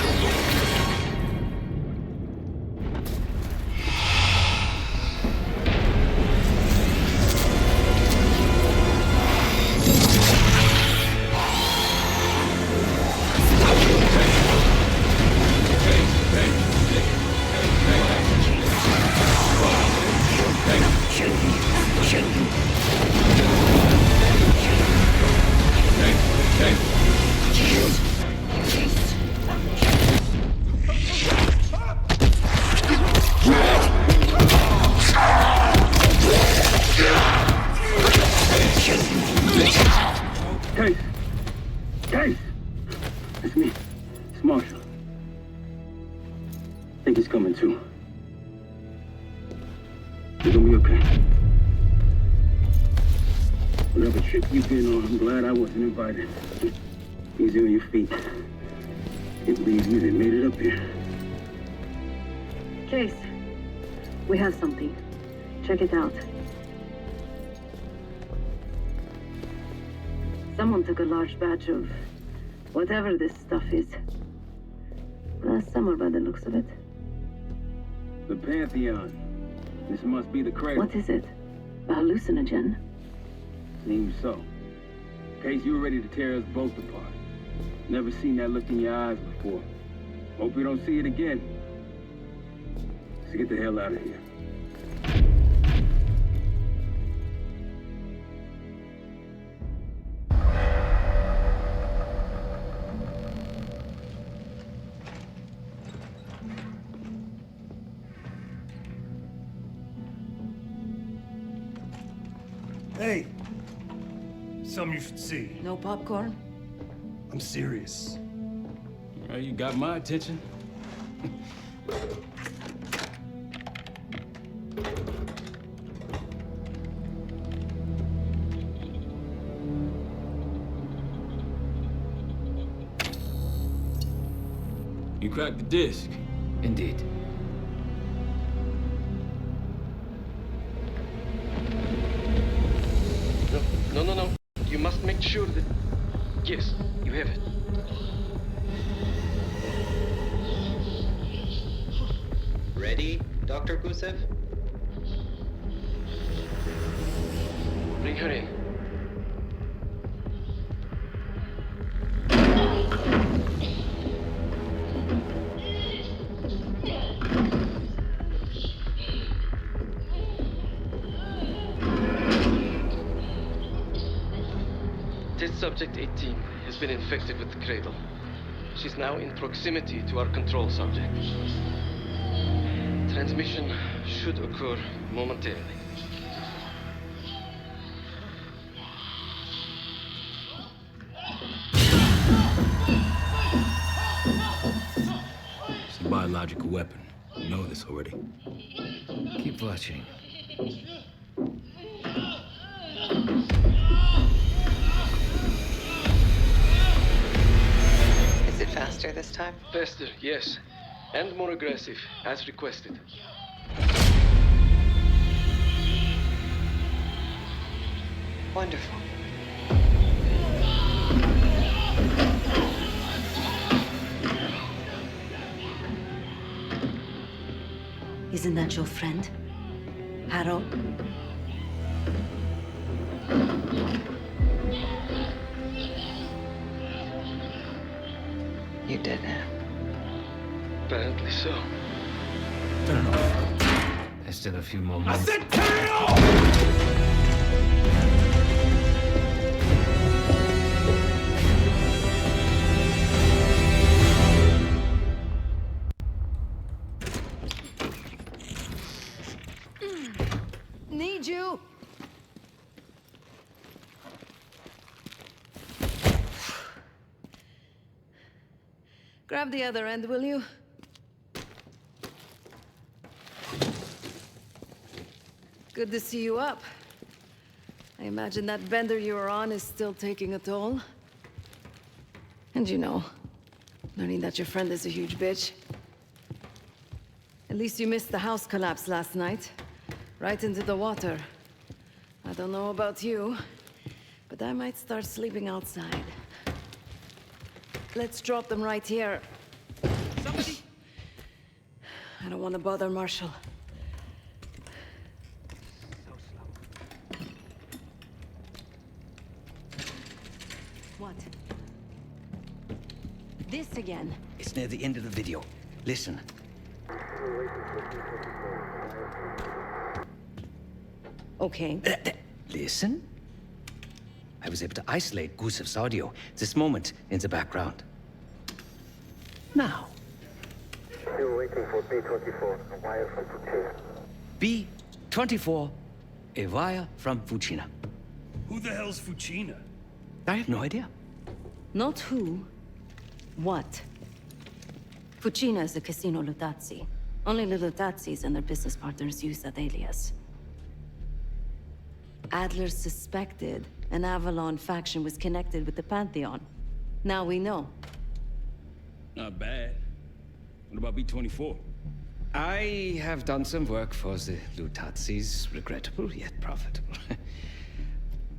Case! It's me. It's Marshall. I think he's coming too. You're gonna be okay. Whatever trip you've been on, I'm glad I wasn't invited. Easy on your feet. Can't believe you didn't made it up here. Case, we have something. Check it out. Someone took a large batch of whatever this stuff is. Last summer by the looks of it. The Pantheon. This must be the Cradle. What is it? A hallucinogen? Seems so. Case, you were ready to tear us both apart. Never seen that look in your eyes before. Hope we don't see it again. Let's get the hell out of here. Hey, Something you should see. No popcorn? I'm serious. Well, you got my attention. You cracked the disc. Indeed. No. You must make sure that... Yes, you have it. Ready, Dr. Gusev? Bring her in. Test subject 18 has been infected with the cradle. She's now in proximity to our control subject. Transmission should occur momentarily. It's a biological weapon. You know this already. Keep watching. Is it faster this time? Faster, yes. And more aggressive, as requested. Wonderful. Isn't that your friend? Harrow? You did it. Apparently so. There's still a few more moments. Need you! Grab the other end, will you? Good to see you up. I imagine that bender you were on is still taking a toll. And you know, learning that your friend is a huge bitch. At least you missed the house collapse last night. Right into the water. I don't know about you, but I might start sleeping outside. Let's drop them right here. Somebody! I don't want to bother Marshall. What? This again? It's near the end of the video. Listen. Okay. Listen? I was able to isolate Gusev's audio this moment in the background. Now. Still waiting for B-24, a wire from Fuchina. B-24, a wire from Fuchina. Who the hell's Fuchina? I have no idea. Not who. What? Fucina is a casino Lutazzi. Only the Lutazzis and their business partners use that alias. Adler suspected an Avalon faction was connected with the Pantheon. Now we know. Not bad. What about B-24? I have done some work for the Lutazzis, regrettable yet profitable.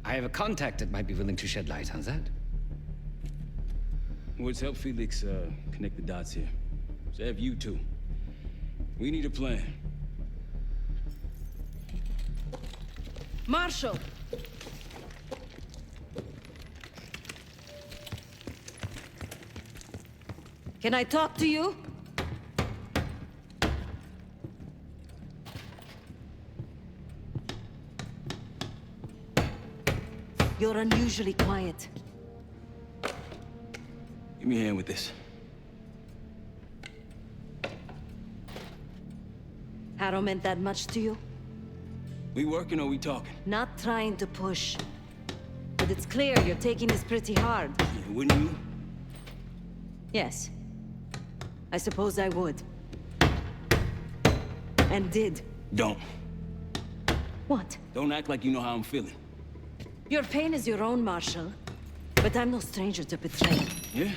I have a contact that might be willing to shed light on that. Woods, help Felix connect the dots here. So have you two. We need a plan. Marshall! Can I talk to you? You're unusually quiet. Give me a hand with this. Harrow meant that much to you? We working or we talking? Not trying to push. But it's clear you're taking this pretty hard. Yeah, wouldn't you? Yes. I suppose I would. And did. Don't. What? Don't act like you know how I'm feeling. Your pain is your own, Marshal. But I'm no stranger to betrayal. Yeah?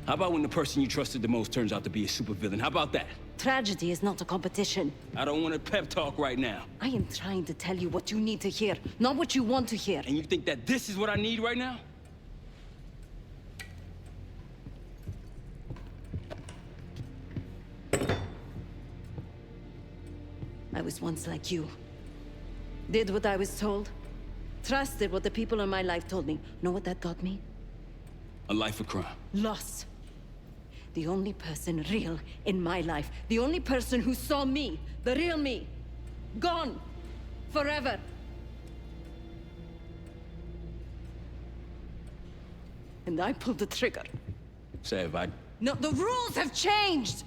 How about when the person you trusted the most turns out to be a supervillain? How about that? Tragedy is not a competition. I don't want a pep talk right now. I am trying to tell you what you need to hear, not what you want to hear. And you think that this is what I need right now? I was once like you. Did what I was told. Trusted what the people in my life told me. Know what that got me? A life of crime. Lost. The only person real in my life. The only person who saw me. The real me. Gone. Forever. And I pulled the trigger. Sav, No, the rules have changed!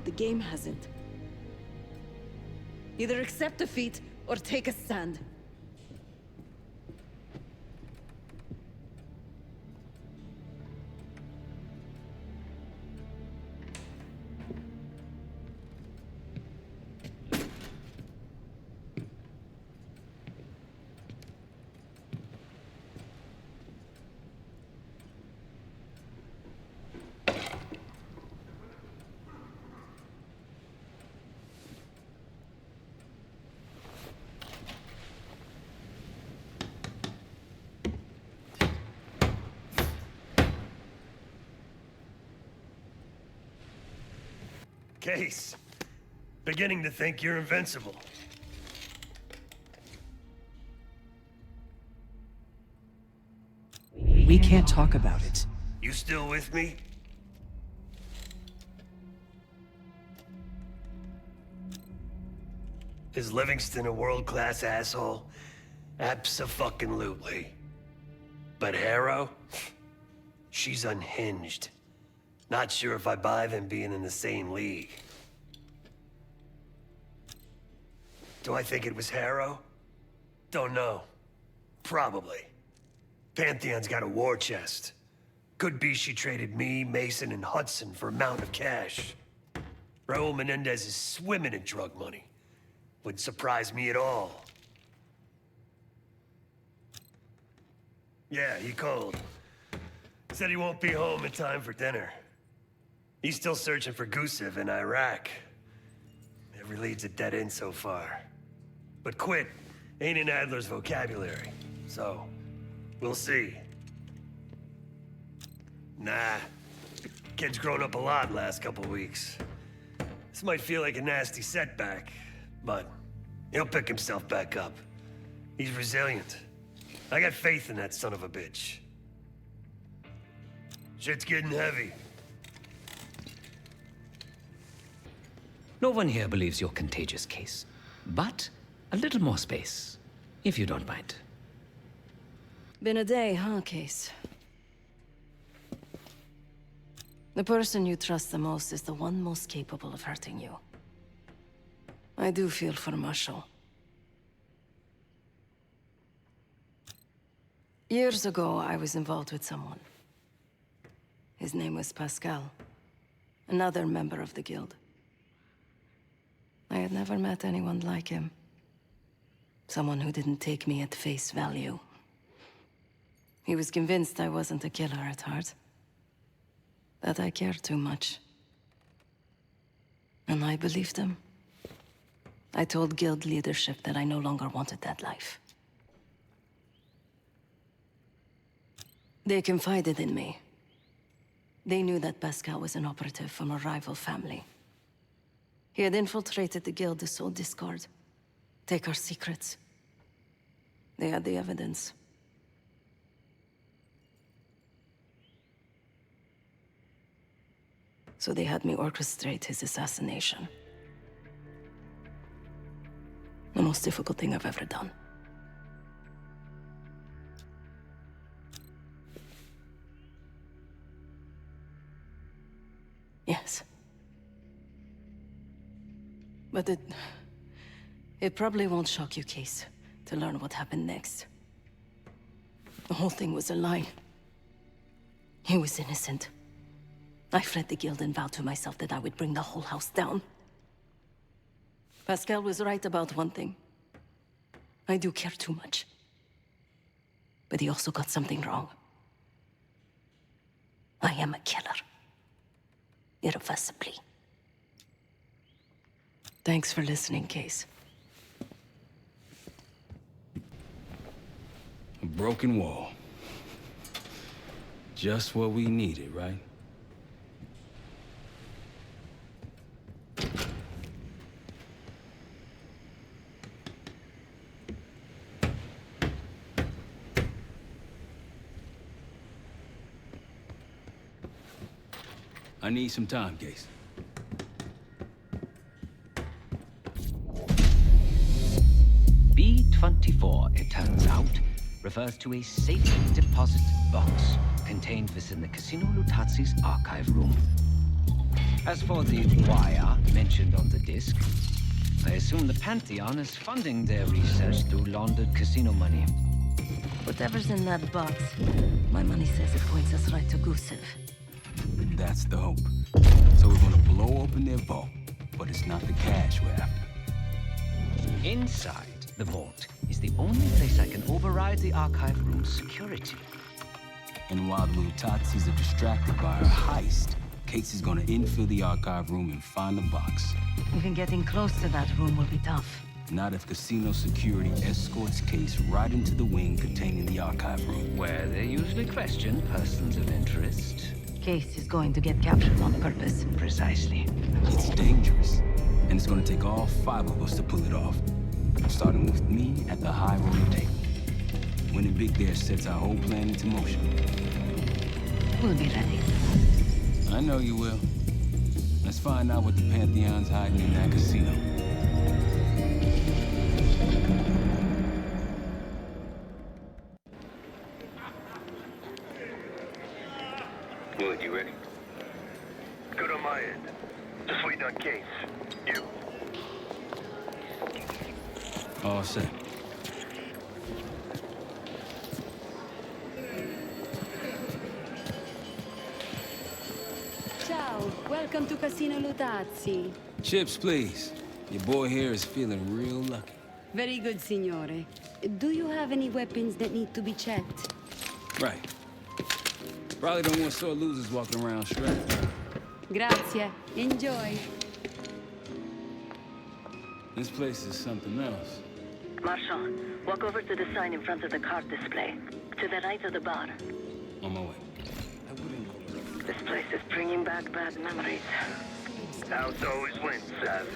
The game hasn't. Either accept defeat or take a stand. Case. Beginning to think you're invincible. We can't talk about it. You still with me? Is Livingston a world-class asshole? Abso-fucking-lutely. But Harrow? She's unhinged. Not sure if I buy them being in the same league. Do I think it was Harrow? Don't know. Probably. Pantheon's got a war chest. Could be she traded me, Mason, and Hudson for a mountain of cash. Raul Menendez is swimming in drug money. Wouldn't surprise me at all. Yeah, he called. Said he won't be home in time for dinner. He's still searching for Gusev in Iraq. Every lead's a dead end so far. But quit ain't in Adler's vocabulary, so we'll see. Nah, kid's grown up a lot last couple weeks. This might feel like a nasty setback, but he'll pick himself back up. He's resilient. I got faith in that son of a bitch. Shit's getting heavy. No one here believes your contagious case. But a little more space, if you don't mind. Been a day, huh, Case? The person you trust the most is the one most capable of hurting you. I do feel for Marshall. Years ago, I was involved with someone. His name was Pascal, another member of the Guild. I had never met anyone like him. Someone who didn't take me at face value. He was convinced I wasn't a killer at heart. That I cared too much. And I believed him. I told Guild leadership that I no longer wanted that life. They confided in me. They knew that Pascal was an operative from a rival family. He had infiltrated the Guild to sow discord. Take our secrets. They had the evidence. So they had me orchestrate his assassination. The most difficult thing I've ever done. Yes. But It probably won't shock you, Case, to learn what happened next. The whole thing was a lie. He was innocent. I fled the guild and vowed to myself that I would bring the whole house down. Pascal was right about one thing. I do care too much. But he also got something wrong. I am a killer. Irreversibly. Thanks for listening, Case. A broken wall. Just what we needed, right? I need some time, Case. B-24, it turns out, refers to a safe deposit box contained within the Casino Lutazzi's archive room. As for the wire mentioned on the disc, I assume the Pantheon is funding their research through laundered casino money. Whatever's in that box, my money says it points us right to Gusev. That's the hope. So we're gonna blow open their vault, but it's not the cash we're after. Inside the vault is the only place I can override the archive room's security. And while the Lutazzis are distracted by our heist, Case is gonna infill the archive room and find the box. Even getting close to that room will be tough. Not if casino security escorts Case right into the wing containing the archive room. Where they usually question persons of interest. Case is going to get captured on purpose. Precisely. It's dangerous, and it's gonna take all 5 of us to pull it off. Starting with me at the high roller table. Winning big there sets our whole plan into motion. We'll be ready. I know you will. Let's find out what the Pantheon's hiding in that casino. Wood, you ready? Good on my end. Just waiting on Case. You. All set. Ciao, welcome to Casino Lutazzi. Chips, please. Your boy here is feeling real lucky. Very good, signore. Do you have any weapons that need to be checked? Right. Probably don't want sore losers walking around strapped. Grazie. Enjoy. This place is something else. Marshal, walk over to the sign in front of the card display. To the right of the bar. On my way. This place is bringing back bad memories. House always wins, Sav.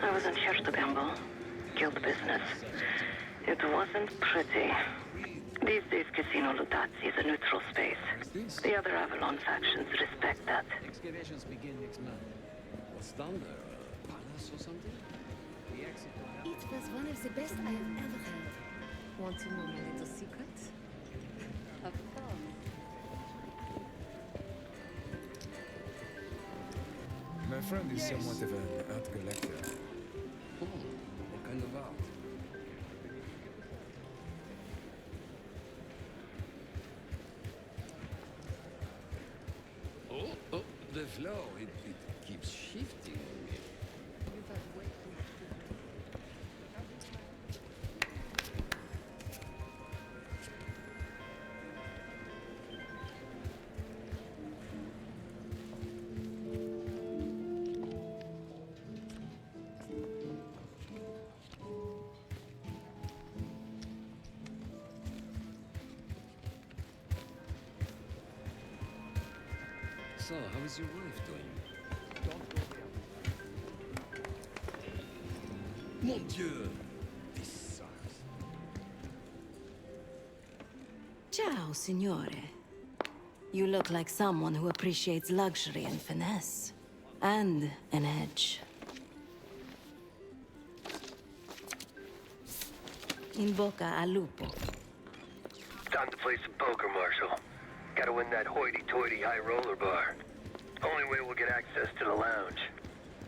I wasn't here to gamble. Guild business. It wasn't pretty. These days, Casino Lutazzi is a neutral space. The other Avalon factions respect that. Excavations begin next month. What's down there? A palace or something? It was one of the best I have ever had. Want to know my little secret? Of course. My friend is somewhat of an art collector. Oh, what kind of art? Oh, the floor, it keeps shifting. So, how is your wife doing? Don't go there. Mon Dieu! This sucks. Ciao, signore. You look like someone who appreciates luxury and finesse. And an edge. In bocca al lupo. Time to play some poker, Marshal. Gotta win that hoity-toity high roller bar. Only way we'll get access to the lounge.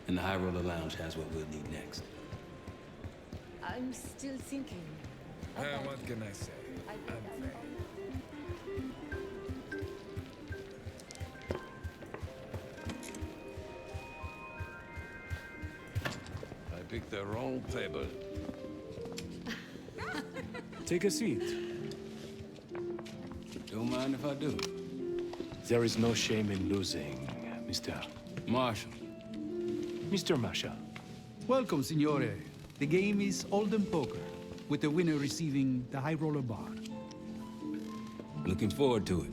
And the High Roller Lounge has what we'll need next. I'm still thinking. What can I say? I'm fair. I picked the wrong table. Take a seat. Don't mind if I do. There is no shame in losing, Mr. Marshall. Mr. Marshall. Welcome, Signore. The game is Hold'em Poker, with the winner receiving the High Roller Bar. Looking forward to it.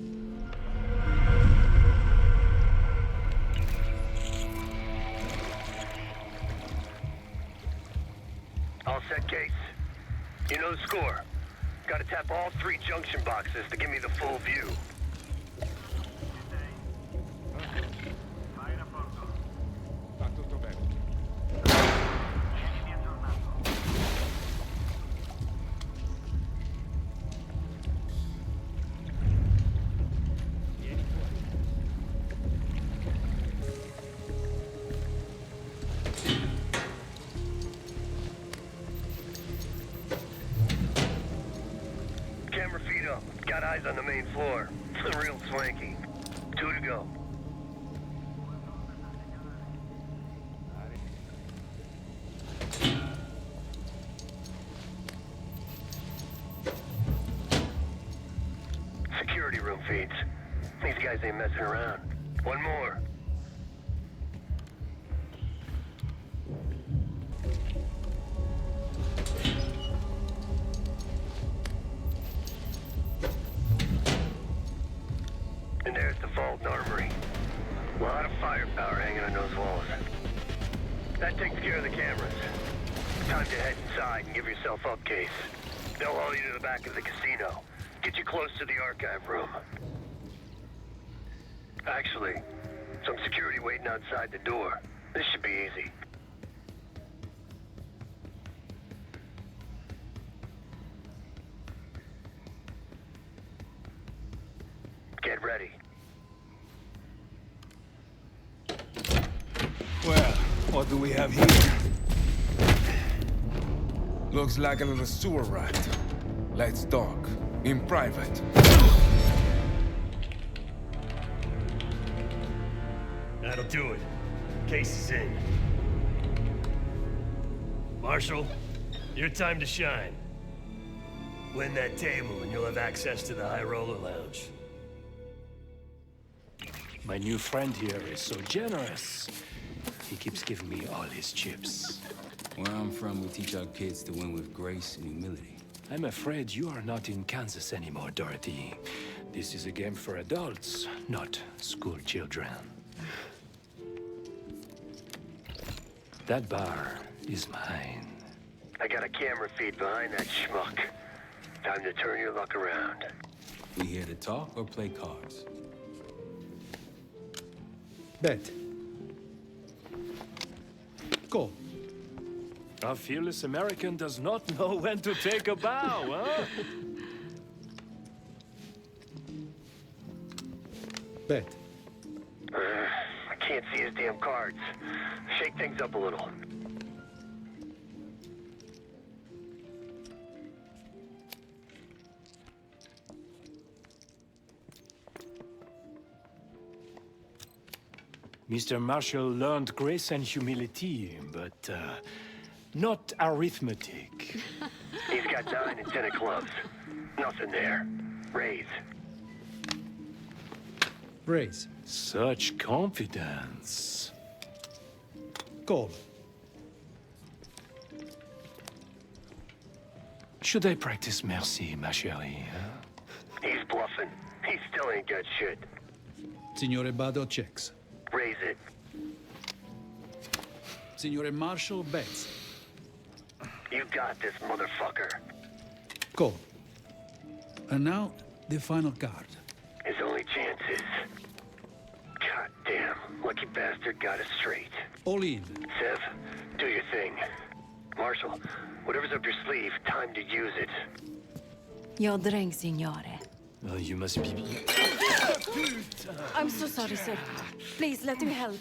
All set, Case. You know the score. Gotta tap all 3 junction boxes to give me the full view. Va tutto bene. Camera feed up. Got eyes on the main floor. Real swanky. 2 to go. Security room feeds. These guys ain't messing around. 1 more. And there's the vault and armory. A lot of firepower hanging on those walls. That takes care of the cameras. Time to head inside and give yourself up, Case. They'll haul you to the back of the casino. Get you close to the archive room. Actually, some security waiting outside the door. This should be easy. Get ready. Well, what do we have here? Looks like a little sewer rat. Let's talk. In private. That'll do it. Case is in. Marshall, your time to shine. Win that table and you'll have access to the High Roller Lounge. My new friend here is so generous. He keeps giving me all his chips. Where I'm from, we teach our kids to win with grace and humility. I'm afraid you are not in Kansas anymore, Dorothy. This is a game for adults, not school children. That bar is mine. I got a camera feed behind that schmuck. Time to turn your luck around. We here to talk or play cards? Bet. Go. A fearless American does not know when to take a bow, huh? Bet. I can't see his damn cards. Shake things up a little. Mr. Marshall learned grace and humility, but not arithmetic. He's got 9 and 10 of clubs. Nothing there. Raise. Raise. Such confidence. Call. Should I practice merci, ma chérie? Huh? He's bluffing. He still ain't got shit. Signore Bado checks. Raise it. Signore Marshall bets. You got this, motherfucker. Call. And now, the final card. His only chance is... God damn, lucky bastard got us straight. All in. Sev, do your thing. Marshall, whatever's up your sleeve, time to use it. Your drink, signore. Oh, you must be... I'm so sorry, sir. Please, let me help.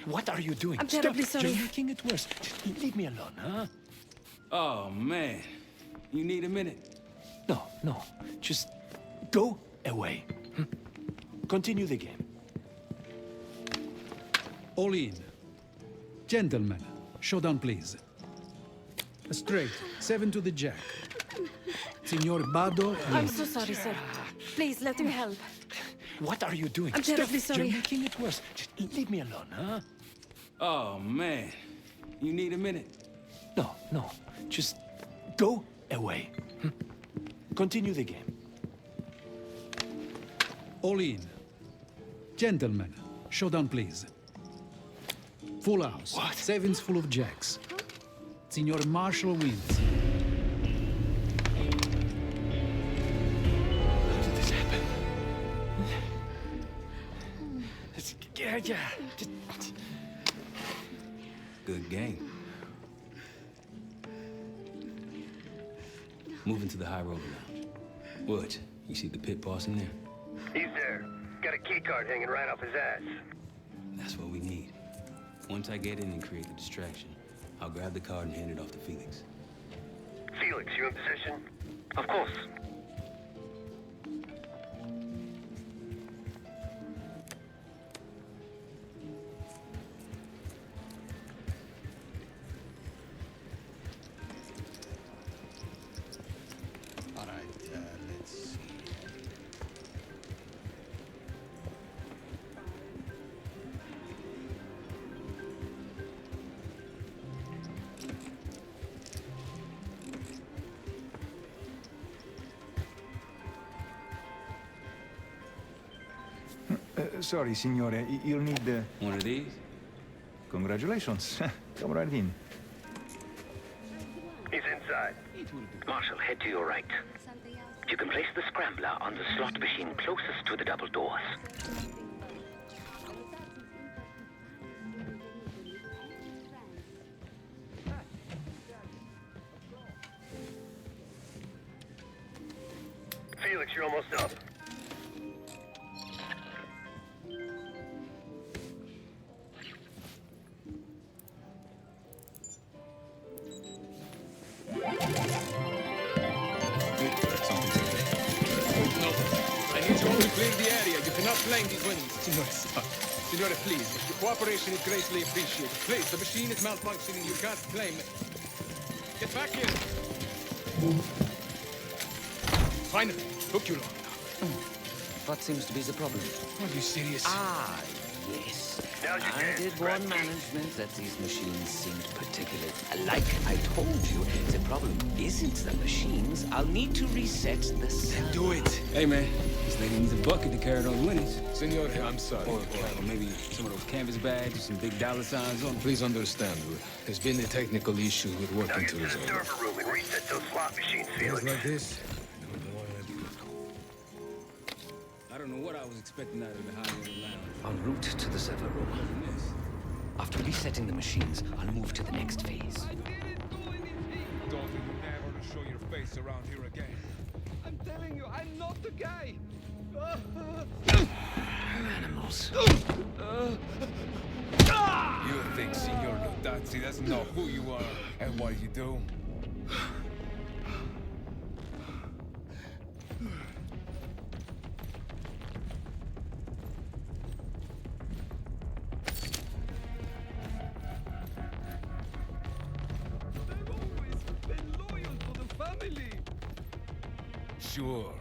What are you doing? I'm terribly Stop. sorry. You're making it worse. Leave me alone, huh? Oh, man. You need a minute? No, no. Just go away. Continue the game. All in. Gentlemen, showdown, please. Straight, 7 to the jack. Signor Bado, I'm wins. so sorry, sir. Please, let him help. What are you doing? I'm terribly Stop. sorry. You're making it worse. Just leave me alone, huh? Oh, man. You need a minute? No, no. Just go away. Continue the game. All in. Gentlemen, showdown, please. Full house. What? Sevens full of jacks. Signor Marshall wins. How did this happen? Yeah. Good game. Moving to the high roller lounge. What? You see the pit boss in there? He's there. Got a key card hanging right off his ass. That's what we need. Once I get in and create the distraction, I'll grab the card and hand it off to Felix. Felix, you in position? Of course. All right, let's see. Sorry, signore. You'll need... One of these? Congratulations. Come right in. He's inside. Marshall, head to your right. You can place the scrambler on the slot machine closest to the double doors. Felix, you're almost up. Blame these winnings. Signore, stop. Signore, please. Your cooperation is greatly appreciated. Please, the machine is malfunctioning. You can't blame it. Get back here. Finally, took you long. What seems to be the problem? Are you serious? Ah, yes. I did warn management that these machines seemed particularly... Like I told you, the problem isn't the machines. I'll need to reset the cell. Do it. Hey, man. This lady needs a bucket to carry those winnings. Signore, I'm sorry. Or maybe some of those canvas bags with some big dollar signs on them. Please understand, there's been a technical issue with working to resolve. Server room and reset those slot machines, Felix. Like this? I don't know what I was expecting out of the high roller lounge. En route to the server room. After resetting the machines, I'll move to the next phase. Don't you never show your face around here again. I'm telling you, I'm not the guy. Animals. You think Signor Ludazzi doesn't know who you are and what you do? Sure.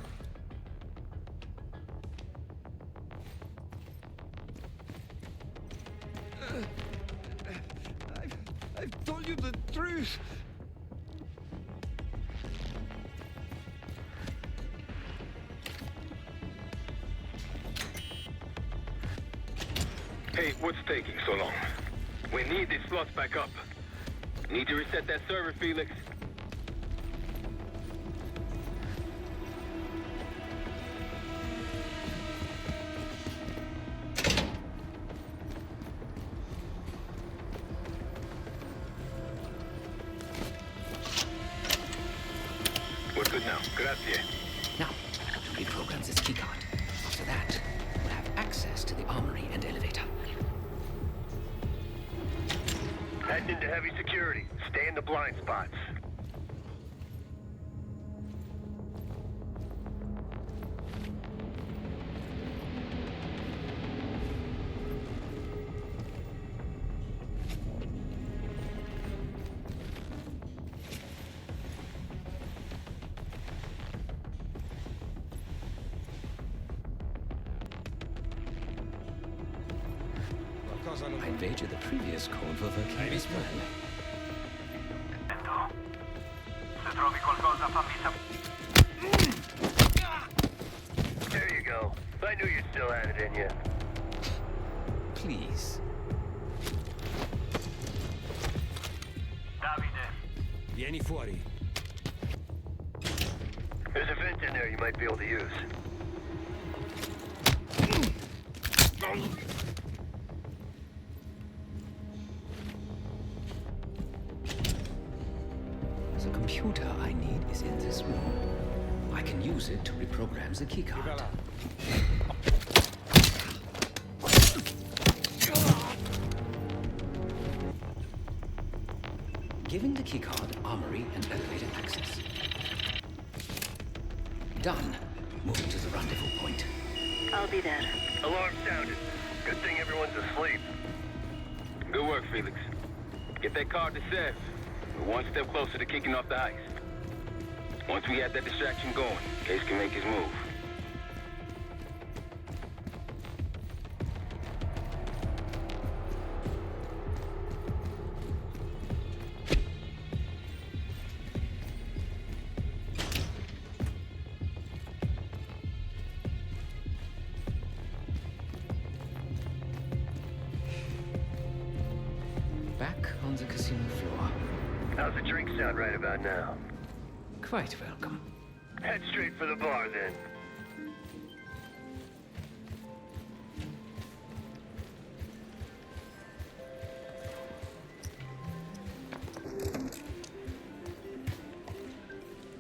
I've told you the truth. Hey, what's taking so long? We need these slots back up. Need to reset that server, Felix. We're good now. Grazie. Now, to reprogram this keycard. After that, we'll have access to the armory and elevator. Heading into heavy security. Stay in the blind spots. I'd wager the previous code will work here as well. Se trovi qualcosa, fammi There you go. I knew you still had it in you. Please. Davide. Vieni fuori. There's a vent in there you might be able to use. The computer I need is in this room. I can use it to reprogram the keycard. Giving the keycard armory and elevator access. Done. Moving to the rendezvous point. I'll be there. Alarm sounded. Good thing everyone's asleep. Good work, Felix. Get that card to Sev. We're one step closer to kicking off the heist. Once we have that distraction going, Case can make his move. Back on the casino floor. How's the drink sound right about now? Quite welcome. Head straight for the bar, then.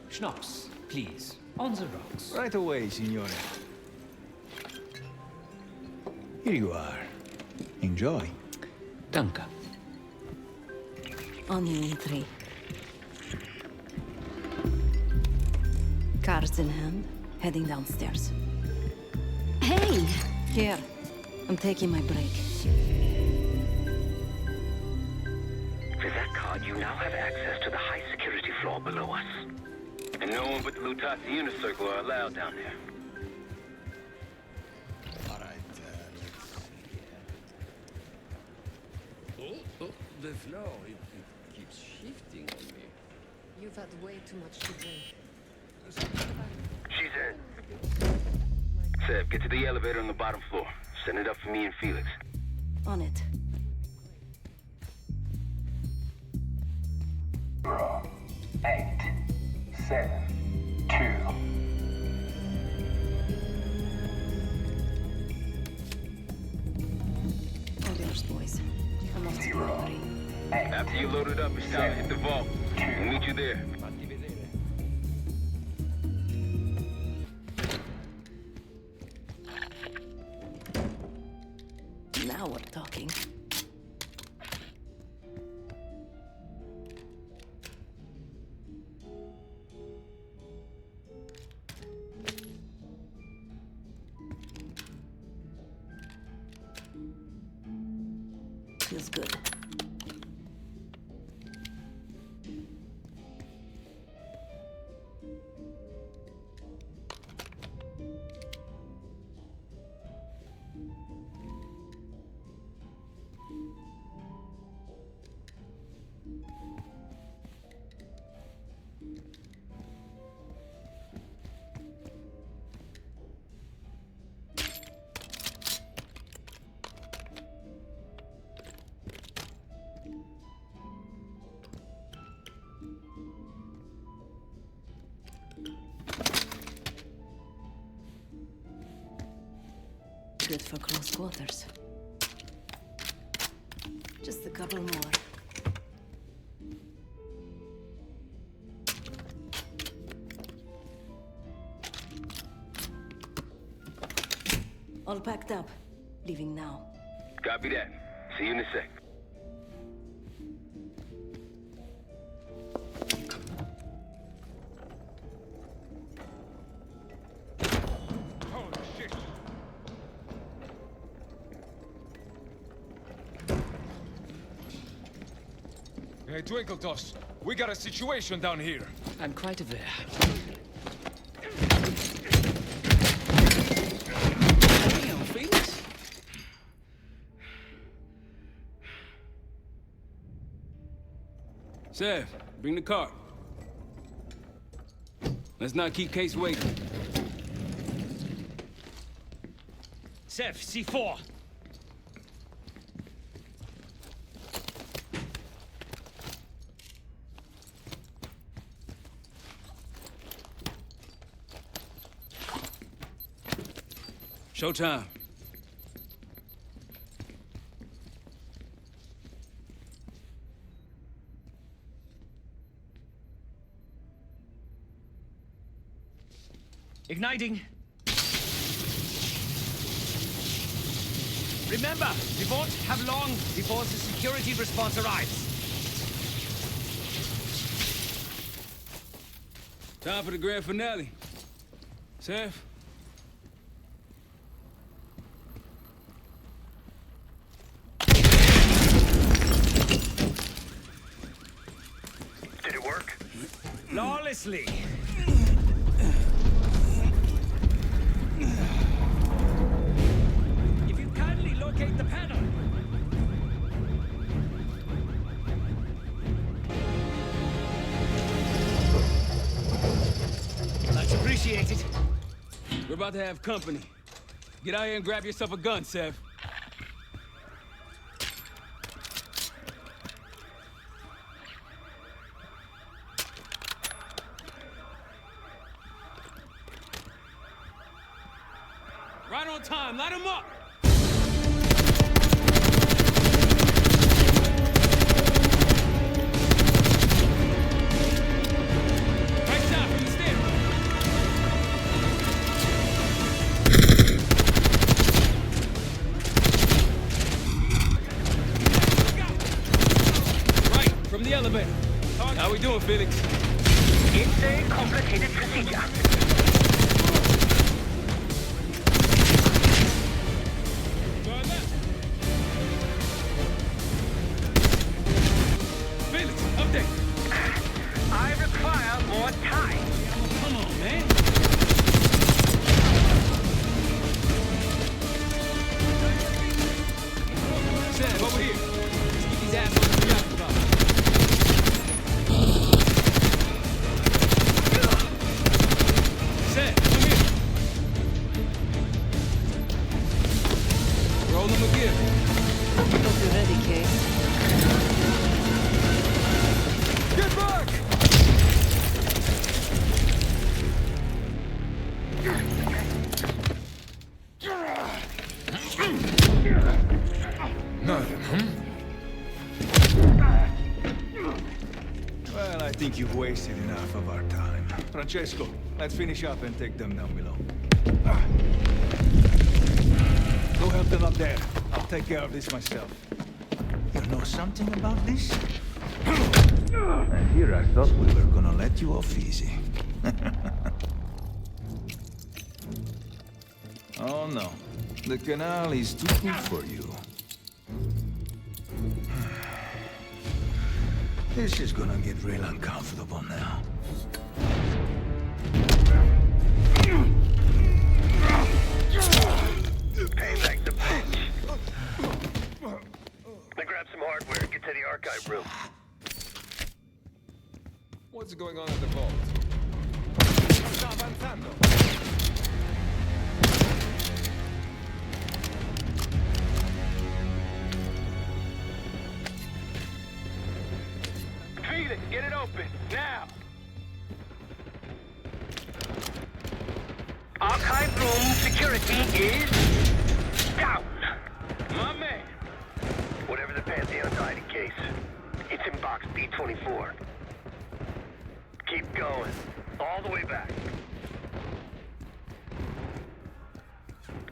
Schnapps, please. On the rocks. Right away, signore. Here you are. Enjoy. Danke. On you in 3. Cards in hand, heading downstairs. Hey! Here. I'm taking my break. With that card, you now have access to the high security floor below us. And no one but the Lutazzi Inner Circle are allowed down there. The floor, it keeps shifting on me. You've had way too much to drink. She's in. Sev, get to the elevator on the bottom floor. Send it up for me and Felix. On it. 8, 7, 2. All yours, boys. I'm off to the armory. After you load it up, it's time to hit the vault. We'll meet you there. Now we're talking. Feels good. Good for close quarters. Just a couple more. All packed up. Leaving now. Copy that. See you in a sec. Hey, Twinkletos, we got a situation down here. I'm quite aware. Damn, Felix. Sev, bring the car. Let's not keep Case waiting. Sev, C4. Showtime. Igniting. Remember, we won't have long before the security response arrives. Time for the grand finale. Sev? Did it work? Flawlessly. If you kindly locate the panel. Much appreciated. We're about to have company. Get out here and grab yourself a gun, Sev. Right on time, light him up! Right side from the stairs. Right, from the elevator. How we doing, Felix? It's a complicated procedure. I require more time. Come on, man. Sam, over here. Let's get these assholes preoccupied. Sam, come here. Roll him again. Hope you're ready, Case. Get back! Nothing, huh? Well, I think you've wasted enough of our time. Francesco, let's finish up and take them down below. Go help them up there. I'll take care of this myself. You know something about this? And here I thought we were gonna let you off easy. Oh no. The canal is too good for you. This is gonna get real uncomfortable now. Payback's a bitch. Now grab some hardware and get to the archive room. What's going on at the vault? Sta avanzando. Felix, get it open, now! Archive room security is down. My man. Whatever the Pantheon's hiding case, it's in box B24. Keep going, all the way back.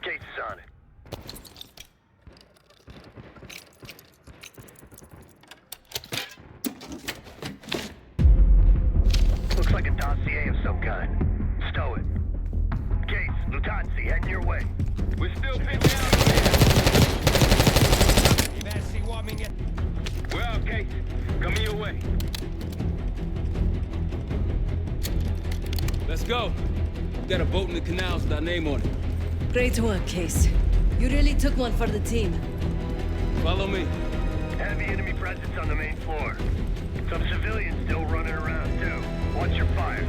Case is on it. Looks like a dossier of some kind. Stow it. Case, Lutanzi, heading your way. We're still pinned down here. We're out, Case. Coming your way. Let's go. We got a boat in the canals with our name on it. Great work, Case. You really took one for the team. Follow me. Heavy enemy presence on the main floor. Some civilians still running around too. Watch your fire.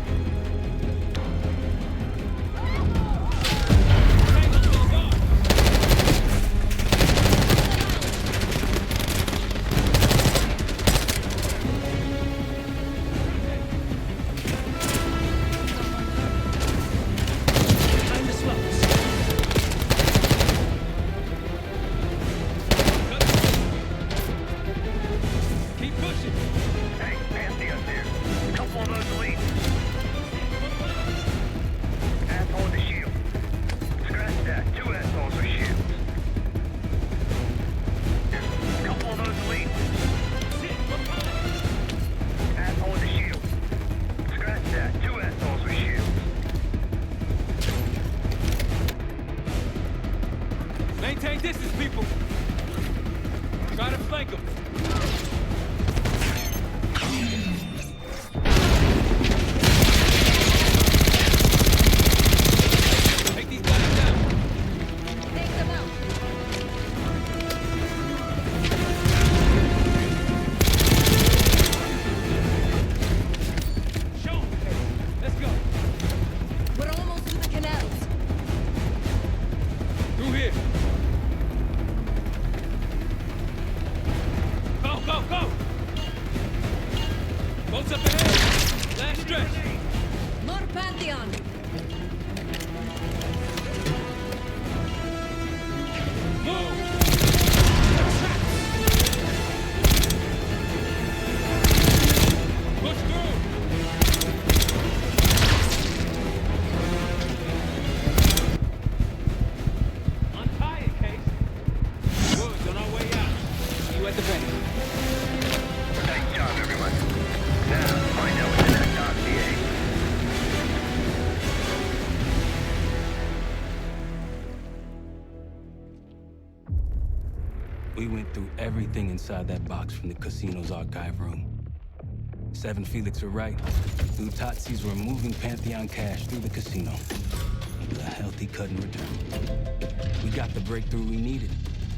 Maintain distance, people! Try to flank them! Take these guys down! Take them out! Show 'em! Let's go! We're almost to the canals. Through here! Go, go! Boats up ahead! Last stretch! More Pantheon! Move! Push through! Untie it, Case. Good, on our way out. See you at the bank. Nice job, everyone. Now, find out what's in that dossier. We went through everything inside that box from the casino's archive room. 7 Felix were right. Lutazzis were moving Pantheon cash through the casino. With a healthy cut in return. We got the breakthrough we needed.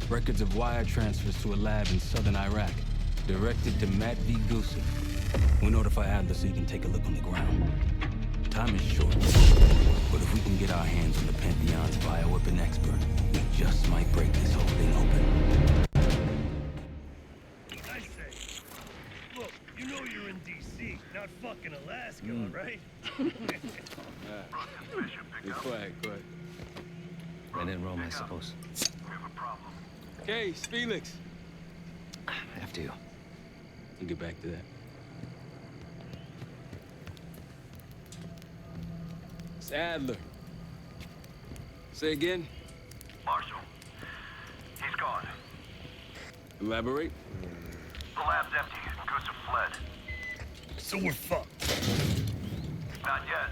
Records of wire transfers to a lab in southern Iraq. Directed to Matt V. Gusev. We'll notify Adler so he can take a look on the ground. Time is short. But if we can get our hands on the Pantheon's bioweapon expert, we just might break this whole thing open. I say, look, you know you're in D.C., not fucking Alaska, right? Be quiet, go ahead. When in Rome, I suppose. Case, Felix. After you. We'll get back to that. It's Adler. Say again? Marshal, he's gone. Elaborate? The lab's empty and Gusev fled. So we're fucked. Not yet.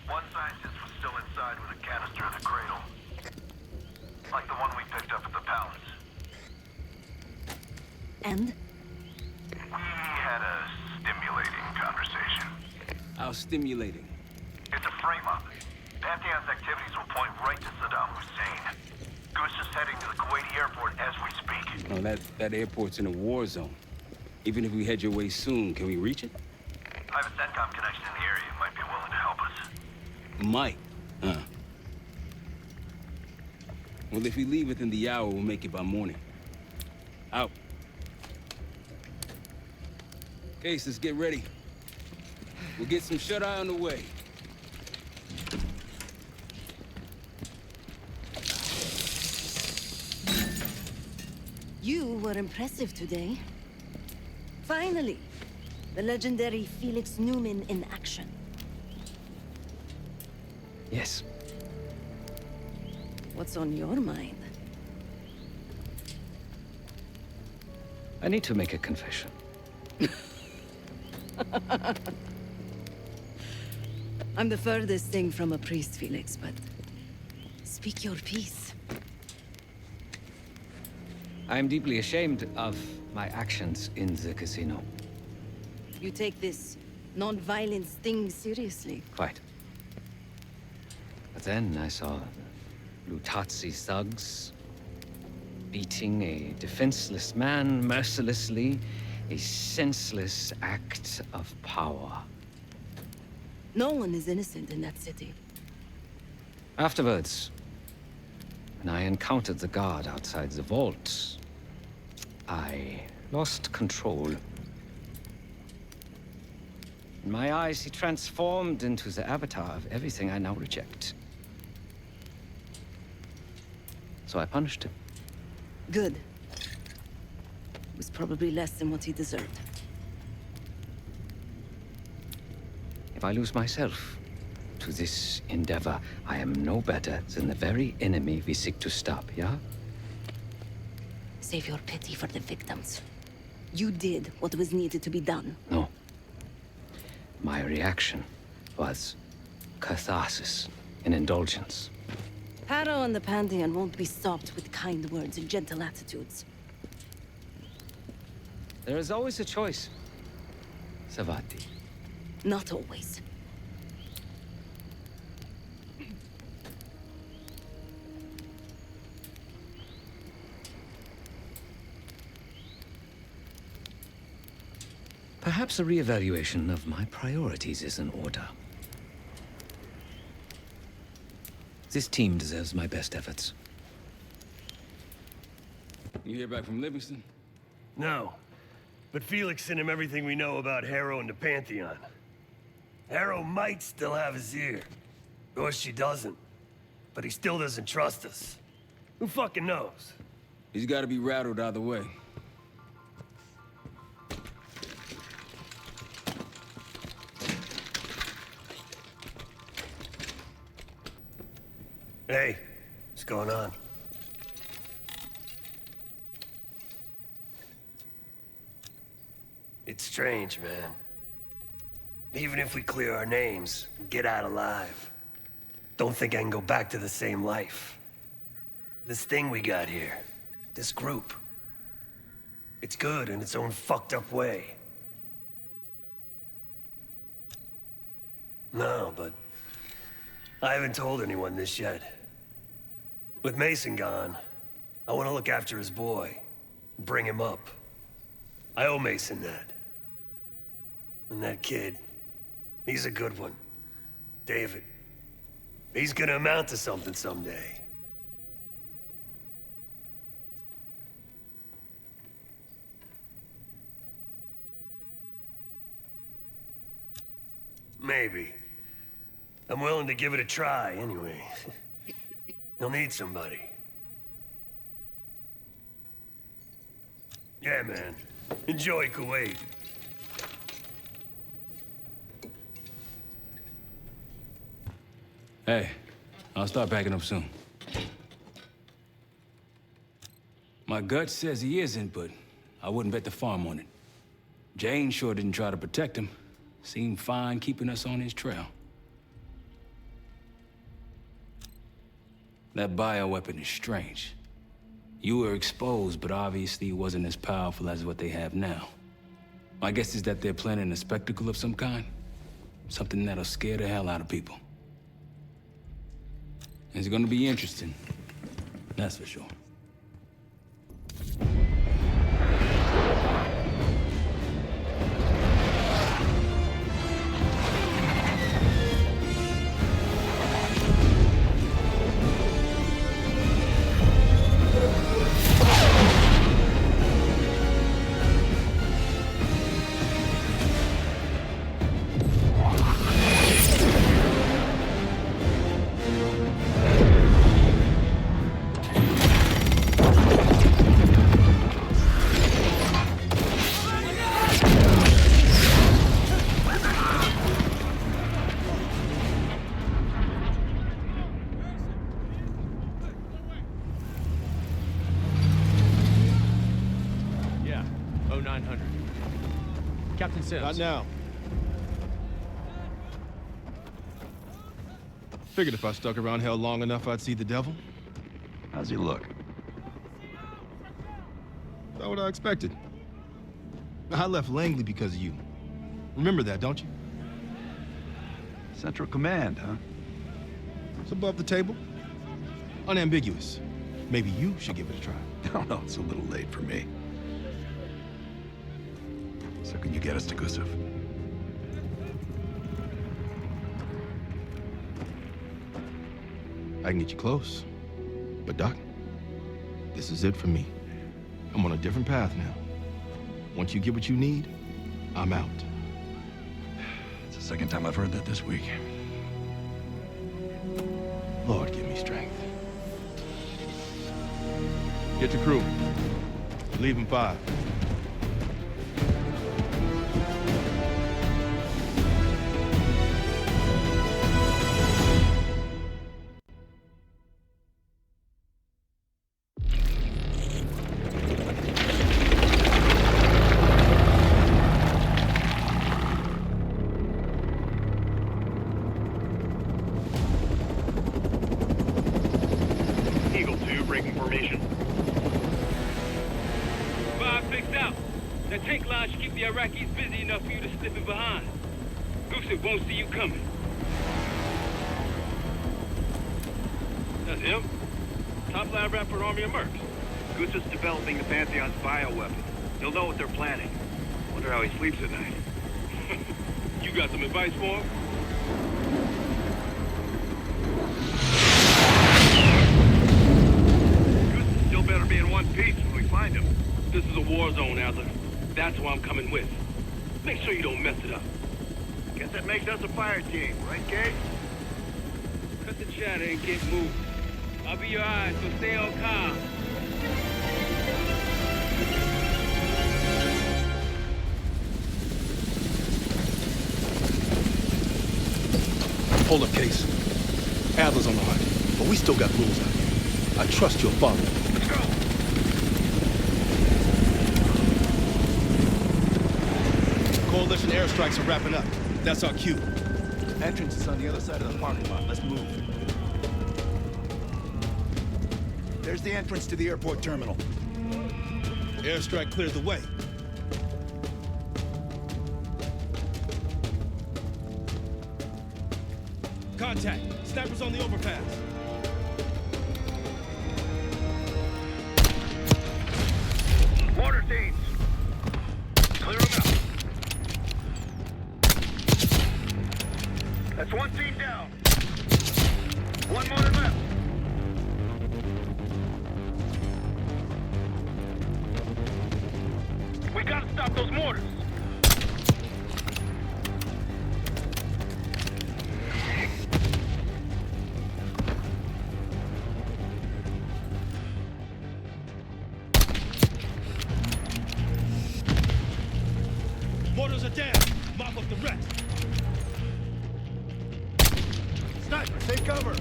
One scientist was still inside with a canister in the cradle. Like the one we picked up at the palace. And? We had a stimulating conversation. How stimulating? It's a frame-up. Pantheon's activities will point right to Saddam Hussein. Goose is heading to the Kuwaiti airport as we speak. No, that airport's in a war zone. Even if we head your way soon, can we reach it? I have a CENTCOM connection in the area. Might be willing to help us. Might. Huh. Well, if we leave within the hour, we'll make it by morning. Out. Case, let's get ready. We'll get some shut-eye on the way. You were impressive today. Finally, the legendary Felix Newman in action. Yes. What's on your mind? I need to make a confession. I'm the furthest thing from a priest, Felix, but speak your piece. I am deeply ashamed of my actions in the casino. You take this non-violence thing seriously. Quite. But then I saw Lutazzi thugs beating a defenseless man mercilessly A senseless act of power. No one is innocent in that city. Afterwards, when I encountered the guard outside the vault, I lost control. In my eyes, he transformed into the avatar of everything I now reject. So I punished him. Good. It was probably less than what he deserved. If I lose myself to this endeavor, I am no better than the very enemy we seek to stop, yeah? Save your pity for the victims. You did what was needed to be done. No. My reaction was catharsis and indulgence. Harrow and the Pantheon won't be stopped with kind words and gentle attitudes. There is always a choice, Savati. Not always. Perhaps a reevaluation of my priorities is in order. This team deserves my best efforts. You hear back from Livingston? No. But Felix sent him everything we know about Harrow and the Pantheon. Harrow might still have his ear. Or she doesn't. But he still doesn't trust us. Who fucking knows? He's gotta be rattled either way. Hey, what's going on? It's strange, man. Even if we clear our names, get out alive, don't think I can go back to the same life. This thing we got here, this group, it's good in its own fucked up way. No, but I haven't told anyone this yet. With Mason gone, I want to look after his boy, bring him up. I owe Mason that. And that kid, he's a good one. David. He's gonna amount to something someday. Maybe. I'm willing to give it a try, anyway. He'll need somebody. Yeah, man. Enjoy Kuwait. Hey, I'll start packing up soon. My gut says he isn't, but I wouldn't bet the farm on it. Jane sure didn't try to protect him. Seemed fine keeping us on his trail. That bioweapon is strange. You were exposed, but obviously it wasn't as powerful as what they have now. My guess is that they're planning a spectacle of some kind. Something that'll scare the hell out of people. It's gonna be interesting. That's for sure. Captain Sims. Not now. Figured if I stuck around hell long enough, I'd see the devil. How's he look? Not what I expected. I left Langley because of you. Remember that, don't you? Central Command, huh? It's above the table. Unambiguous. Maybe you should give it a try. No, it's a little late for me. So can you get us to Gusev? I can get you close. But Doc, this is it for me. I'm on a different path now. Once you get what you need, I'm out. It's the second time I've heard that this week. Lord, give me strength. Get your crew. Leave in 5. Eagle 2, breaking formation. 5 fixed out. That tank line should keep the Iraqis busy enough for you to slip in behind. Gusev won't see you coming. That's him. Top lab rat for Army of Mercs. Gusev's developing the Pantheon's bioweapon. He'll know what they're planning. Wonder how he sleeps at night. You got some advice for him? Gusev still better be in one piece when we find him. This is a war zone, Adler. That's who I'm coming with. Make sure you don't mess it up. Guess that makes us a fire team, right, Kate? Cut the chatter and get moving. I'll be your eyes, so stay on calm. Hold up, Case. Adler's on the hunt, but we still got rules out here. I trust you'll follow. Let's go! Coalition airstrikes are wrapping up. That's our cue. Entrance is on the other side of the parking lot. Let's move. There's the entrance to the airport terminal. Airstrike clears the way. Contact. Snipers on the overpass. Mortar teams! Clear them out. That's one team down. One mortar left. We gotta stop those mortars. Mortars are down. Mop up the rest. Sniper, take cover.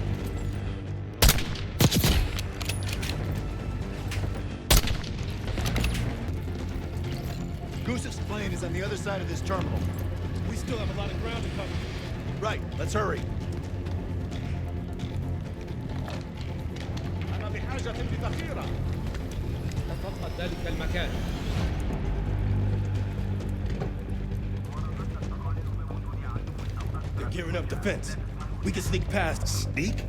Gusev's plane is on the other side of this terminal. We still have a lot of ground to cover. Right, let's hurry. أنا بحاجة بذخيرة. تفقد ذلك المكان. They're gearing up defense. We can sneak past. Sneak?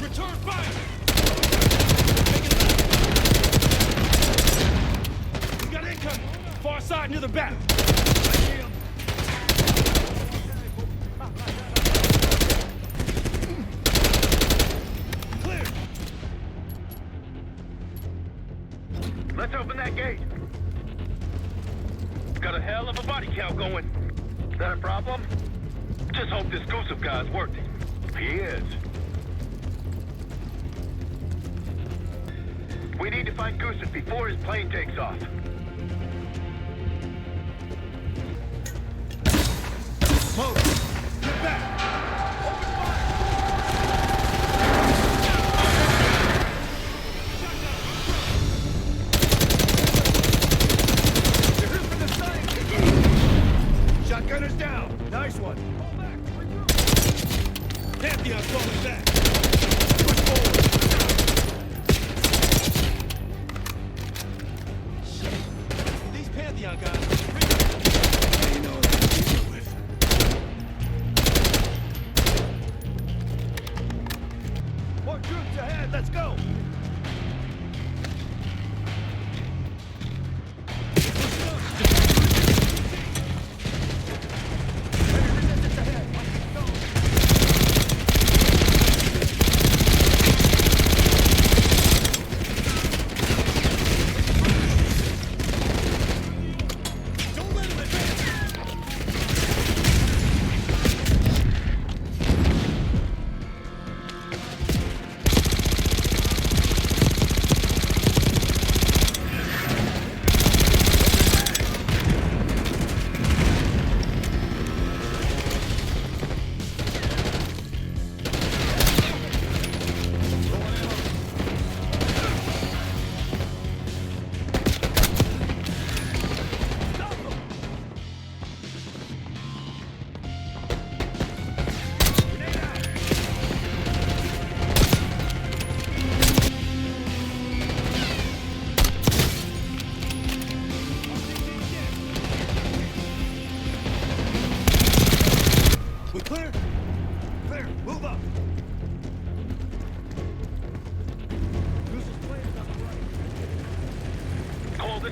Return fire! We got incoming! Far side near the back! Clear! Let's open that gate. Got a hell of a body count going. Is that a problem? Just hope this Gusev guy's working. He is. We need to find Gusev before his plane takes off. Smoke! Get back! Shotgunner's down! Nice one! Pantheon's falling back! Push forward! These Pantheon guys... They know what to deal with. More troops ahead! Let's go!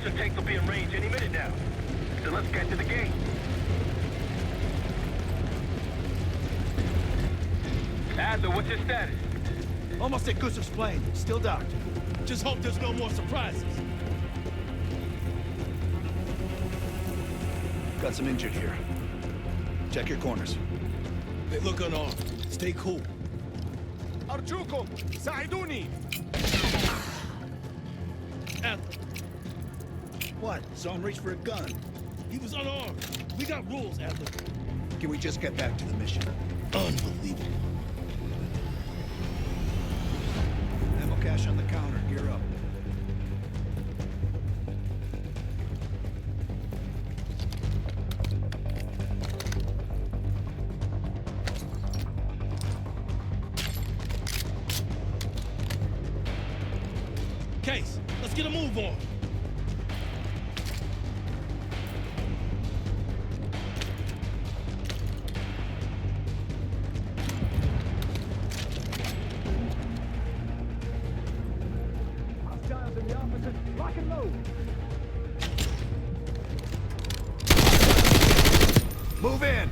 Reinforcement tanks will be in range any minute now. So let's get to the gate. Adler, what's your status? Almost at Gusev's plane. Still docked. Just hope there's no more surprises. Got some injured here. Check your corners. They look unarmed. Stay cool. Arjukum! Saiduni! Adler. What? Saw him reach for a gun. He was unarmed. We got rules, Adler. Can we just get back to the mission? Unbelievable. Ammo cache on the counter. Gear up. Case, let's get a move on. Hostiles in the opposite. Lock and load. Move in.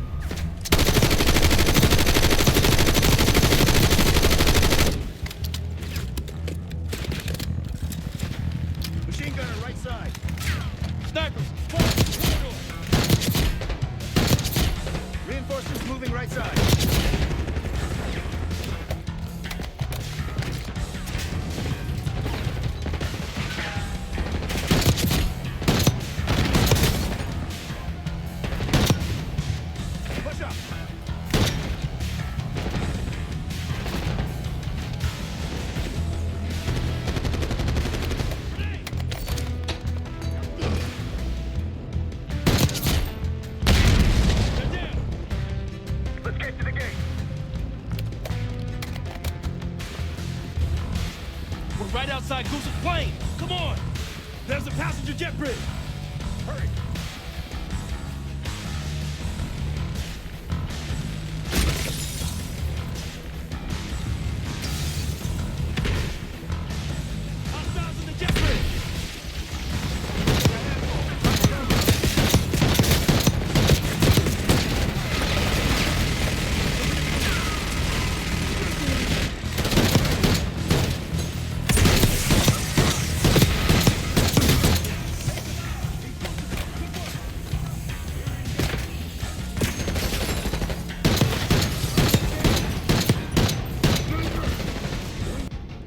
Machine gunner, right side. Snipers, forward, reinforcements moving right side. Push up. Let's get to the gate. We're right outside Goose's plane. Come on. There's a passenger jet bridge. Hurry. Hostiles in the jet bridge.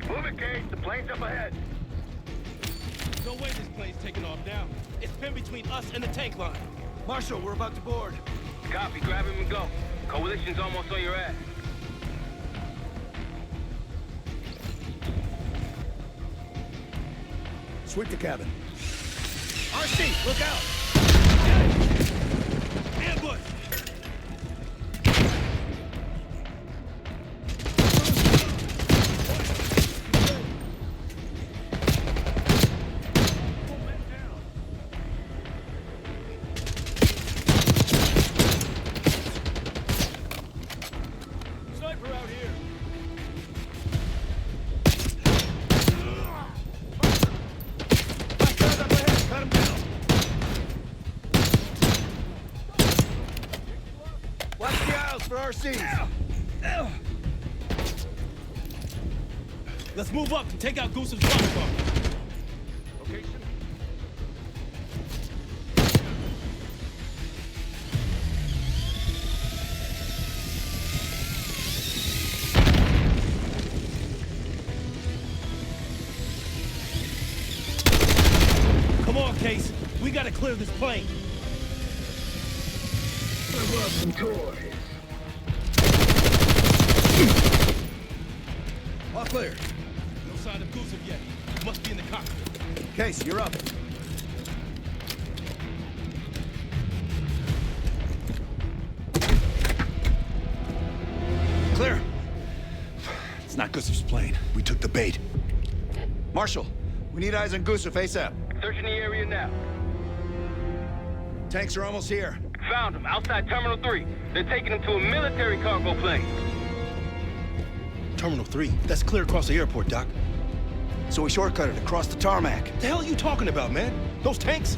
Move it, Case. The plane's up ahead. No way this plane's taking off now. It's pinned between us and the tank line. Marshal, we're about to board. Copy, grab him and go. Coalition's almost on your ass. Sweep the cabin. RC, look out! Ambush! Sniper out here! Guys up ahead, cut him down! Watch the aisles for RCs! Let's move up and take out Goose's boxcar. Location? Come on, Case. We gotta clear this plane. I love some toys. All clear. No sign of Gusev yet. Must be in the cockpit. Case, you're up. Clear. It's not Gusev's plane. We took the bait. Marshal, we need eyes on Gusev ASAP. Searching the area now. Tanks are almost here. Found him outside Terminal 3. They're taking him to a military cargo plane. Terminal 3? That's clear across the airport, Doc. So we shortcutted across the tarmac. The hell are you talking about, man? Those tanks?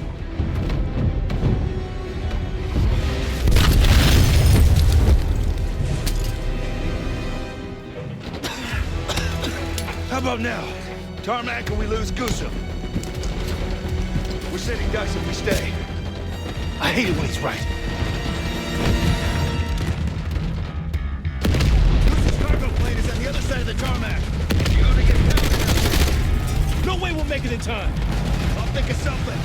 How about now? Tarmac and we lose Gusev. We're sitting ducks if we stay. I hate it when he's right. Goose's cargo plane is on the other side of the tarmac. You're gonna get down now. No way we'll make it in time. I'll think of something.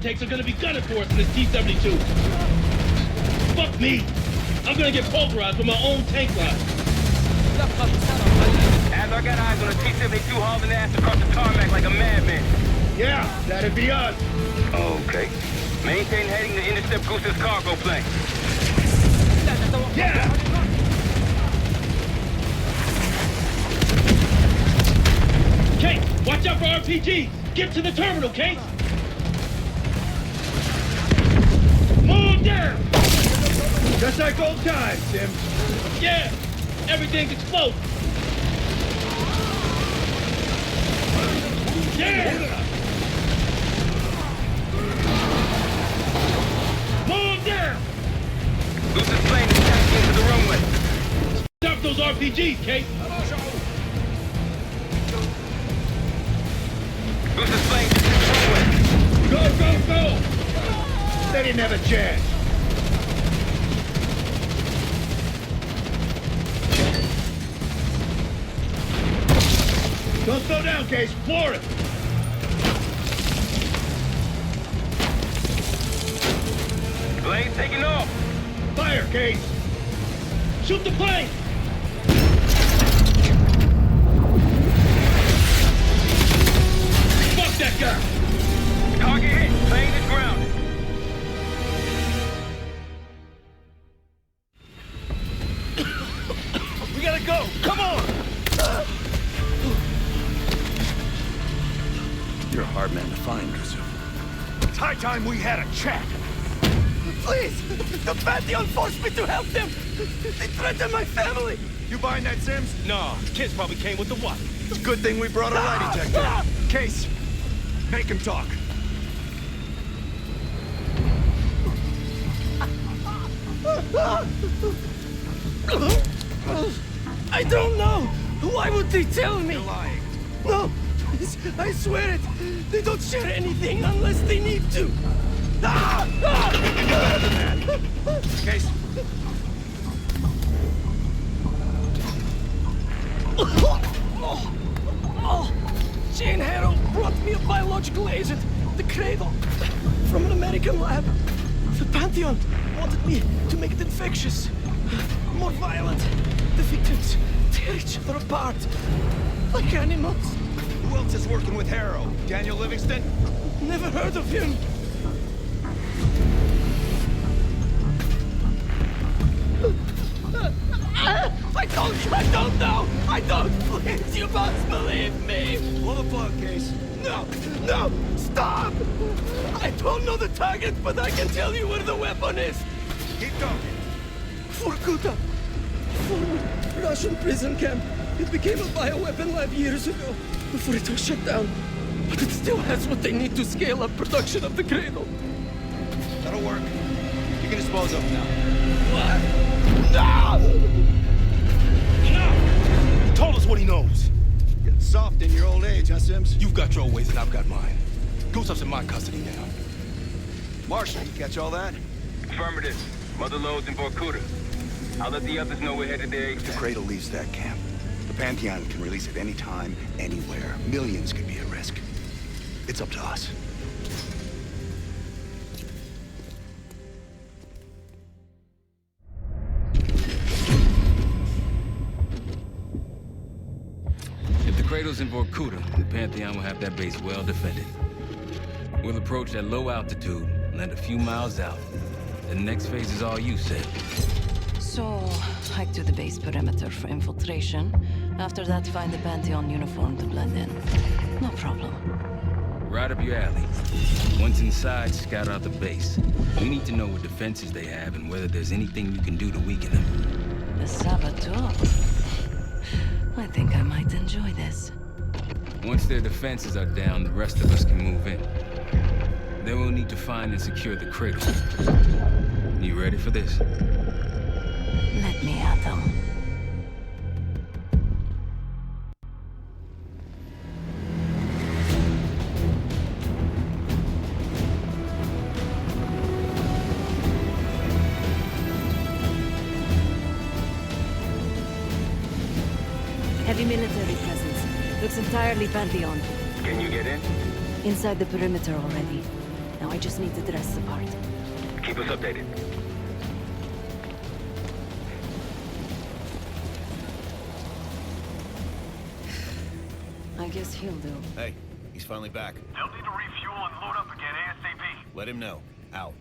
Tanks are gonna be gunning for us in this T-72. Fuck me! I'm gonna get pulverized with my own tank line. As I got eyes on a T-72 hauling ass across the tarmac like a madman. Yeah, that'd be us. Okay. Maintain heading to intercept Goose's cargo plane. Yeah! Kate, watch out for RPGs! Get to the terminal, Kate! Move down! Just like old times, Tim. Yeah! Everything's exploding! Yeah! Move down! Goose's plane is taxiing into the runway. Stop those RPGs, Kate! Goose's plane is into the runway. Go, go, go! They didn't have a chance. Don't slow down, Case. Floor it. Blade's taking off. Fire, Case. Shoot the plane! Fuck that guy! Target hit. Plane is grounded. We gotta go! Come on! You're a hard man to find, Gusev. It's high time we had a chat. Please! The Pantheon forced me to help them! They threatened my family! You buying that, Sims? No, kids probably came with the what? It's a good thing we brought a lie detector. Case, make him talk. I don't know! Why would they tell me? You're lying. No! Please, I swear it! They don't share anything unless they need to! Case. Jane Harrow brought me a biological agent, the Cradle, from an American lab. The Pantheon wanted me to make it infectious, more violent. The victims tear each other apart, like animals. Who else is working with Harrow? Daniel Livingston? Never heard of him. I don't know! I don't! Please, you must believe me! Pull the plug, Case. No! No! Stop! I don't know the target, but I can tell you where the weapon is! Keep talking. Vorkuta! Former Russian prison camp. It became a bioweapon lab years ago, before it was shut down. But it still has what they need to scale up production of the Cradle. That'll work. You can dispose of him now. What? No! He told us what he knows. Getting soft in your old age, huh, Sims? You've got your ways and I've got mine. Gusev's in my custody now. Marshall, you catch all that? Affirmative. Mother loads in Vorkuta. I'll let the others know we're headed there. The Cradle leaves that camp. The Pantheon can release at any time, anywhere. Millions could be at risk. It's up to us. If the Cradle's in Vorkuta, the Pantheon will have that base well defended. We'll approach at low altitude, land a few miles out. The next phase is all you, said. So, hike to the base perimeter for infiltration. After that, find the Pantheon uniform to blend in. No problem. Right up your alley. Once inside, scout out the base. We need to know what defenses they have and whether there's anything you can do to weaken them. The saboteur. I think I might enjoy this. Once their defenses are down, the rest of us can move in. Then we'll need to find and secure the Cradle. You ready for this? Let me at them. Heavy military presence. Looks entirely Pantheon. Can you get in? Inside the perimeter already. Now I just need to dress the part. Keep us updated. I guess he'll do. Hey, he's finally back. They'll need to refuel and load up again ASAP. Let him know. Out.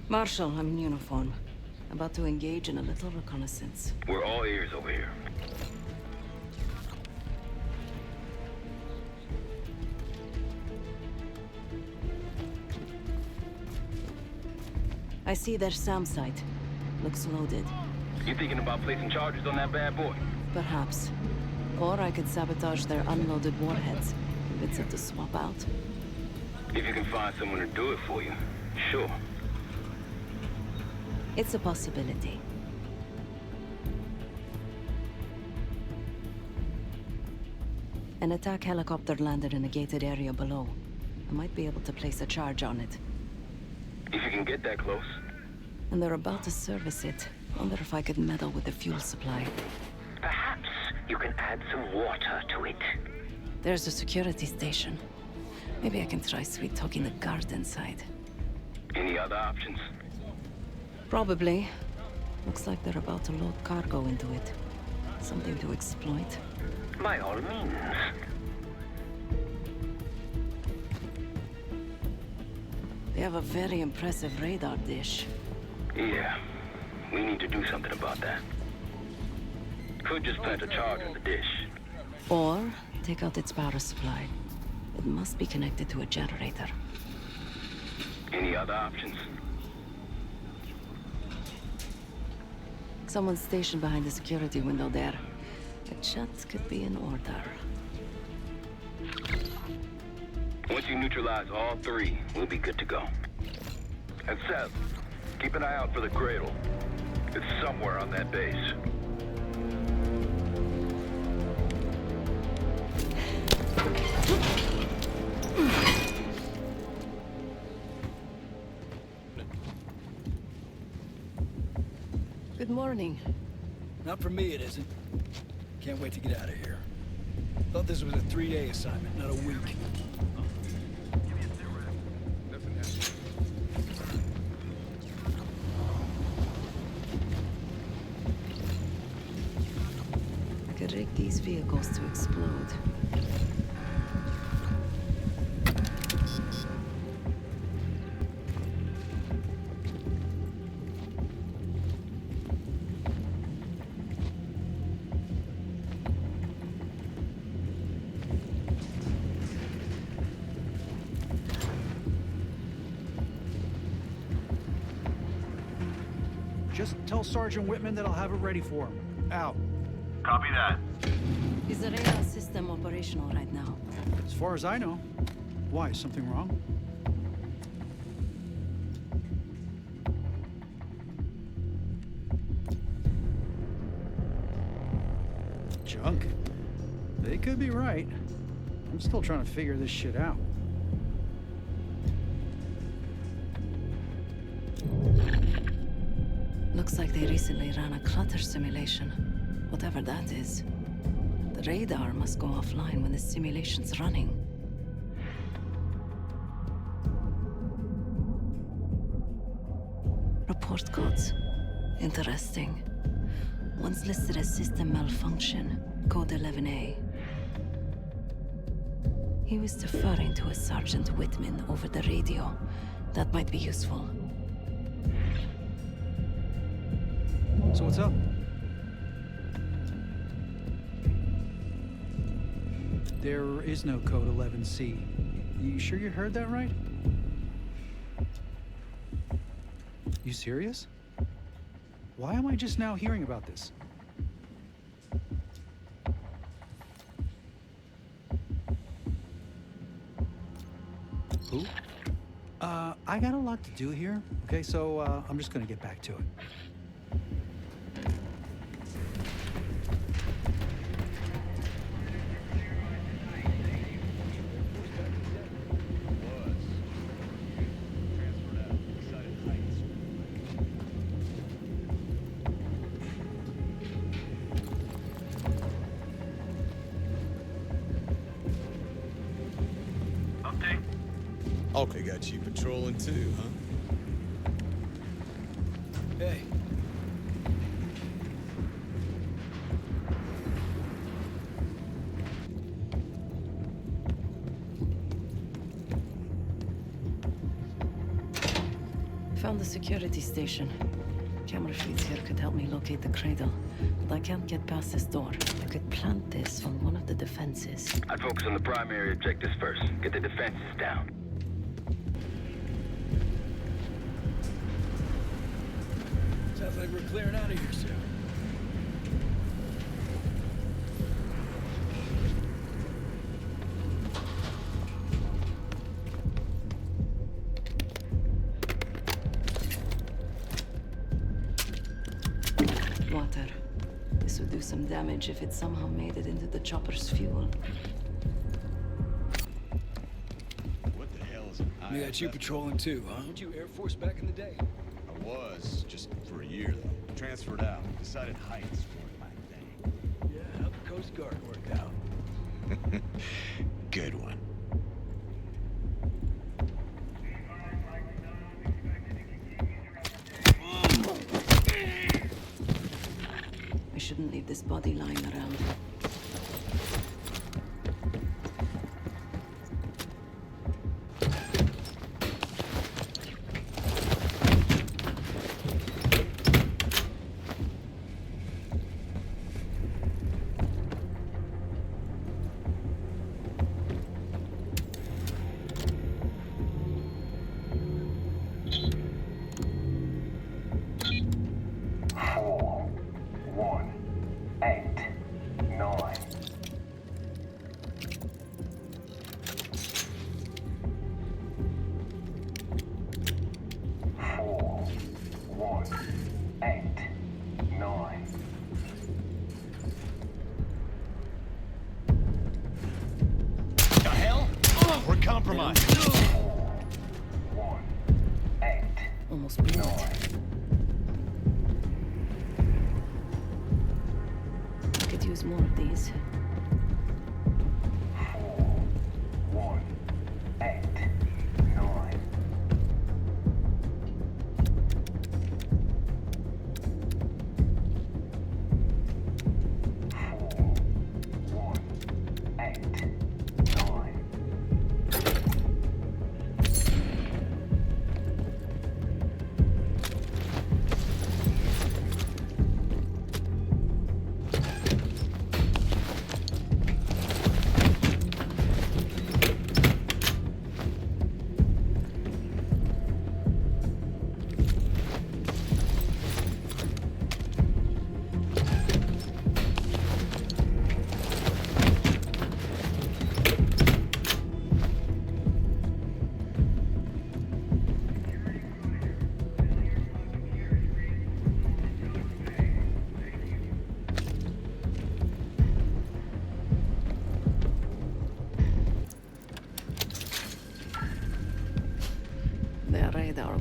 Marshal, I'm in uniform. About to engage in a little reconnaissance. We're all ears over here. I see their SAM site. Looks loaded. You thinking about placing charges on that bad boy? Perhaps. Or I could sabotage their unloaded warheads. Convince it to swap out. If you can find someone to do it for you, sure. It's a possibility. An attack helicopter landed in a gated area below. I might be able to place a charge on it. If you can get that close. And they're about to service it. Wonder if I could meddle with the fuel supply. Perhaps you can add some water to it. There's a security station. Maybe I can try sweet-talking the guard inside. Any other options? Probably. Looks like they're about to load cargo into it. Something to exploit. By all means. They have a very impressive radar dish. Yeah. We need to do something about that. Could just plant a charge on the dish. Or take out its power supply. It must be connected to a generator. Any other options? Someone's stationed behind the security window there. A chat could be in order. Once you neutralize all three, we'll be good to go. And Seth, keep an eye out for the Cradle. It's somewhere on that base. Good morning. Not for me, it isn't. Can't wait to get out of here. Thought this was a 3-day assignment, not a week. I could rig these vehicles to explode. Just tell Sergeant Whitman that I'll have it ready for him. Out. Copy that. Is the radar system operational right now? As far as I know. Why, something wrong? Junk? They could be right. I'm still trying to figure this shit out. Looks like they recently ran a clutter simulation. Whatever that is. The radar must go offline when the simulation's running. Report codes. Interesting. One's listed as system malfunction, code 11A. He was deferring to a Sergeant Whitman over the radio. That might be useful. So what's up? There is no code 11C. You sure you heard that right? You serious? Why am I just now hearing about this? Who? I got a lot to do here, okay? So, I'm just gonna get back to it. Okay, got you patrolling too, huh? Hey. Found the security station. Camera feeds here could help me locate the cradle, but I can't get past this door. I could plant this on one of the defenses. I'd focus on the primary objectives first. Get the defenses down. Sounds like we're clearing out of here soon. Water. This would do some damage if it somehow made it into the chopper's fuel. What the hell is an We got you patrolling too, huh? Weren't you Air Force back in the day? I was, just for a year though. Transferred out. Decided heights weren't my thing. Yeah, how'd the Coast Guard work out? Good one. I shouldn't leave this body lying around. Almost blew it. I could use more of these. 4, 1, 8, 9.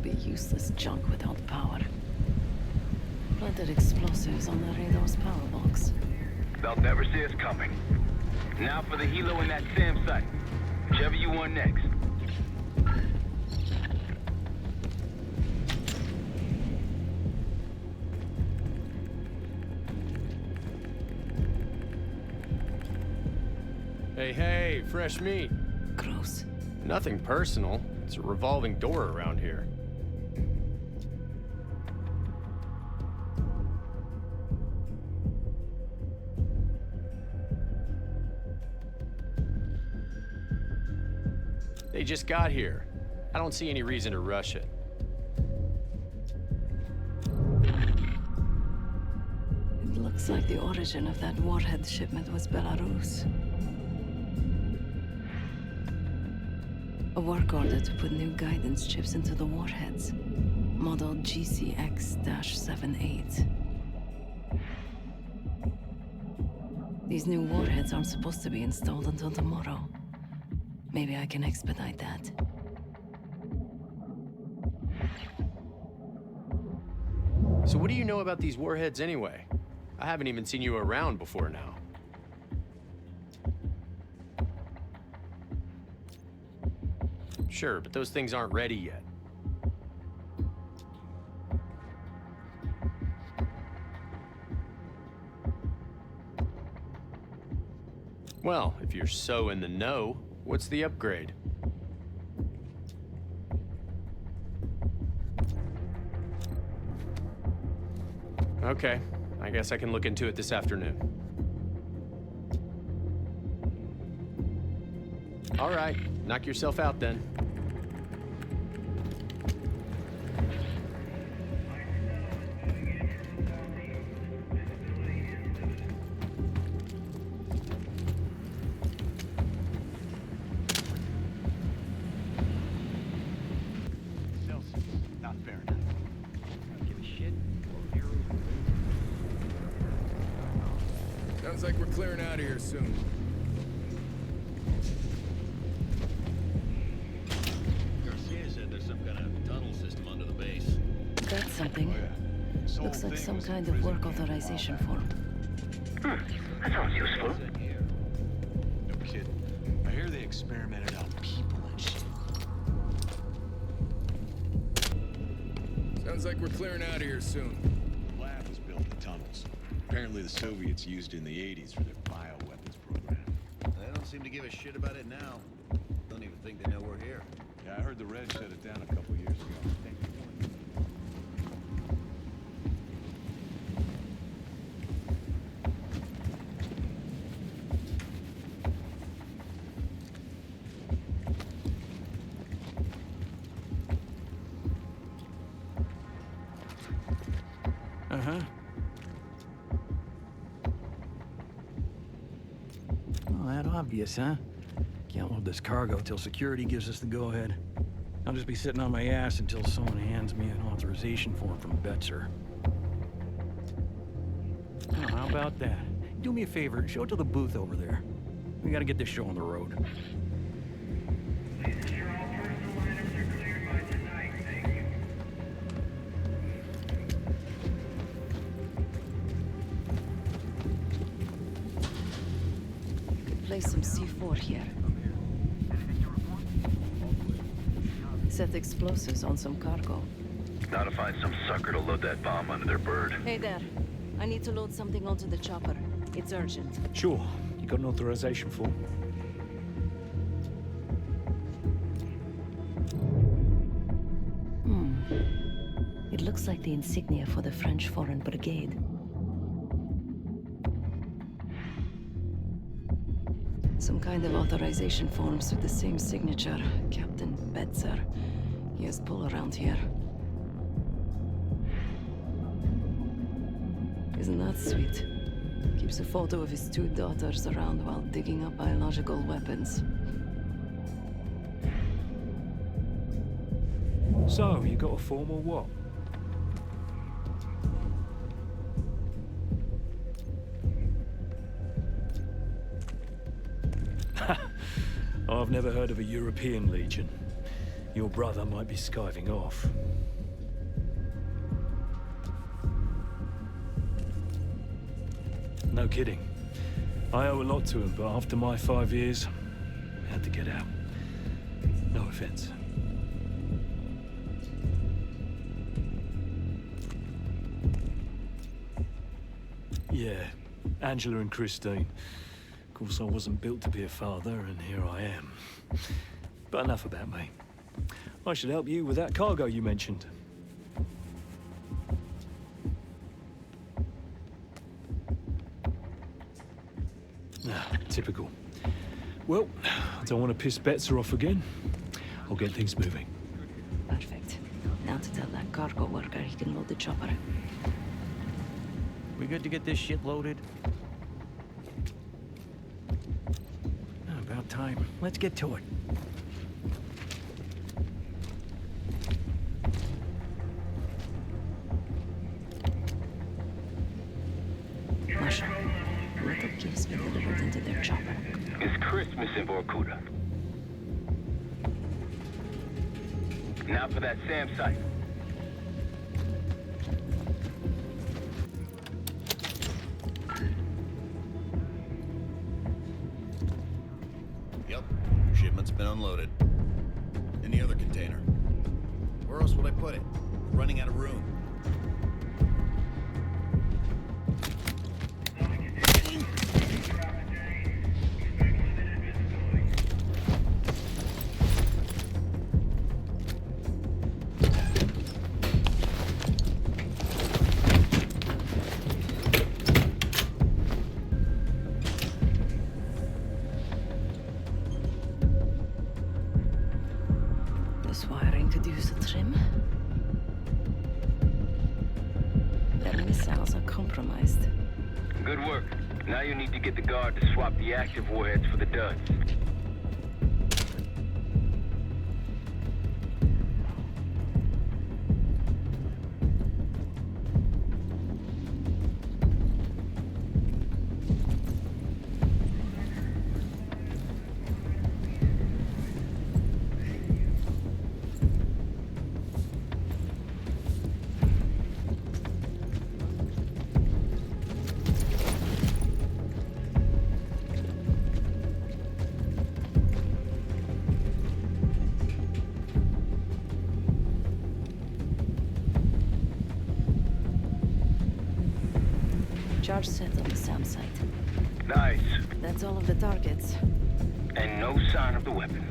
be useless junk without power. Planted explosives on the radar's power box. They'll never see us coming. Now for the helo in that SAM site. Whichever you want next. Hey, fresh meat. Gross. Nothing personal. It's a revolving door around here. They just got here. I don't see any reason to rush it. It looks like the origin of that warhead shipment was Belarus. A work order to put new guidance chips into the warheads. Model GCX-78. These new warheads aren't supposed to be installed until tomorrow. Maybe I can expedite that. So what do you know about these warheads anyway? I haven't even seen you around before now. Sure, but those things aren't ready yet. Well, if you're so in the know, what's the upgrade? Okay, I guess I can look into it this afternoon. All right, knock yourself out then. Not Fahrenheit. Give a shit. Sounds like we're clearing out of here soon. Garcia said there's some kind of tunnel system under the base. That's something. Looks like some kind of work authorization form. That sounds useful. No kidding. I hear they experimented on people and shit. Sounds like we're clearing out of here soon. The lab was built in tunnels. Apparently the Soviets used in the 80s for their bioweapons program. They don't seem to give a shit about it now. Don't even think they know we're here. Yeah, I heard the Reds shut it down a couple years ago. Uh-huh. Well, that obvious, huh? Can't load this cargo till security gives us the go-ahead. I'll just be sitting on my ass until someone hands me an authorization form from Betzer. Oh, how about that? Do me a favor, show it to the booth over there. We gotta get this show on the road. Place some C4 here. Set explosives on some cargo. Now to find some sucker to load that bomb under their bird. Hey there. I need to load something onto the chopper. It's urgent. Sure. You got an authorization form? It looks like the insignia for the French Foreign Brigade. Some kind of authorization forms with the same signature. Captain Betzer. He has pull around here. Isn't that sweet? Keeps a photo of his two daughters around while digging up biological weapons. So, you got a form or what? Oh, I've never heard of a European Legion. Your brother might be skiving off. No kidding. I owe a lot to him, but after my 5 years, I had to get out. No offense. Yeah, Angela and Christine. Of course, I wasn't built to be a father, and here I am. But enough about me. I should help you with that cargo you mentioned. Ah, typical. Well, I don't want to piss Betzer off again. I'll get things moving. Perfect. Now to tell that cargo worker he can load the chopper. We good to get this shit loaded? About time. Let's get to it. Marshal, little gifts be delivered into their chopper. It's Christmas in Vorkuta. Now for that SAM site. Yep, shipment's been unloaded. In the other container. Where else would I put it? Running out of room. This wiring could use a trim. Their missiles are compromised. Good work. Now you need to get the guard to swap the active warheads for the duds. Charge set on the SAM site. Nice. That's all of the targets. And no sign of the weapon.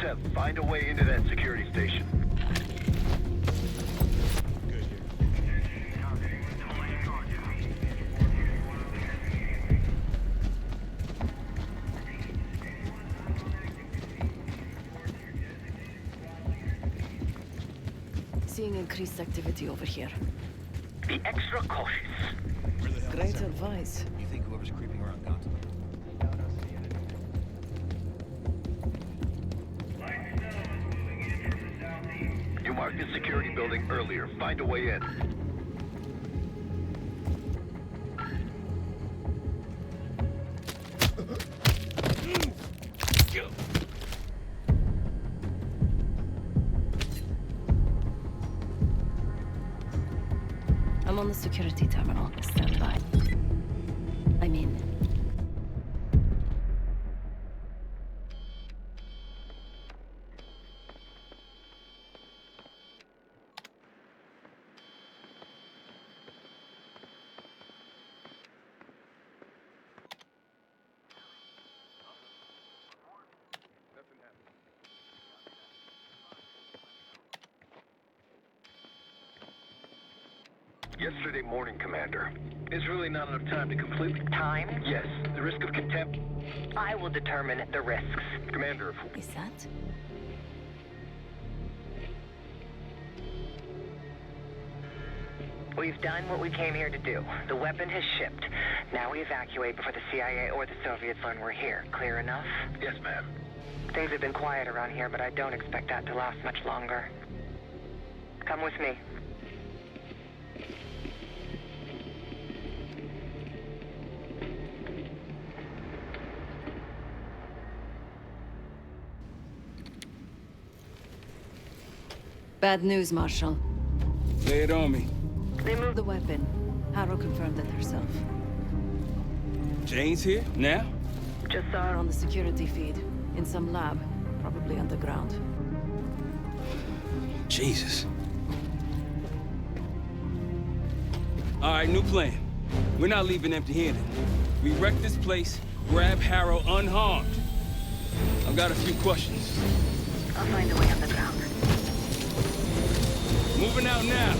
Seth, find a way into that security station. Seeing increased activity over here. Be extra cautious. Great advice. You think whoever's creeping around got to them? You marked the security building earlier. Find a way in. I'm on the security terminal. Stand by. I'm in. Yesterday morning, Commander. There's really not enough time to completely... Time? Yes. The risk of contempt... I will determine the risks. Commander, Is that? We've done what we came here to do. The weapon has shipped. Now we evacuate before the CIA or the Soviets learn we're here. Clear enough? Yes, ma'am. Things have been quiet around here, but I don't expect that to last much longer. Come with me. Bad news, Marshal. Lay it on me. They moved the weapon. Harrow confirmed it herself. Jane's here? Now? Just saw her on the security feed. In some lab. Probably underground. Jesus. All right, new plan. We're not leaving empty-handed. We wreck this place, grab Harrow unharmed. I've got a few questions. I'll find a way underground. Moving out now.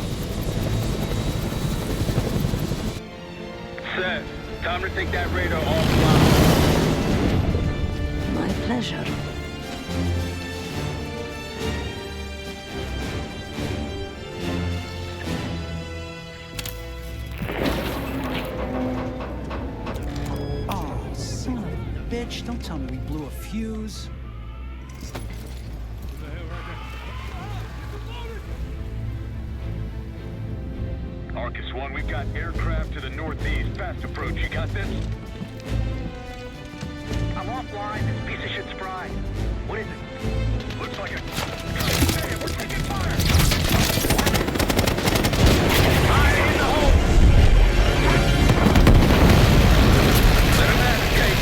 Seth, time to take that radar offline. My pleasure. Oh, son of a bitch. Don't tell me we blew a fuse. Arcus 1, we've got aircraft to the northeast. Fast approach. You got this? I'm offline. This piece of shit's fried. What is it? Looks like a... Damn, we're taking fire! Fire in the hole! Let him have it, Kate.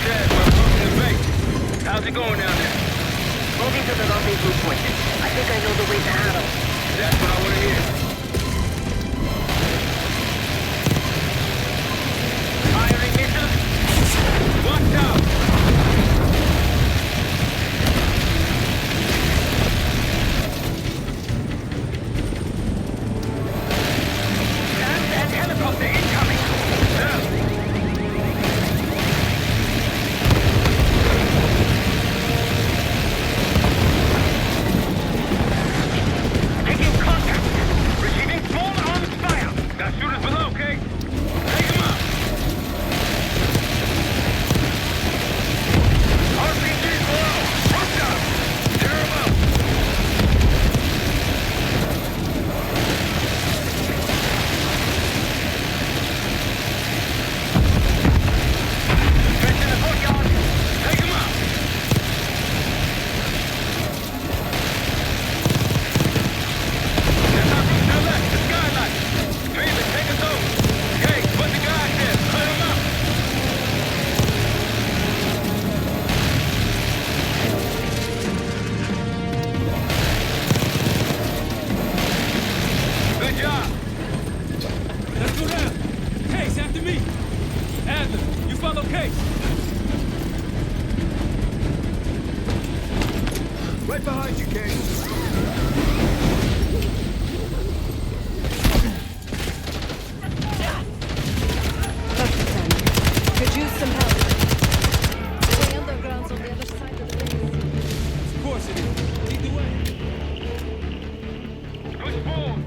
Chad, we're approaching the base. How's it going down there? Moving to the rendezvous point. I think I know the way to Harrow. That's what I want to hear. Firing missiles. Watch out! And helicopter incoming. Taking contact! Receiving small arms fire! Now shoot us below, Kate! Take him out! RPG's below! Watch out! Tear him up! Fish in the courtyard! Take him out! That's our route to the left, the skylight! Freeman, take us over! Kate, put the guys there! Clear him out! Good job! Let's go down. Case, after me. Adler, you follow Case. Right behind you, Kate. Could use some help. The way underground's on the other side of the base. Of course it is. Lead the way. Push forward!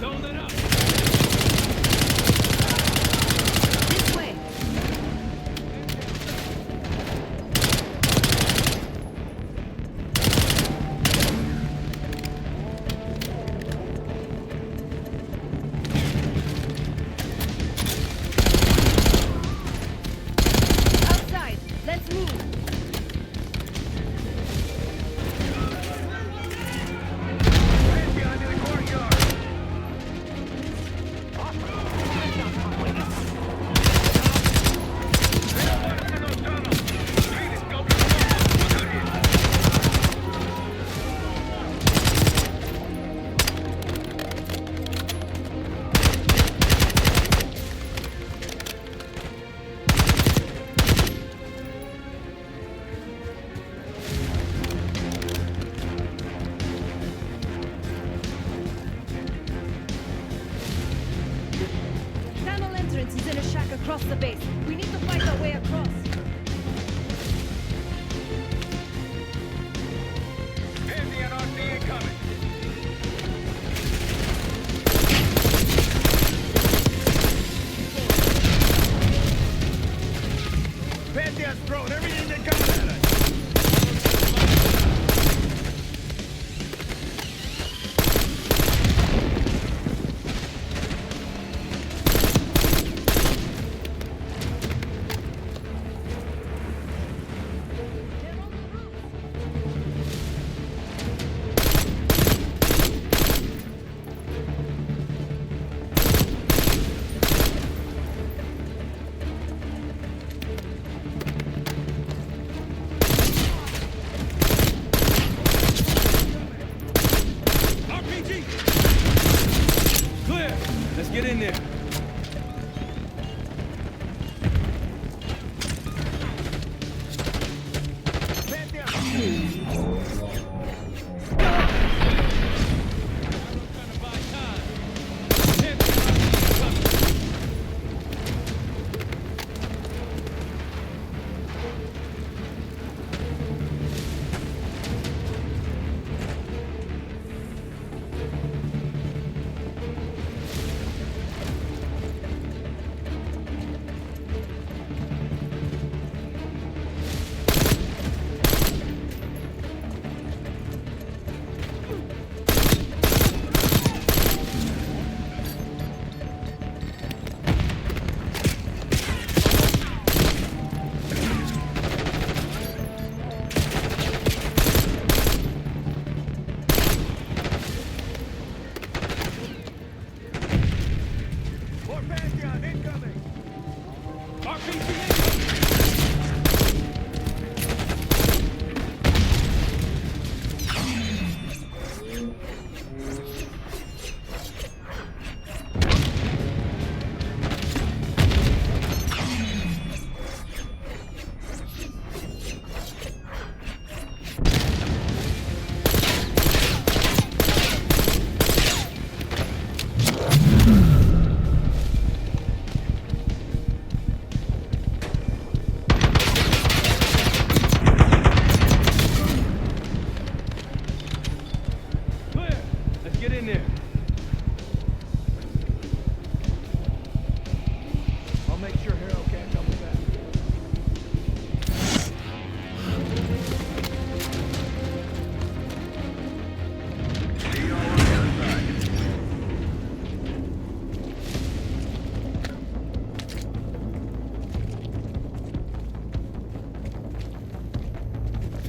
Don't let up. This way. Outside. Let's move. Hands behind in the courtyard! Tunnel entrance is in a shack across the base. We need to fight our way across. Hands the NRC incoming! Pantheon's thrown everything they got at us.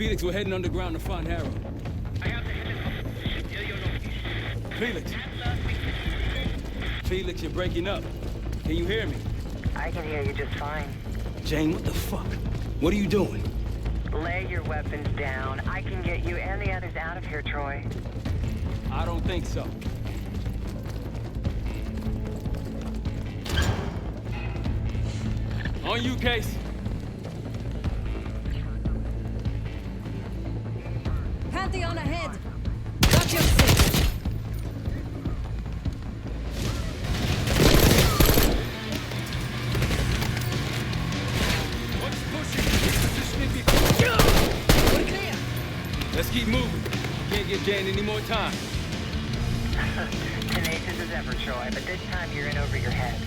Felix, we're heading underground to find Harrow. Felix. Felix, you're breaking up. Can you hear me? I can hear you just fine. Jane, what the fuck? What are you doing? Lay your weapons down. I can get you and the others out of here, Troy. I don't think so. On you, Case. Pantheon ahead! Watch your six! What's pushing? Positioning We're clear! Let's keep moving. Can't give Jane any more time. Tenacious as ever, Troy, but this time you're in over your head.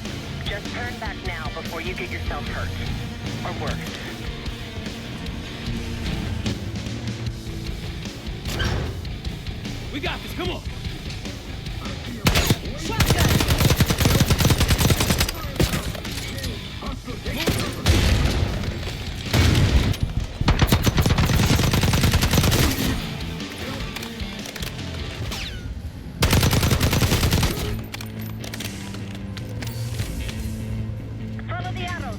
Just turn back now before you get yourself hurt. Or worse. We got this, come on! Follow the arrows.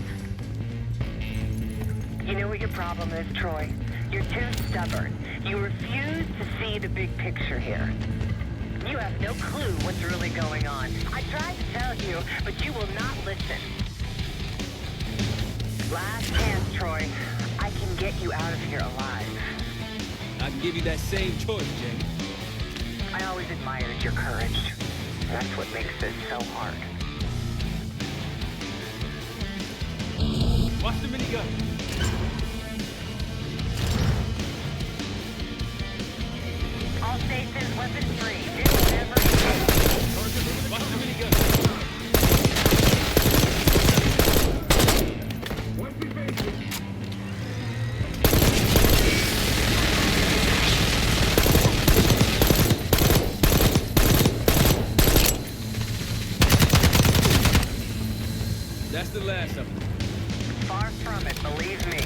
You know what your problem is, Troy? You're too stubborn. You refuse to see the big picture here. You have no clue what's really going on. I tried to tell you, but you will not listen. Last chance, Troy. I can get you out of here alive. I can give you that same choice, Jane. I always admired your courage. That's what makes this so hard. Watch the minigun. All stations, weapons free. Do whatever you can. Watch the minigun. That's the last of them. Far from it, believe me.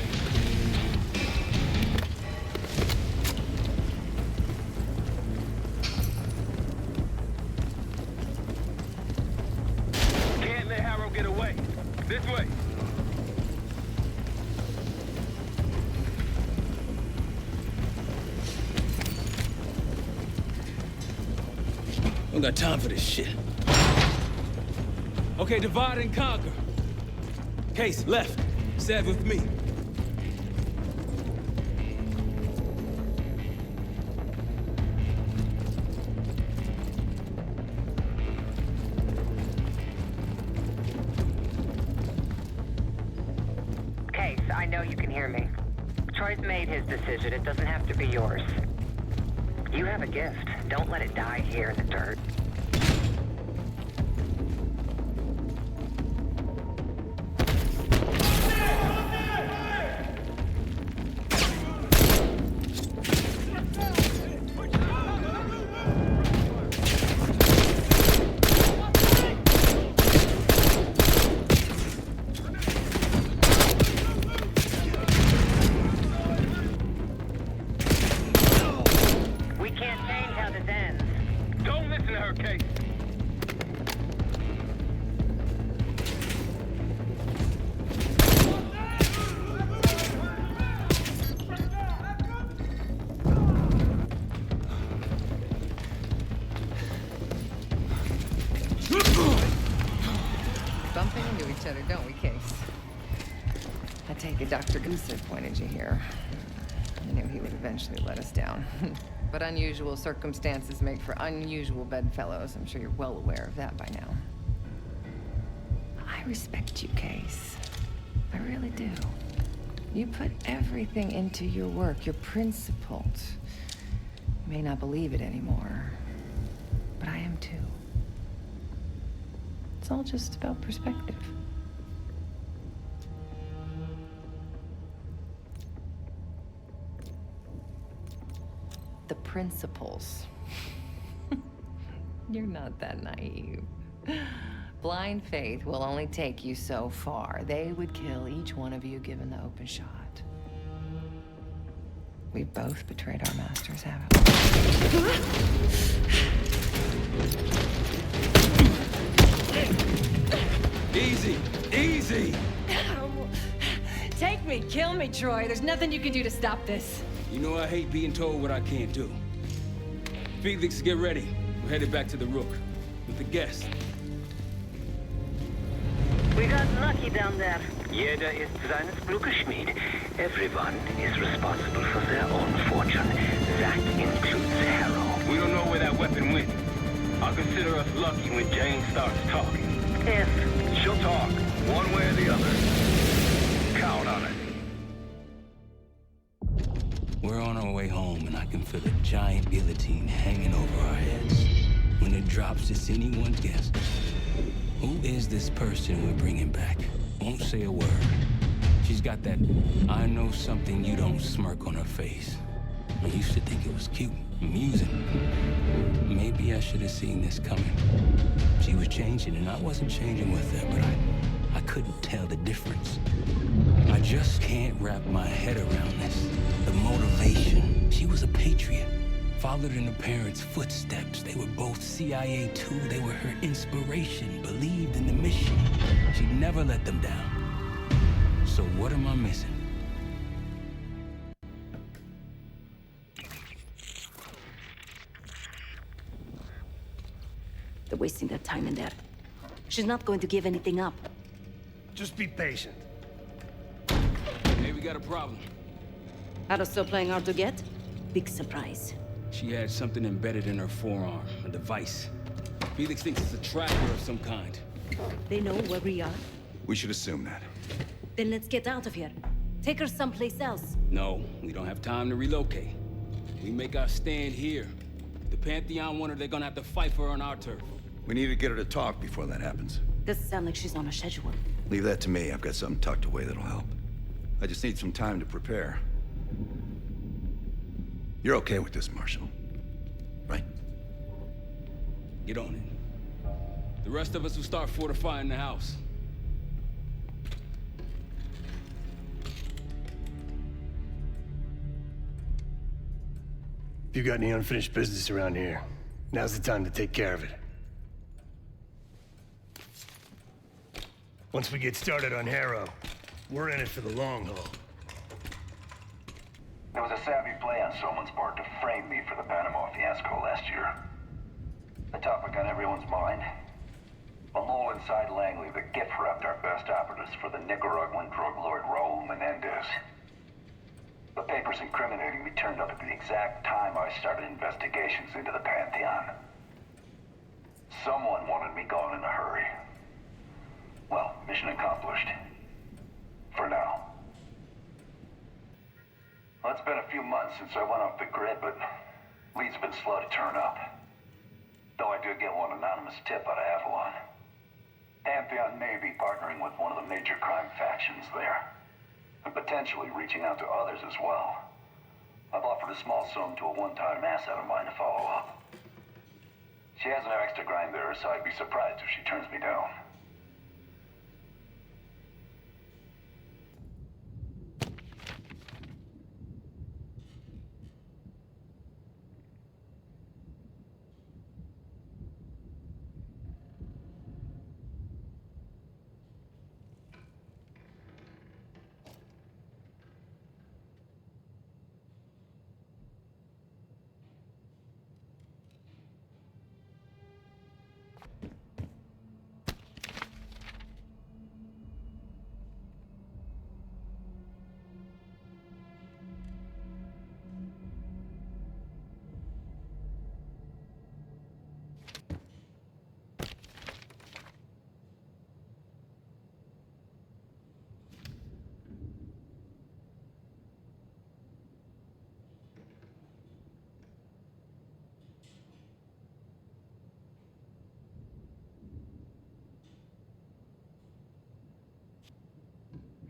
Can't let Harrow get away. This way. Don't got time for this shit. Okay, divide and conquer. Case, left. Sev with me. Case, I know you can hear me. Troy's made his decision. It doesn't have to be yours. You have a gift. Don't let it die here in the dirt. We can't change how this ends. Don't listen to her, Case. Bumping into each other, don't we, Case? I take it Dr. Gooser pointed you here. I knew he would eventually let us down. But unusual circumstances make for unusual bedfellows. I'm sure you're well aware of that by now. I respect you, Case. I really do. You put everything into your work. You're principled. You may not believe it anymore, but I am too. It's all just about perspective. The principles. You're not that naive. Blind faith will only take you so far. They would kill each one of you given the open shot. We both betrayed our masters, haven't we? Easy, easy! Take me, kill me, Troy. There's nothing you can do to stop this. You know I hate being told what I can't do. Felix, get ready. We're headed back to the Rook with the guests. We got lucky down there. Jeder ist seines Glückes Schmied. Everyone is responsible for their own fortune. That includes Harrow. We don't know where that weapon went. I'll consider us lucky when Jane starts talking. If she'll talk, one way or the other. Count on it. We're on our way home, and I can feel a giant guillotine hanging over our heads. When it drops, it's anyone's guess. Who is this person we're bringing back? Won't say a word. She's got that I know something you don't smirk on her face. I used to think it was cute, amusing. Maybe I should have seen this coming. She was changing, and I wasn't changing with her, but I couldn't tell the difference. I just can't wrap my head around this. The motivation. She was a patriot. Followed in her parents' footsteps. They were both CIA too. They were her inspiration. Believed in the mission. She never let them down. So what am I missing? They're wasting their time in there. She's not going to give anything up. Just be patient. Hey, we got a problem. Harrow's still playing hard to get? Big surprise. She had something embedded in her forearm, a device. Felix thinks it's a tracker of some kind. They know where we are? We should assume that. Then let's get out of here. Take her someplace else. No, we don't have time to relocate. We make our stand here. The Pantheon want her, they're gonna have to fight for her on our turf. We need to get her to talk before that happens. Doesn't sound like she's on a schedule. Leave that to me. I've got something tucked away that'll help. I just need some time to prepare. You're okay with this, Marshal, right? Get on it. The rest of us will start fortifying the house. If you got any unfinished business around here, now's the time to take care of it. Once we get started on Harrow, we're in it for the long haul. It was a savvy play on someone's part to frame me for the Panama fiasco last year. The topic on everyone's mind? A mole inside Langley that gift-wrapped our best operatives for the Nicaraguan drug lord Raul Menendez. The papers incriminating me turned up at the exact time I started investigations into the Pantheon. Someone wanted me gone in a hurry. Well, mission accomplished. For now. Well, it's been a few months since I went off the grid, but leads have been slow to turn up. Though I did get one anonymous tip out of Avalon. Pantheon may be partnering with one of the major crime factions there. And potentially reaching out to others as well. I've offered a small sum to a one-time asset of mine to follow up. She has no extra grind there, so I'd be surprised if she turns me down.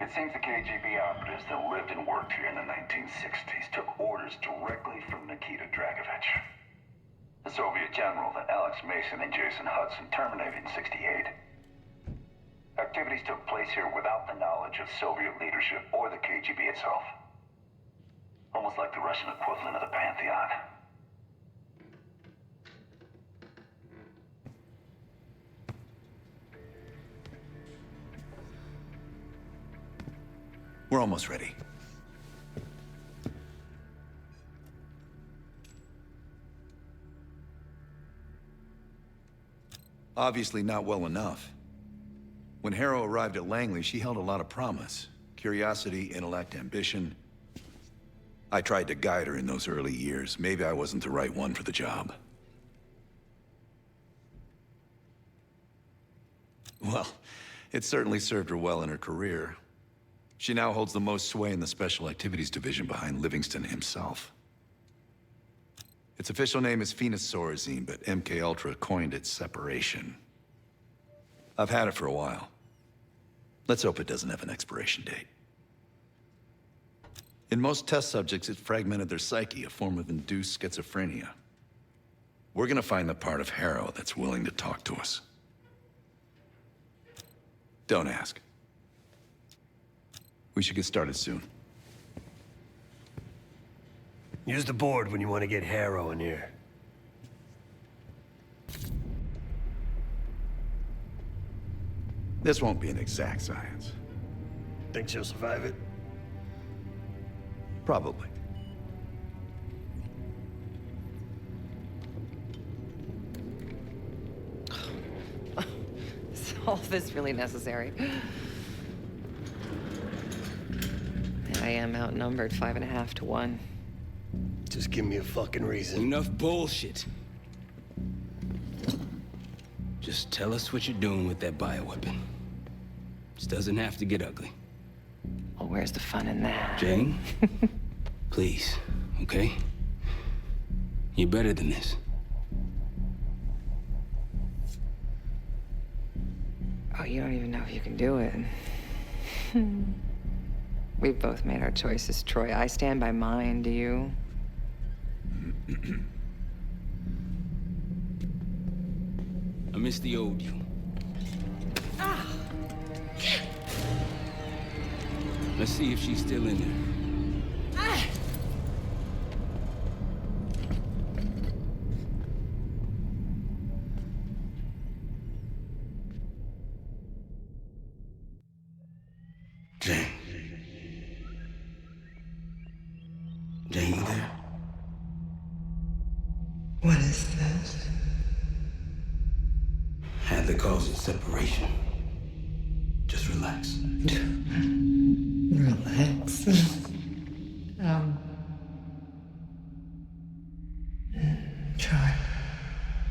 It seems the KGB operatives that lived and worked here in the 1960s took orders directly from Nikita Dragovich, the Soviet general that Alex Mason and Jason Hudson terminated in '68. Activities took place here without the knowledge of Soviet leadership or the KGB itself. Almost like the Russian equivalent of the Pantheon. We're almost ready. Obviously not well enough. When Harrow arrived at Langley, she held a lot of promise. Curiosity, intellect, ambition. I tried to guide her in those early years. Maybe I wasn't the right one for the job. Well, it certainly served her well in her career. She now holds the most sway in the Special Activities Division behind Livingston himself. Its official name is Phoenosorazine, but MKUltra coined it Separation. I've had it for a while. Let's hope it doesn't have an expiration date. In most test subjects, it fragmented their psyche, a form of induced schizophrenia. We're gonna find the part of Harrow that's willing to talk to us. Don't ask. We should get started soon. Use the board when you want to get Harrow in here. This won't be an exact science. Think she'll survive it? Probably. Is all this really necessary? I am outnumbered 5.5 to 1. Just give me a fucking reason. Enough bullshit. Just tell us what you're doing with that bioweapon. This doesn't have to get ugly. Well, where's the fun in that? Jane? Please, okay? You're better than this. Oh, you don't even know if you can do it. We've both made our choices, Troy. I stand by mine, do you? I miss the old you. Let's see if she's still in there. Jane. Jane, you there? What is this? Had the cause of separation. Just relax. Relax. Try.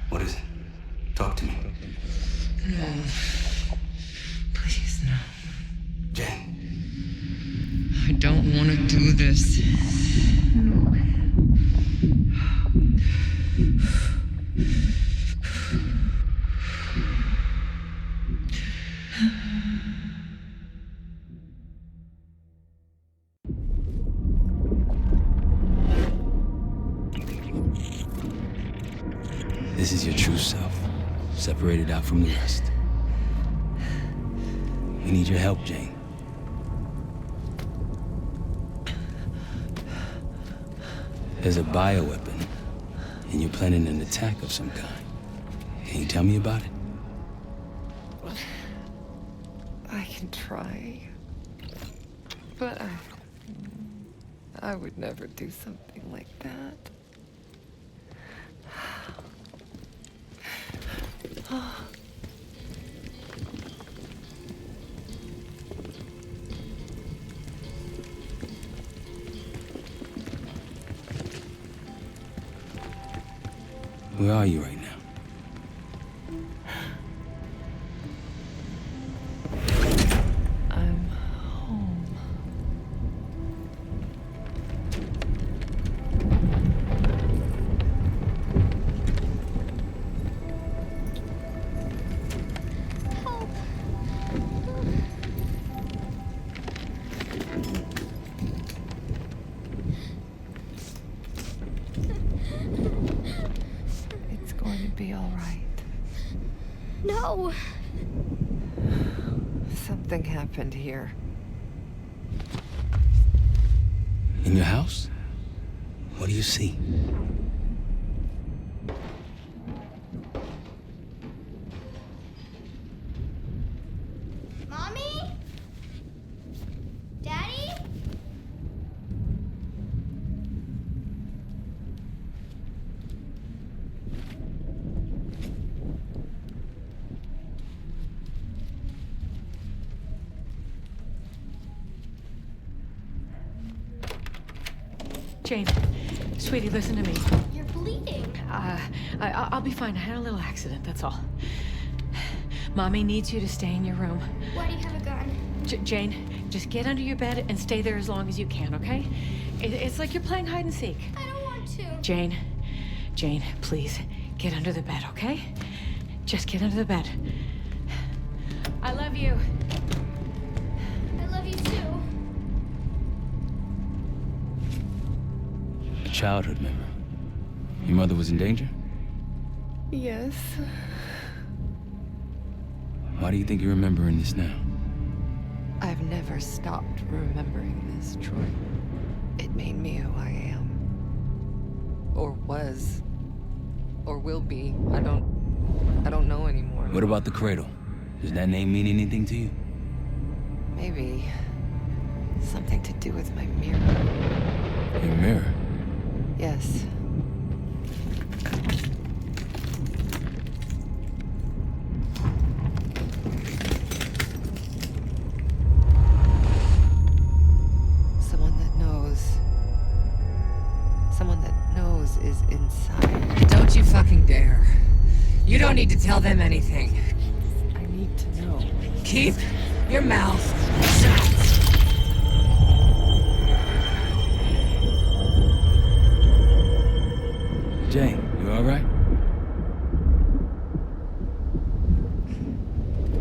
What is it? Talk to me. No. Please, no. Jane. I don't want to do this. No. This is your true self, separated out from the rest. We need your help, Jane. There's a bioweapon, and you're planning an attack of some kind. Can you tell me about it? I can try. But I would never do something like that. Where are you right now? I'm home. It's going to be all right. No! Something happened here. In your house? do you see? Mommy? Daddy? Jane, sweetie, listen to me. You're bleeding. I'll be fine. I had a little accident, that's all. Mommy needs you to stay in your room. Why do you have a gun? Jane, just get under your bed and stay there as long as you can, okay? It's like you're playing hide and seek. I don't want to. Jane, please, get under the bed, okay? Just get under the bed. I love you. I love you too. A childhood memory. Your mother was in danger? Yes. Why do you think you're remembering this now? I've never stopped remembering this, Troy. It made me who I am. Or was. Or will be. I don't know anymore. What about the cradle? Does that name mean anything to you? Maybe something to do with my mirror. Your mirror? Yes. Someone that knows is inside. Don't you fucking dare. You don't need to tell them anything. I need to know. Keep your mouth shut. Jane, you all right?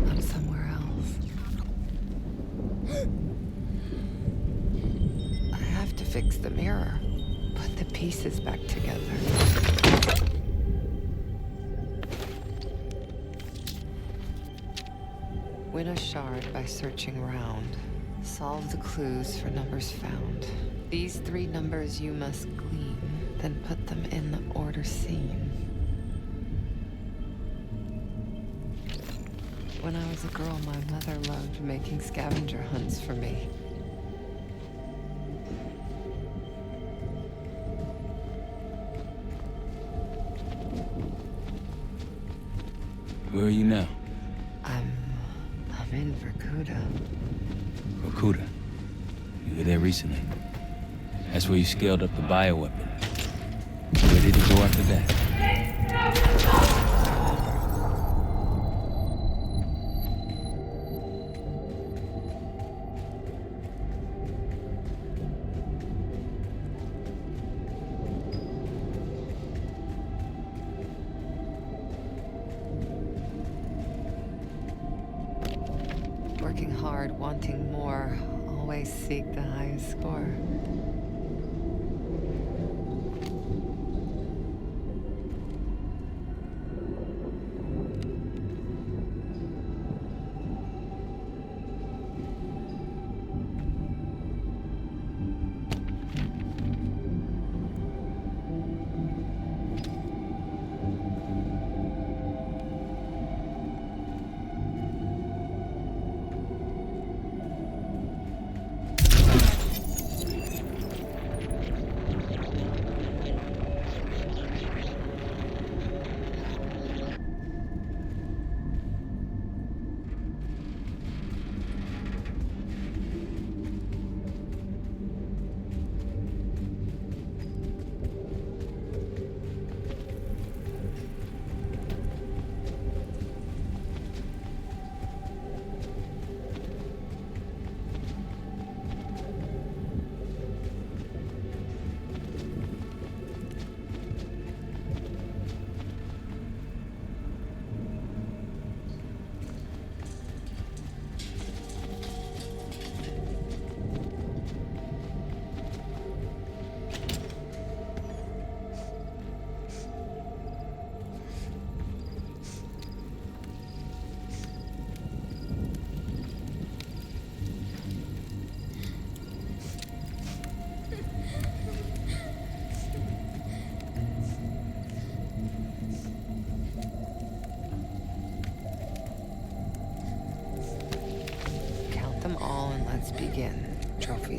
I'm somewhere else. I have to fix the mirror. Put the pieces back together. Win a shard by searching around. Solve the clues for numbers found. These 3 numbers you must glean, then put them in the order seen. When I was a girl, my mother loved making scavenger hunts for me. Where are you now? I'm in Vorkuta. Vorkuta? You were there recently. That's where you scaled up the bioweapon. Where did it go after that? Working hard, wanting more, always seek the highest score.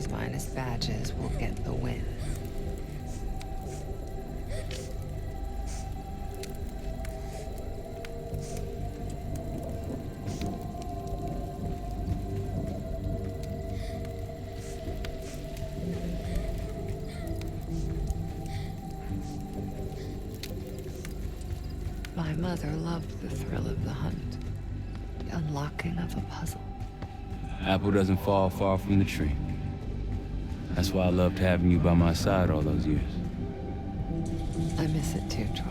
Trophies minus badges will get the win. My mother loved the thrill of the hunt, the unlocking of a puzzle. Apple doesn't fall far from the tree. That's why I loved having you by my side all those years. I miss it too, Troy.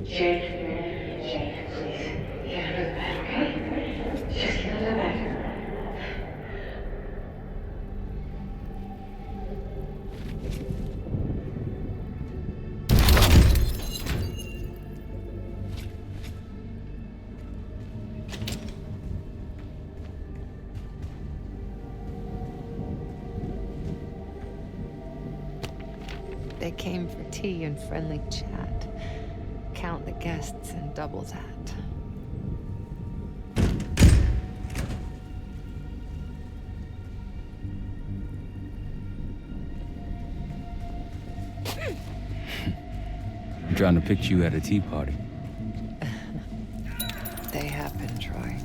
Jane, please, get under the bed, okay? Just get under the bed. They came for tea and friendly chat. Count the guests and double that. I'm trying to picture you at a tea party. They happened, Troy.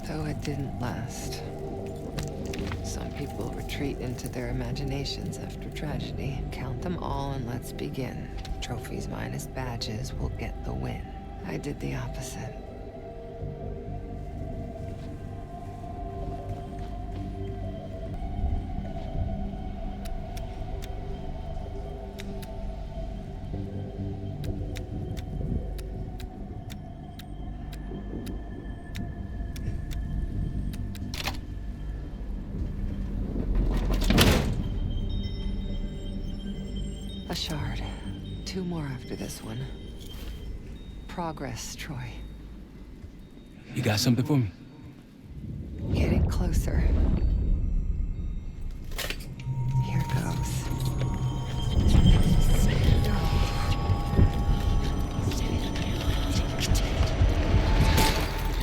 Though it didn't last. Some people retreat into their imaginations after tragedy. Count them all and let's begin. Trophies minus badges will get the win. I did the opposite. A shard. 2 more after this one. Progress, Troy. You got something for me? Getting closer. Here goes.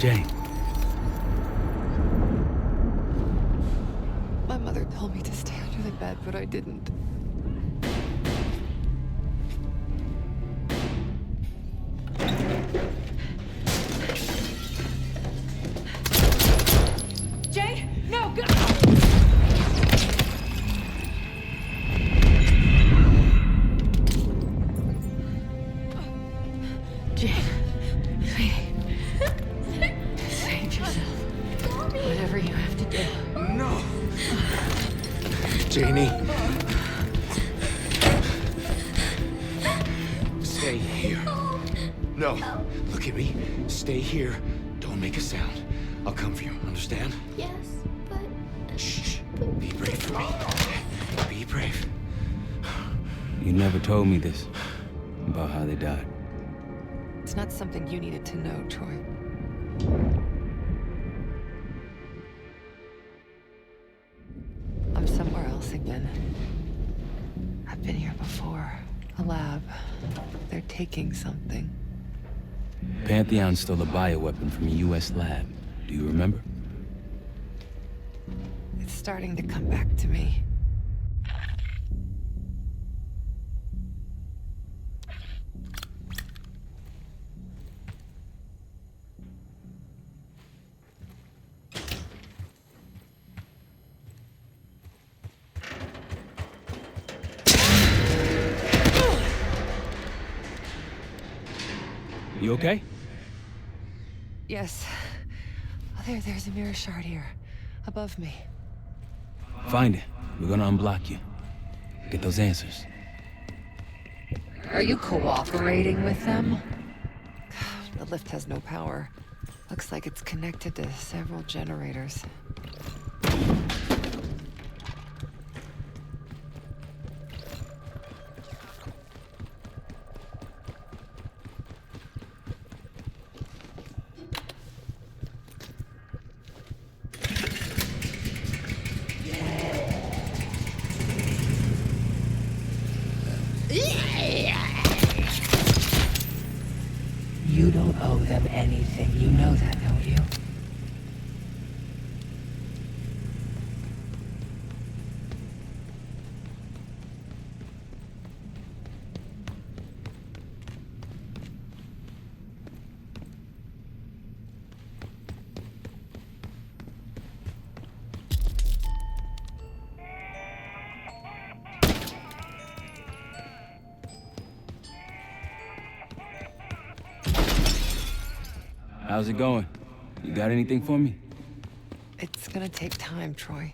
Jane. My mother told me to stay under the bed, but I didn't. Janie. Stay here. No, look at me. Stay here. Don't make a sound. I'll come for you, understand? Yes, but... Shh. Be brave for me. Be brave. You never told me this, about how they died. It's not something you needed to know, Troy. I'm somewhere else again. I've been here before. A lab. They're taking something. Pantheon stole a bioweapon from a U.S. lab. Do you remember? It's starting to come back to me. You okay? Yes. Oh, there's a mirror shard here. Above me. Find it. We're gonna unblock you. Get those answers. Are you cooperating with them? The lift has no power. Looks like it's connected to several generators. You don't owe them anything. You know that, don't you? How's it going? You got anything for me? It's gonna take time, Troy.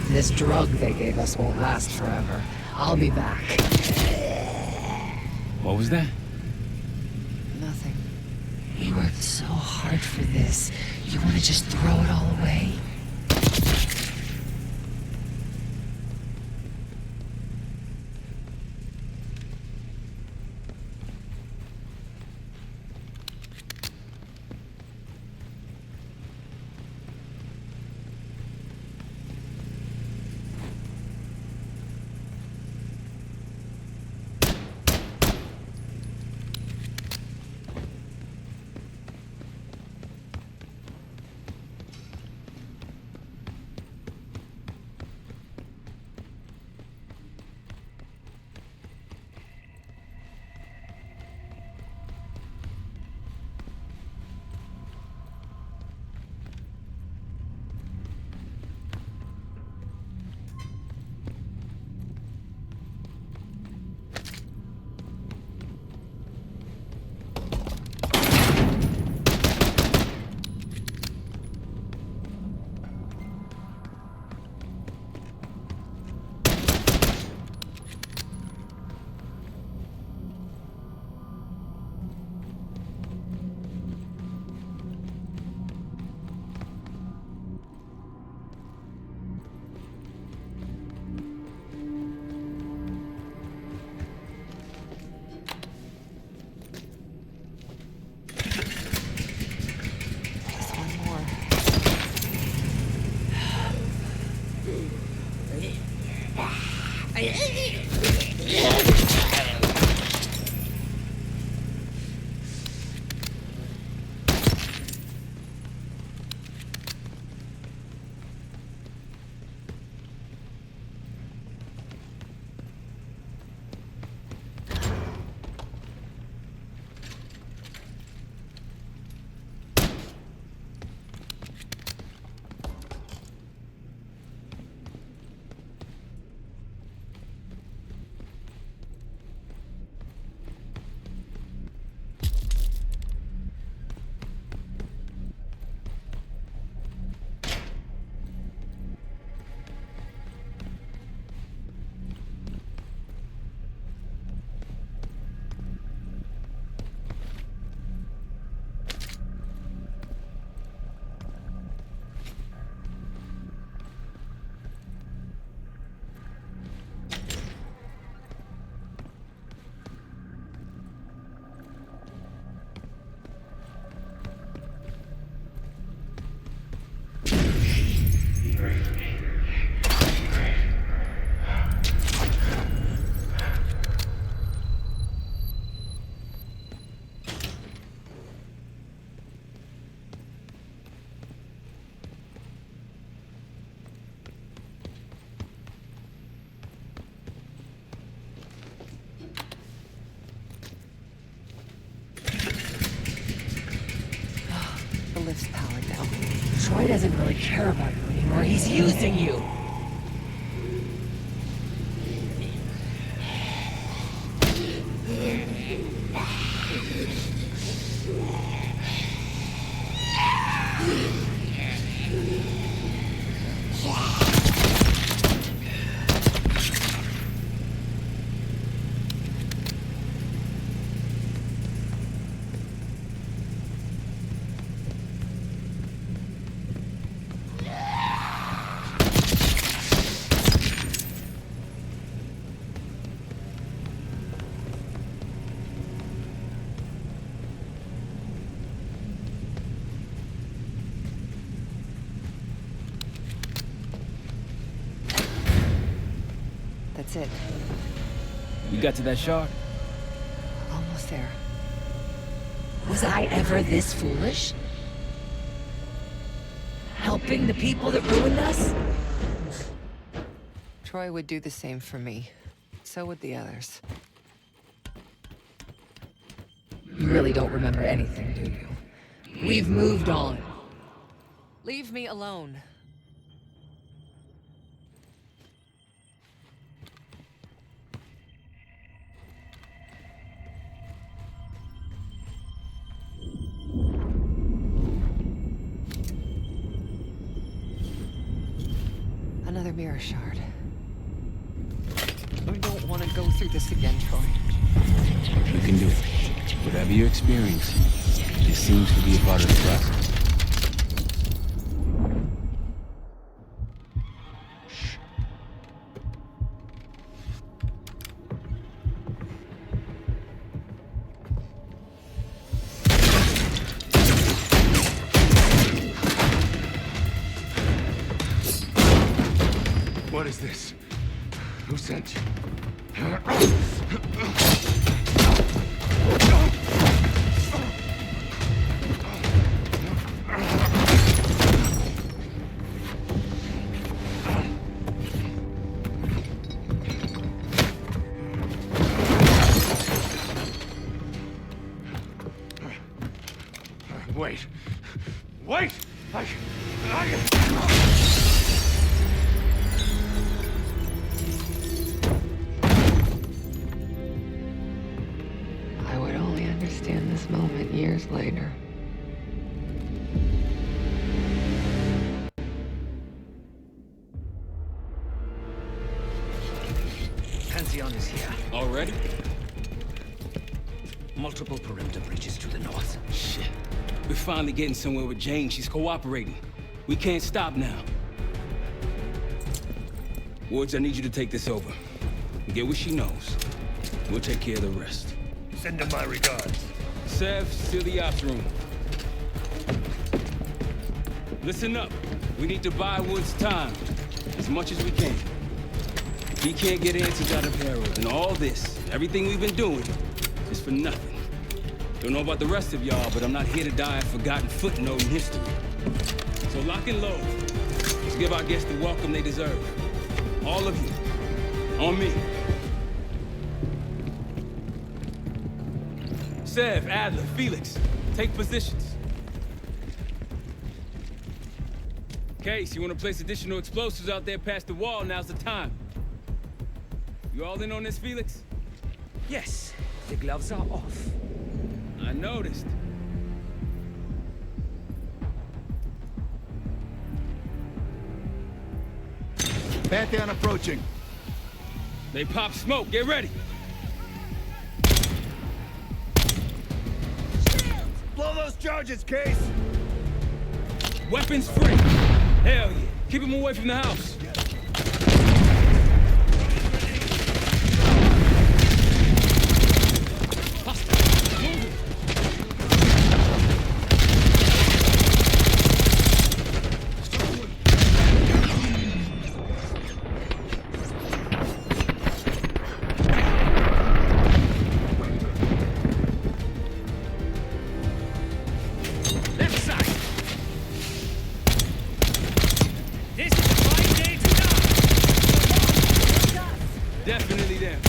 This drug they gave us won't last forever. I'll be back. What was that? Nothing. You worked so hard for this. You want to just throw it all away? The lift's powered now. Troy doesn't really care about you anymore. He's using you. That's it. You got to that shard? Almost there. Was I ever this foolish? Helping the people that ruined us? Troy would do the same for me. So would the others. You really don't remember anything, do you? We've moved on. Leave me alone. Another mirror shard. I don't want to go through this again, Troy. You can do it. Whatever you experience, this seems to be a part of the process. What is this? Who sent you? Wait. Wait! I would only understand this moment years later. Pantheon is here. Already? Multiple perimeter breaches to the north. Shit. We're finally getting somewhere with Jane. She's cooperating. We can't stop now. Woods, I need you to take this over. Get what she knows. We'll take care of the rest. Send her my regards. Sev, seal the ops room. Listen up. We need to buy Woods time. As much as we can. He can't get answers out of Harold, and all this, everything we've been doing, is for nothing. Don't know about the rest of y'all, but I'm not here to die a forgotten footnote in history. So lock and load. Let's give our guests the welcome they deserve. All of you. On me. Sev, Adler, Felix, take positions. Case, you want to place additional explosives out there past the wall, now's the time. You all in on this, Felix? Yes, the gloves are off. I noticed. Pantheon approaching. They pop smoke, get ready. Blow those charges, Case! Weapons free. Hell yeah. Keep them away from the house. Definitely them.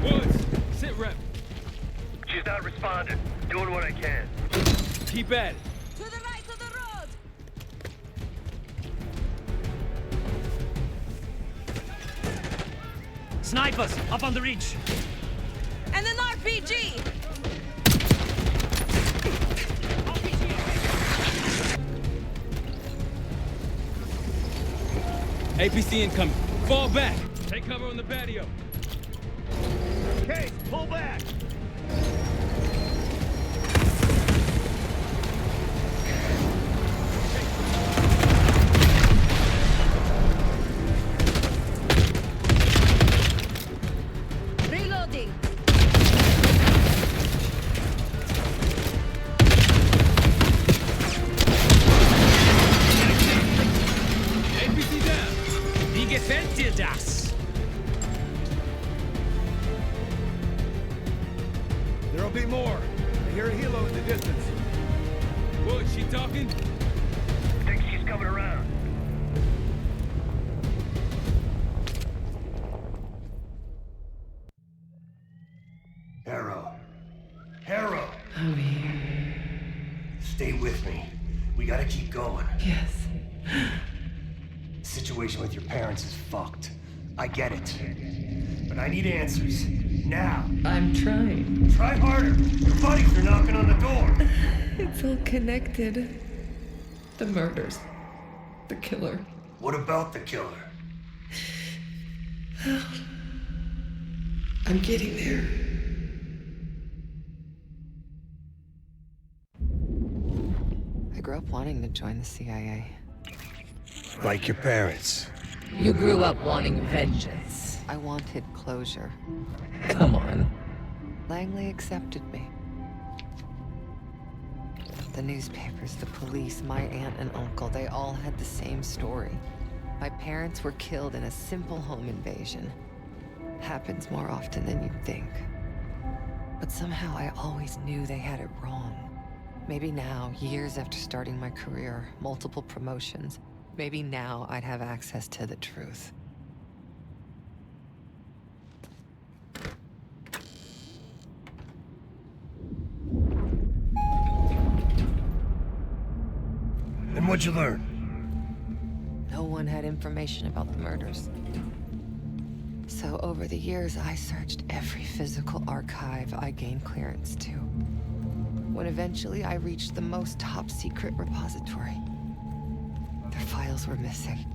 Woods, sit rep. She's not responding. Doing what I can. Keep at it. Snipers, up on the ridge. And an RPG! APC incoming. Fall back. Take cover on the patio. Case, pull back! We talking? Think she's coming around. Harrow. Harrow! I'm here. Stay with me. We gotta keep going. Yes. The situation with your parents is fucked. I get it. But I need answers. Now. I'm trying. Try harder. Your buddies are knocking on the door. It's all connected. The murders. The killer. What about the killer? I'm getting there. I grew up wanting to join the CIA. Like your parents. You grew up wanting vengeance. I wanted closure. Come on. Langley accepted me. The newspapers, the police, my aunt and uncle, they all had the same story. My parents were killed in a simple home invasion. Happens more often than you'd think. But somehow I always knew they had it wrong. Maybe now, years after starting my career, multiple promotions, maybe now I'd have access to the truth. And what'd you learn? No one had information about the murders. So over the years, I searched every physical archive I gained clearance to. When eventually I reached the most top-secret repository, their files were missing.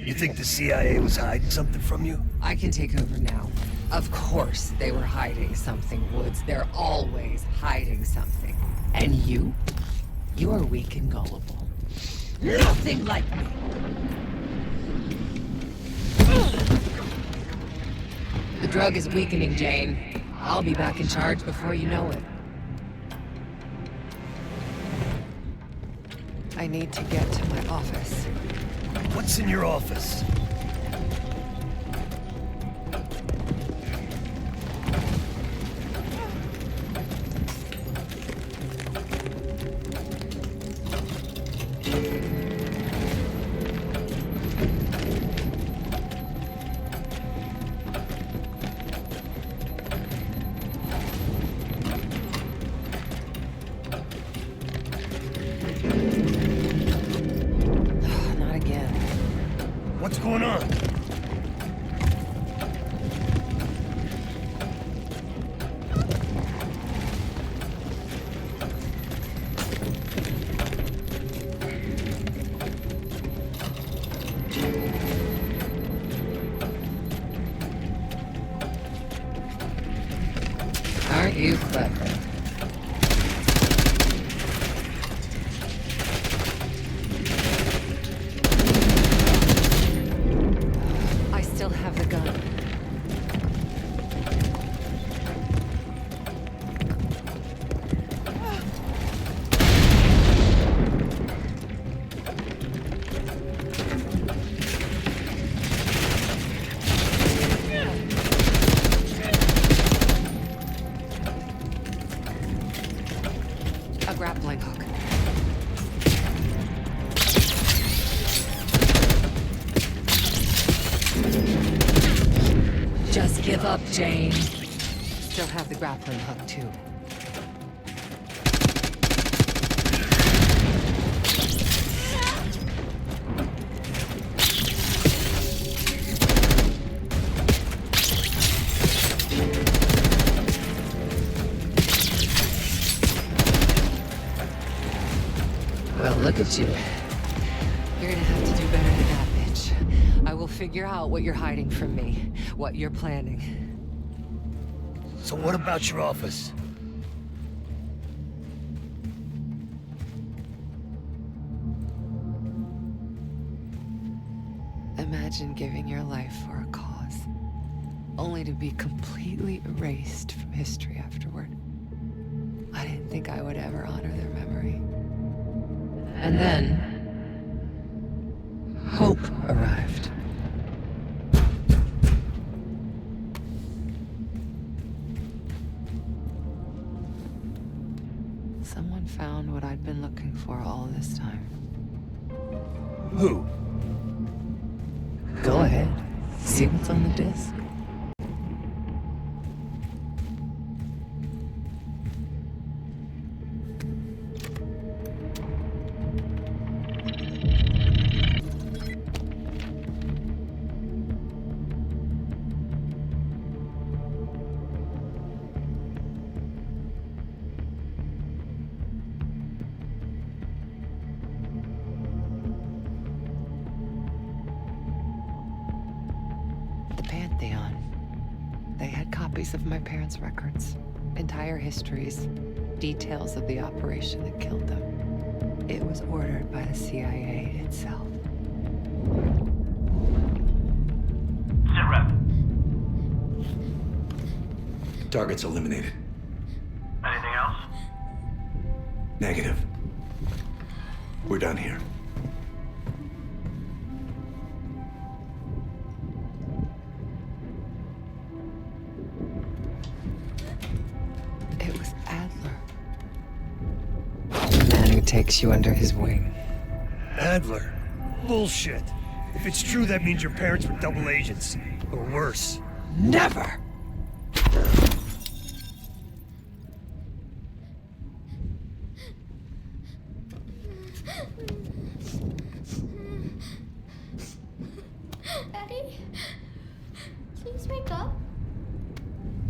You think the CIA was hiding something from you? I can take over now. Of course they were hiding something, Woods. They're always hiding something. And you? You are weak and gullible. Nothing like me! The drug is weakening, Jane. I'll be back in charge before you know it. I need to get to my office. What's in your office? Not again. What's going on? Aren't you clever? I still have the gun. A grappling hook. Just give up, Jane. Still have the grappling hook, too. Well, look at you. You're gonna have to do better than that, bitch. I will figure out what you're hiding from me, what you're planning. So what about your office? Imagine giving your life for a cause, only to be completely erased from history afterward. I didn't think I would ever honor their memory. And then, hope arrived. been looking for all this time? Who? Go ahead. See what's on the disc. They had copies of my parents' records, entire histories, details of the operation that killed them. It was ordered by the CIA itself. Sit rep. Target's eliminated. Anything else? Negative. We're done here. It was Adler. The man who takes you under his wing. Adler? Bullshit. If it's true, that means your parents were double agents. Or worse. Never! Daddy? Please wake up.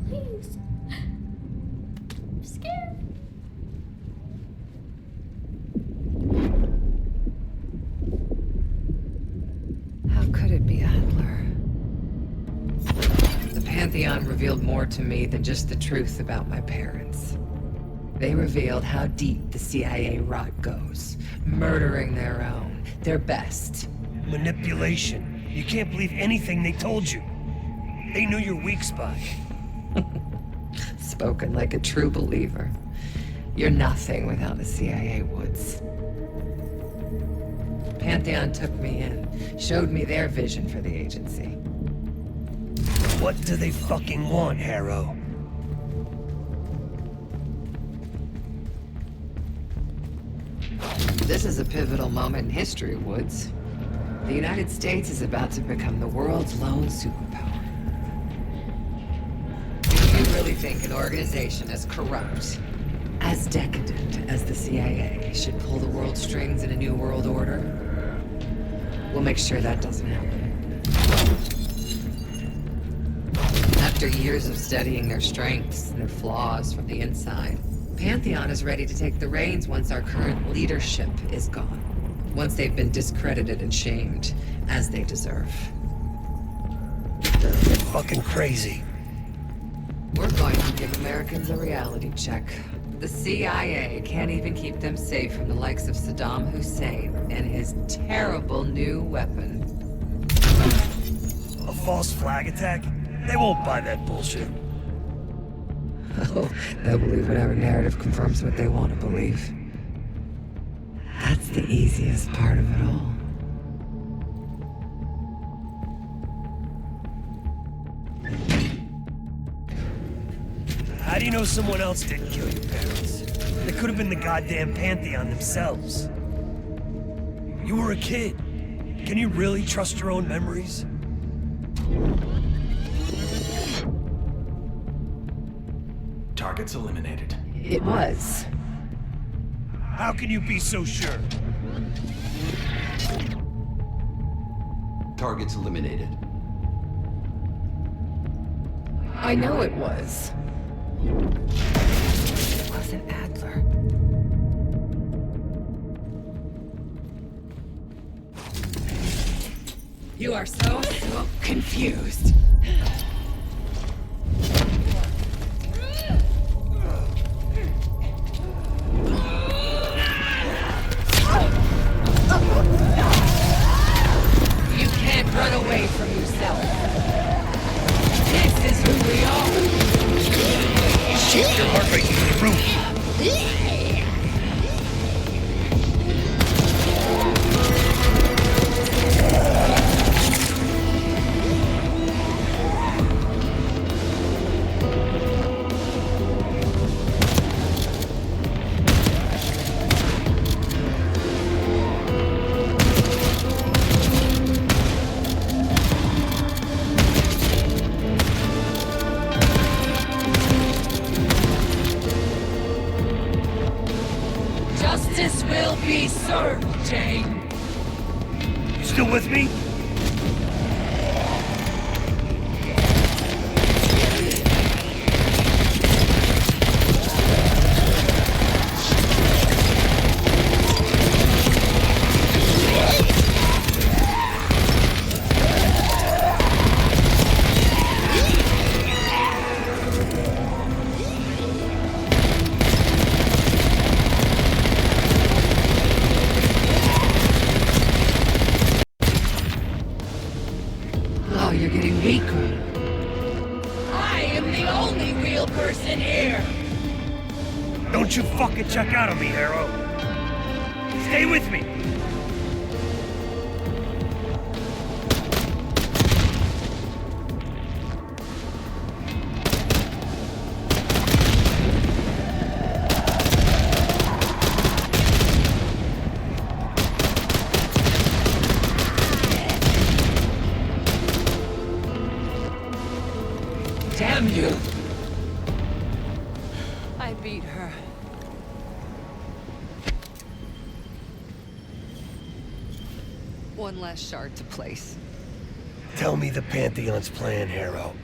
Please. I'm scared. How could it be Adler? The Pantheon revealed more to me than just the truth about my parents. They revealed how deep the CIA rot goes, murdering their own, their best. Manipulation. You can't believe anything they told you. They knew your weak spot. Spoken like a true believer. You're nothing without the CIA, Woods. Pantheon took me in, showed me their vision for the agency. What do they fucking want, Harrow? This is a pivotal moment in history, Woods. The United States is about to become the world's lone superpower. Do you really think an organization as corrupt, as decadent as the CIA should pull the world's strings in a new world order? We'll make sure that doesn't happen. After years of studying their strengths and their flaws from the inside, Pantheon is ready to take the reins once our current leadership is gone. Once they've been discredited and shamed, as they deserve. You're fucking crazy. We're going to give Americans a reality check. The CIA can't even keep them safe from the likes of Saddam Hussein and his terrible new weapon. A false flag attack? They won't buy that bullshit. Oh, they'll believe whatever narrative confirms what they want to believe. That's the easiest part of it all. How do you know someone else didn't kill your parents? They could have been the goddamn Pantheon themselves. You were a kid. Can you really trust your own memories? Target's eliminated. It was. How can you be so sure? Target's eliminated. I know it was. It wasn't Adler. You are so confused. You can't run away from yourself. This is who we are. Shift your heart rate through the roof. served, Jane. You still with me? Oh, you're getting weaker. I am the only real person here. Don't you fucking check out on me, Harrow. Stay with me. Damn you. I beat her. One last shard to place. Tell me the Pantheon's plan, Harrow.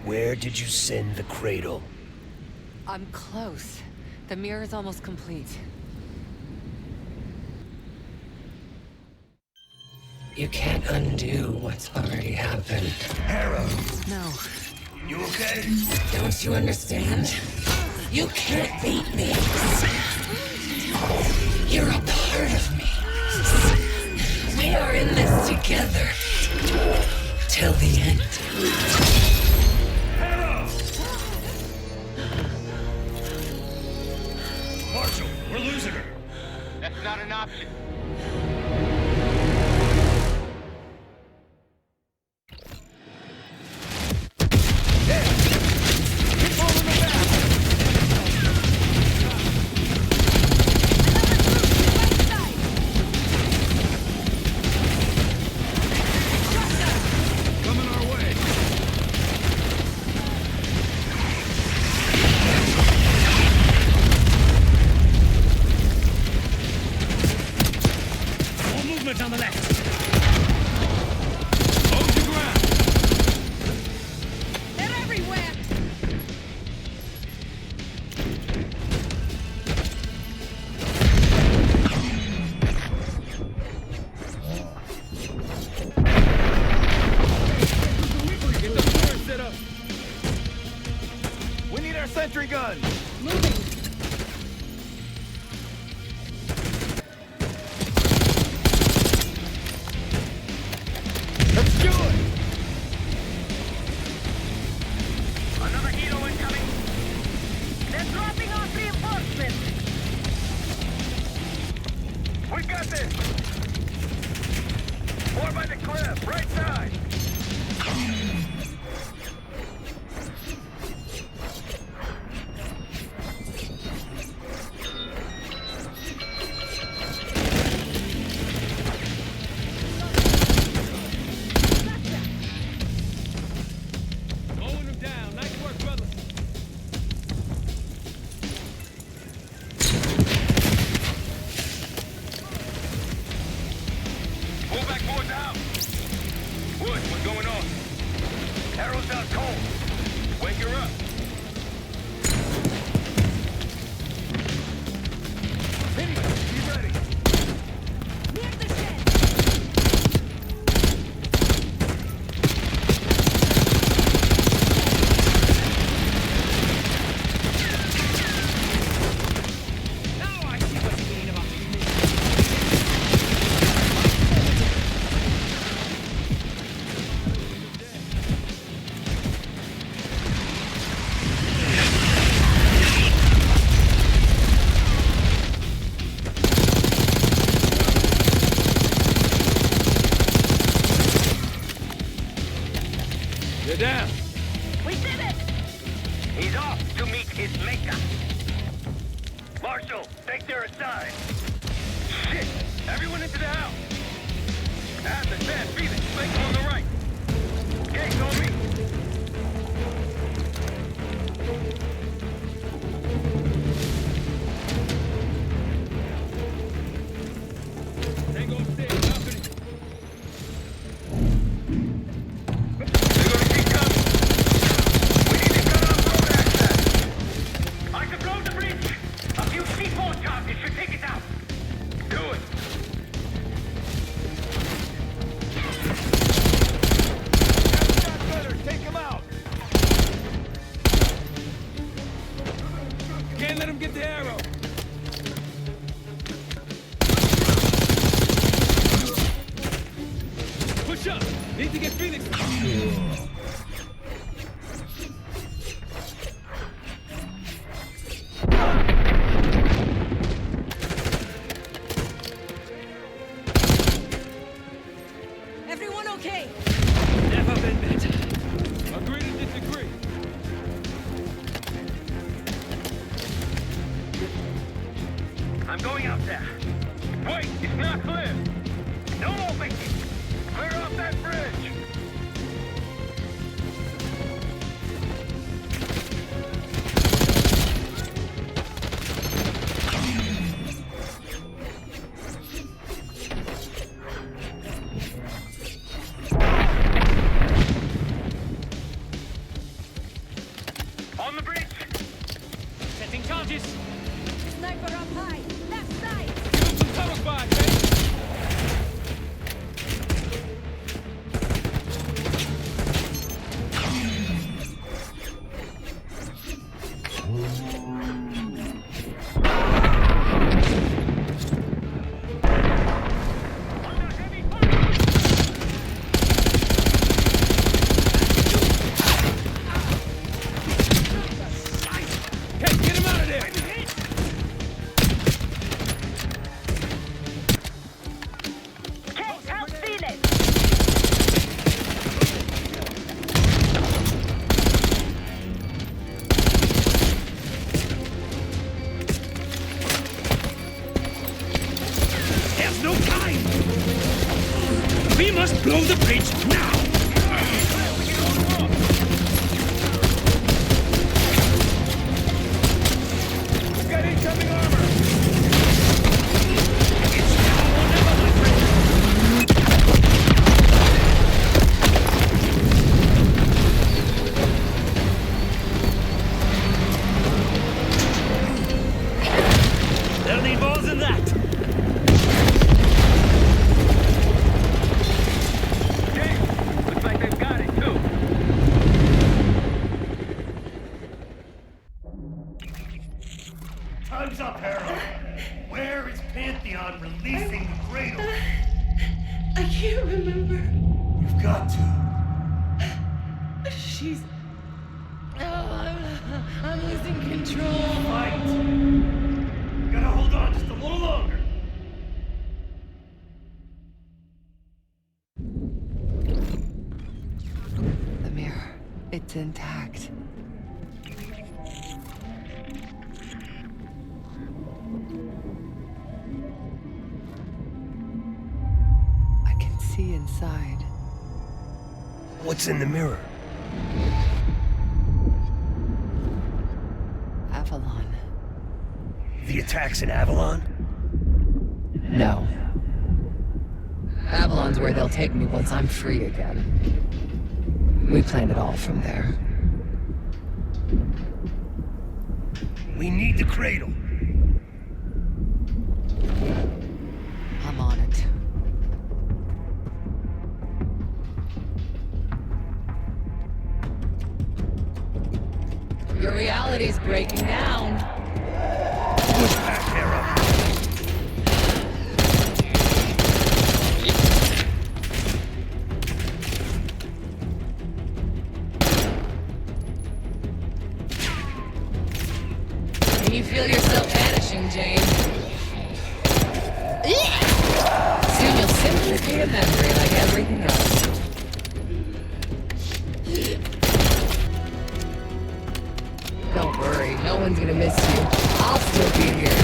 Where did you send the cradle? I'm close. The mirror's almost complete. You can't undo what's already happened. Harrow! No. You okay? Don't you understand? You can't beat me. You're a part of me. We are in this together. Till the end. Harrow! Marshall, we're losing her. That's not an option. On the left. Hold your ground. They're everywhere. Get the turret set up. We need our sentry gun. Moving. Let's do it. Another helo incoming. They're dropping off reinforcements. We got this. More by the cliff, right side. Mowing them down. Nice work, brothers. Pull back towards the house. Wood, what's going on? Arrow's out cold. Wake her up. Vinny, be ready. Near the shed. Now I see what you mean about You're down. We did it! He's off to meet his maker. Marshal, take their aside. Shit! Everyone into the house! As I said, Felix, flank on the right. Gates on me. Finish up! Need to get Phoenix. Everyone okay? Never been better. Agree to disagree. I'm going out there. Wait, it's not clear. No more victims. Clear off that bridge. On the bridge. Setting charges. Sniper up high. Left side. Give him some cover fire, Kate. Hey, get him out of there! Kate, help Phoenix. There's no time! We must blow the bridge now! We've got incoming armor. It's now or never, my friend! They'll need more than that! Jake, looks like they've got it too. Time's up, Harrow. Where is Pantheon releasing the cradle? I can't remember. You've got to. She's... Oh, I'm losing control. Fight! You gotta hold on just a little longer. The mirror. It's intact. I can see inside. What's in the mirror? Avalon. The attacks in Avalon? No. Avalon's where they'll take me once I'm free again. We planned it all from there. We need the cradle. I'm on it. Your reality's breaking down. Push back, Harrow. Can you feel yourself vanishing, Jane? Soon you'll simply be a memory like everything else. Don't worry, no one's gonna miss you. I'll still be here.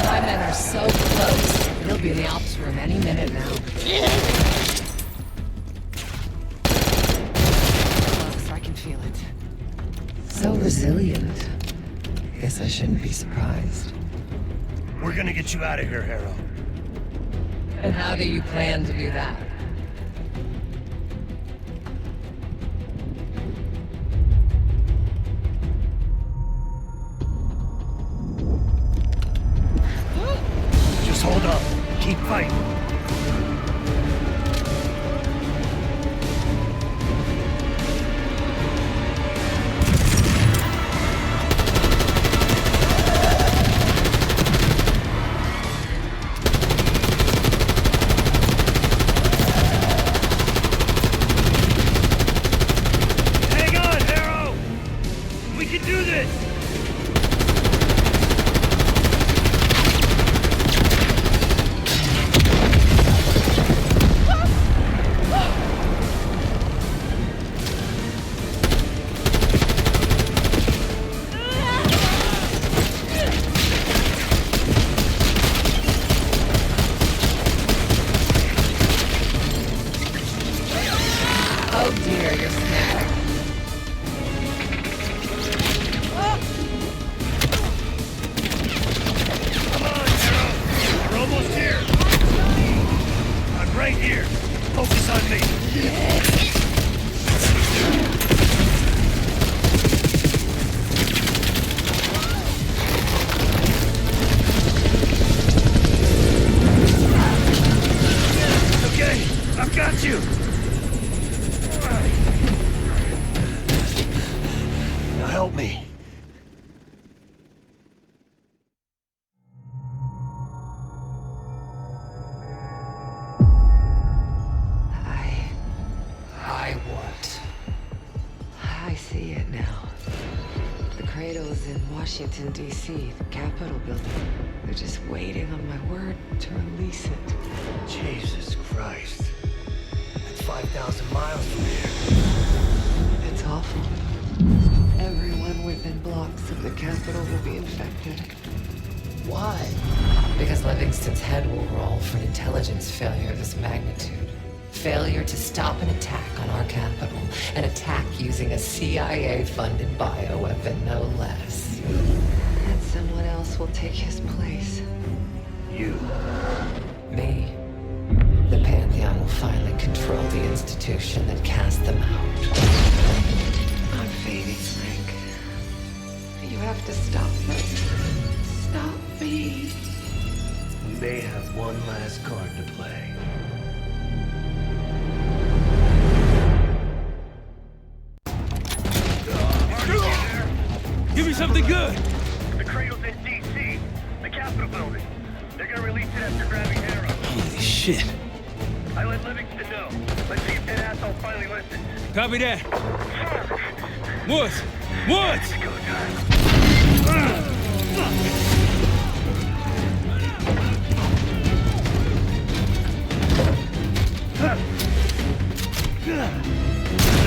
My men are so close. They'll be in the ops room any minute now. Close, I can feel it. So resilient. Guess I shouldn't be surprised. We're gonna get you out of here, Harrow. And how do you plan to do that? Just hold up. Keep fighting. Oh dear, you're snapping. Come on, Arrow! We're almost here! I'm right here! Focus on me! Okay, I've got you! Now help me. I see it now. The cradle's in Washington, D.C., the Capitol building. They're just waiting on my word to release it. Jesus Christ. That's 5,000 miles from here. It's awful. Everyone within blocks of the Capitol will be infected. Why? Because Livingston's head will roll for an intelligence failure of this magnitude. Failure to stop an attack on our capital. An attack using a CIA-funded bioweapon, no less. And someone else will take his place. You. Me. The Pantheon will finally control the institution that cast them out. I'm fading, Frank. You have to stop me. Stop me. We may have one last card to play. Give me something good! The cradle's in D.C., the Capitol building. They're gonna release it after grabbing Arrow. Holy shit. I let Livingston know. Let's see if that asshole finally listens. Copy that. Woods! Woods! Go, John.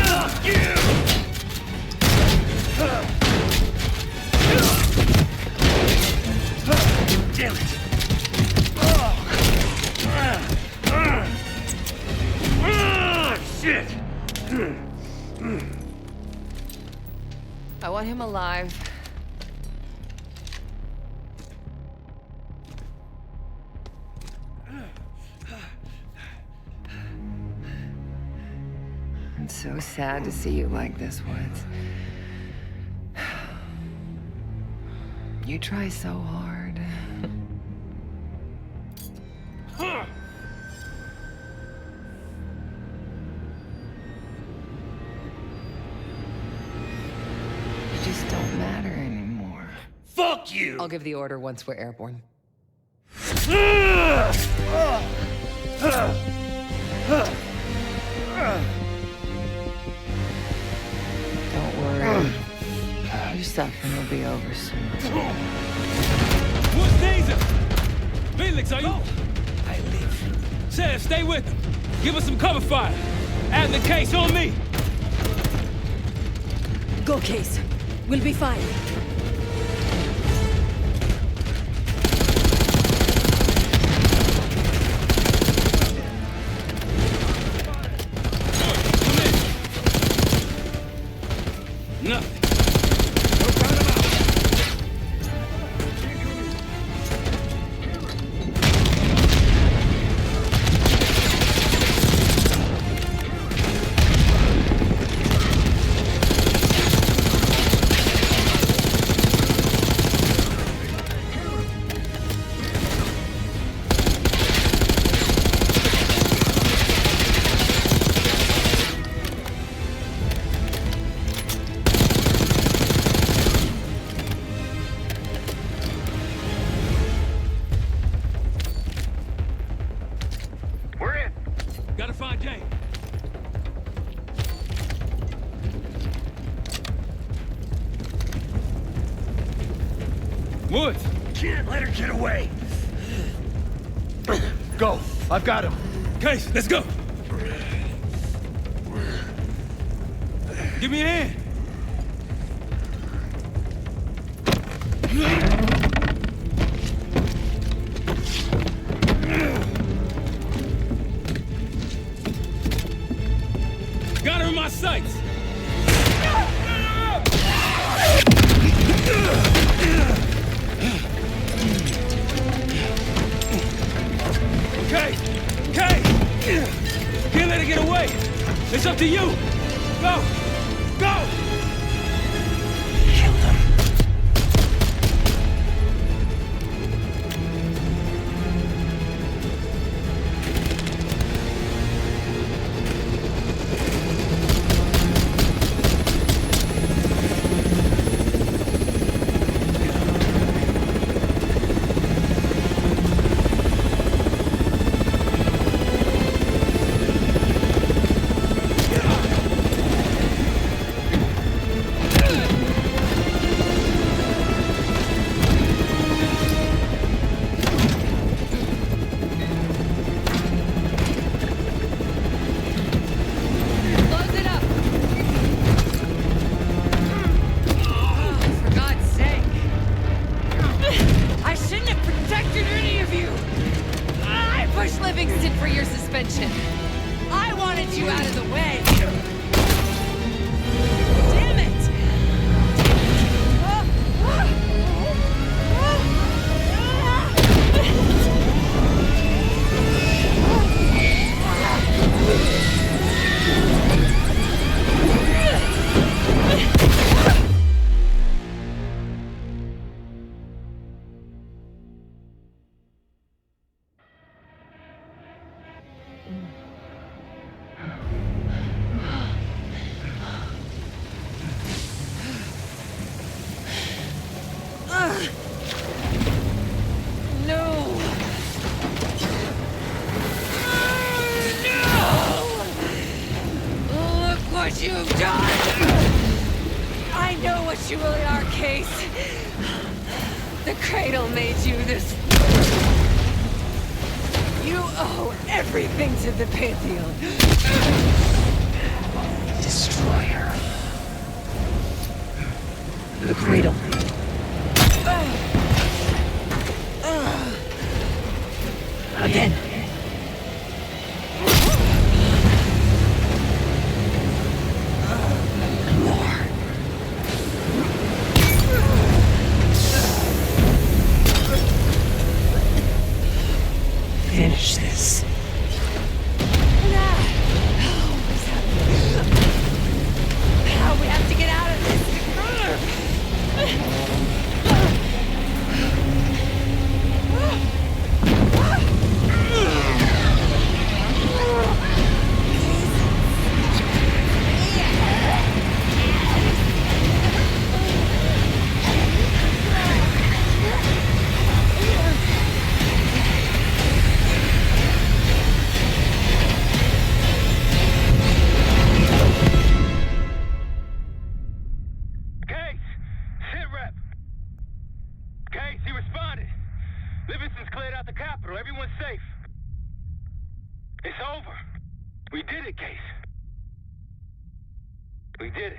Fuck you! Damn it! Shit! I want him alive. I'm so sad to see you like this, Woods. You try so hard. You just don't matter anymore. Fuck you! I'll give the order once we're airborne. Don't worry. Your suffering will be over soon. What's danger? Felix, are you? I live. Sheriff, stay with him. Give us some cover fire. Add the case on me. Go, Case. We'll be fine. Nothing. Gotta find Jane. Woods! Can't let her get away! Go! I've got him! Case, let's go! Give me a hand! Got her in my my sights! Okay! Okay! Can't let it get away! It's up to you! Go! Go! You've done! I know what you really are, Case. The Cradle made you this. You owe everything to the Pantheon. Destroyer. The Cradle. Again. Finish this. Now we have to get out of this. Livingston's cleared out the capital. Everyone's safe. It's over. We did it, Case. We did it.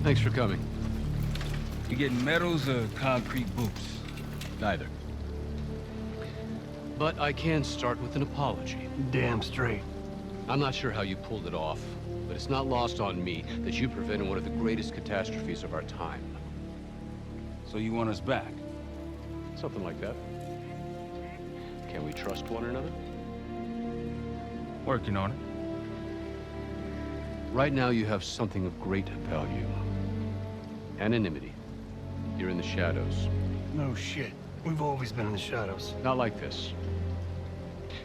Thanks for coming. You getting medals or concrete boots? Neither. But I can start with an apology. Damn straight. I'm not sure how you pulled it off, but it's not lost on me that you prevented one of the greatest catastrophes of our time. So you want us back? Something like that. Can we trust one another? Working on it. Right now you have something of great value. Anonymity. You're in the shadows. No shit. We've always been in the shadows. Not like this.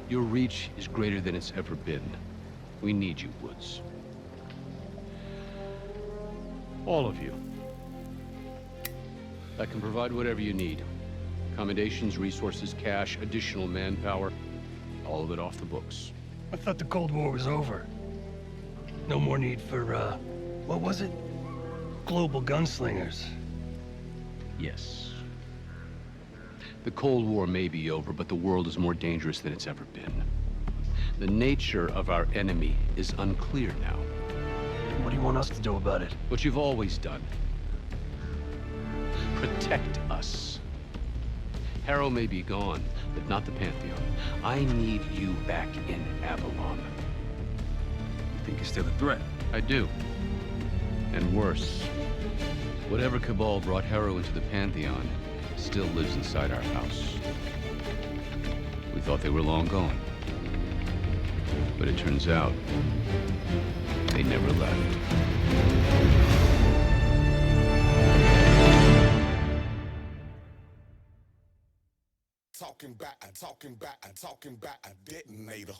Your reach is greater than it's ever been. We need you, Woods. All of you. I can provide whatever you need. Accommodations, resources, cash, additional manpower. All of it off the books. I thought the Cold War was over. No more need for, what was it? Global gunslingers. Yes. The Cold War may be over, but the world is more dangerous than it's ever been. The nature of our enemy is unclear now. What do you want us to do about it? What you've always done. Protect us. Harrow may be gone, but not the Pantheon. I need you back in Avalon. You think he's still a threat? I do. And worse. Whatever cabal brought Harrow into the Pantheon still lives inside our house. We thought they were long gone. But it turns out, they never left. Talking back, a detonator.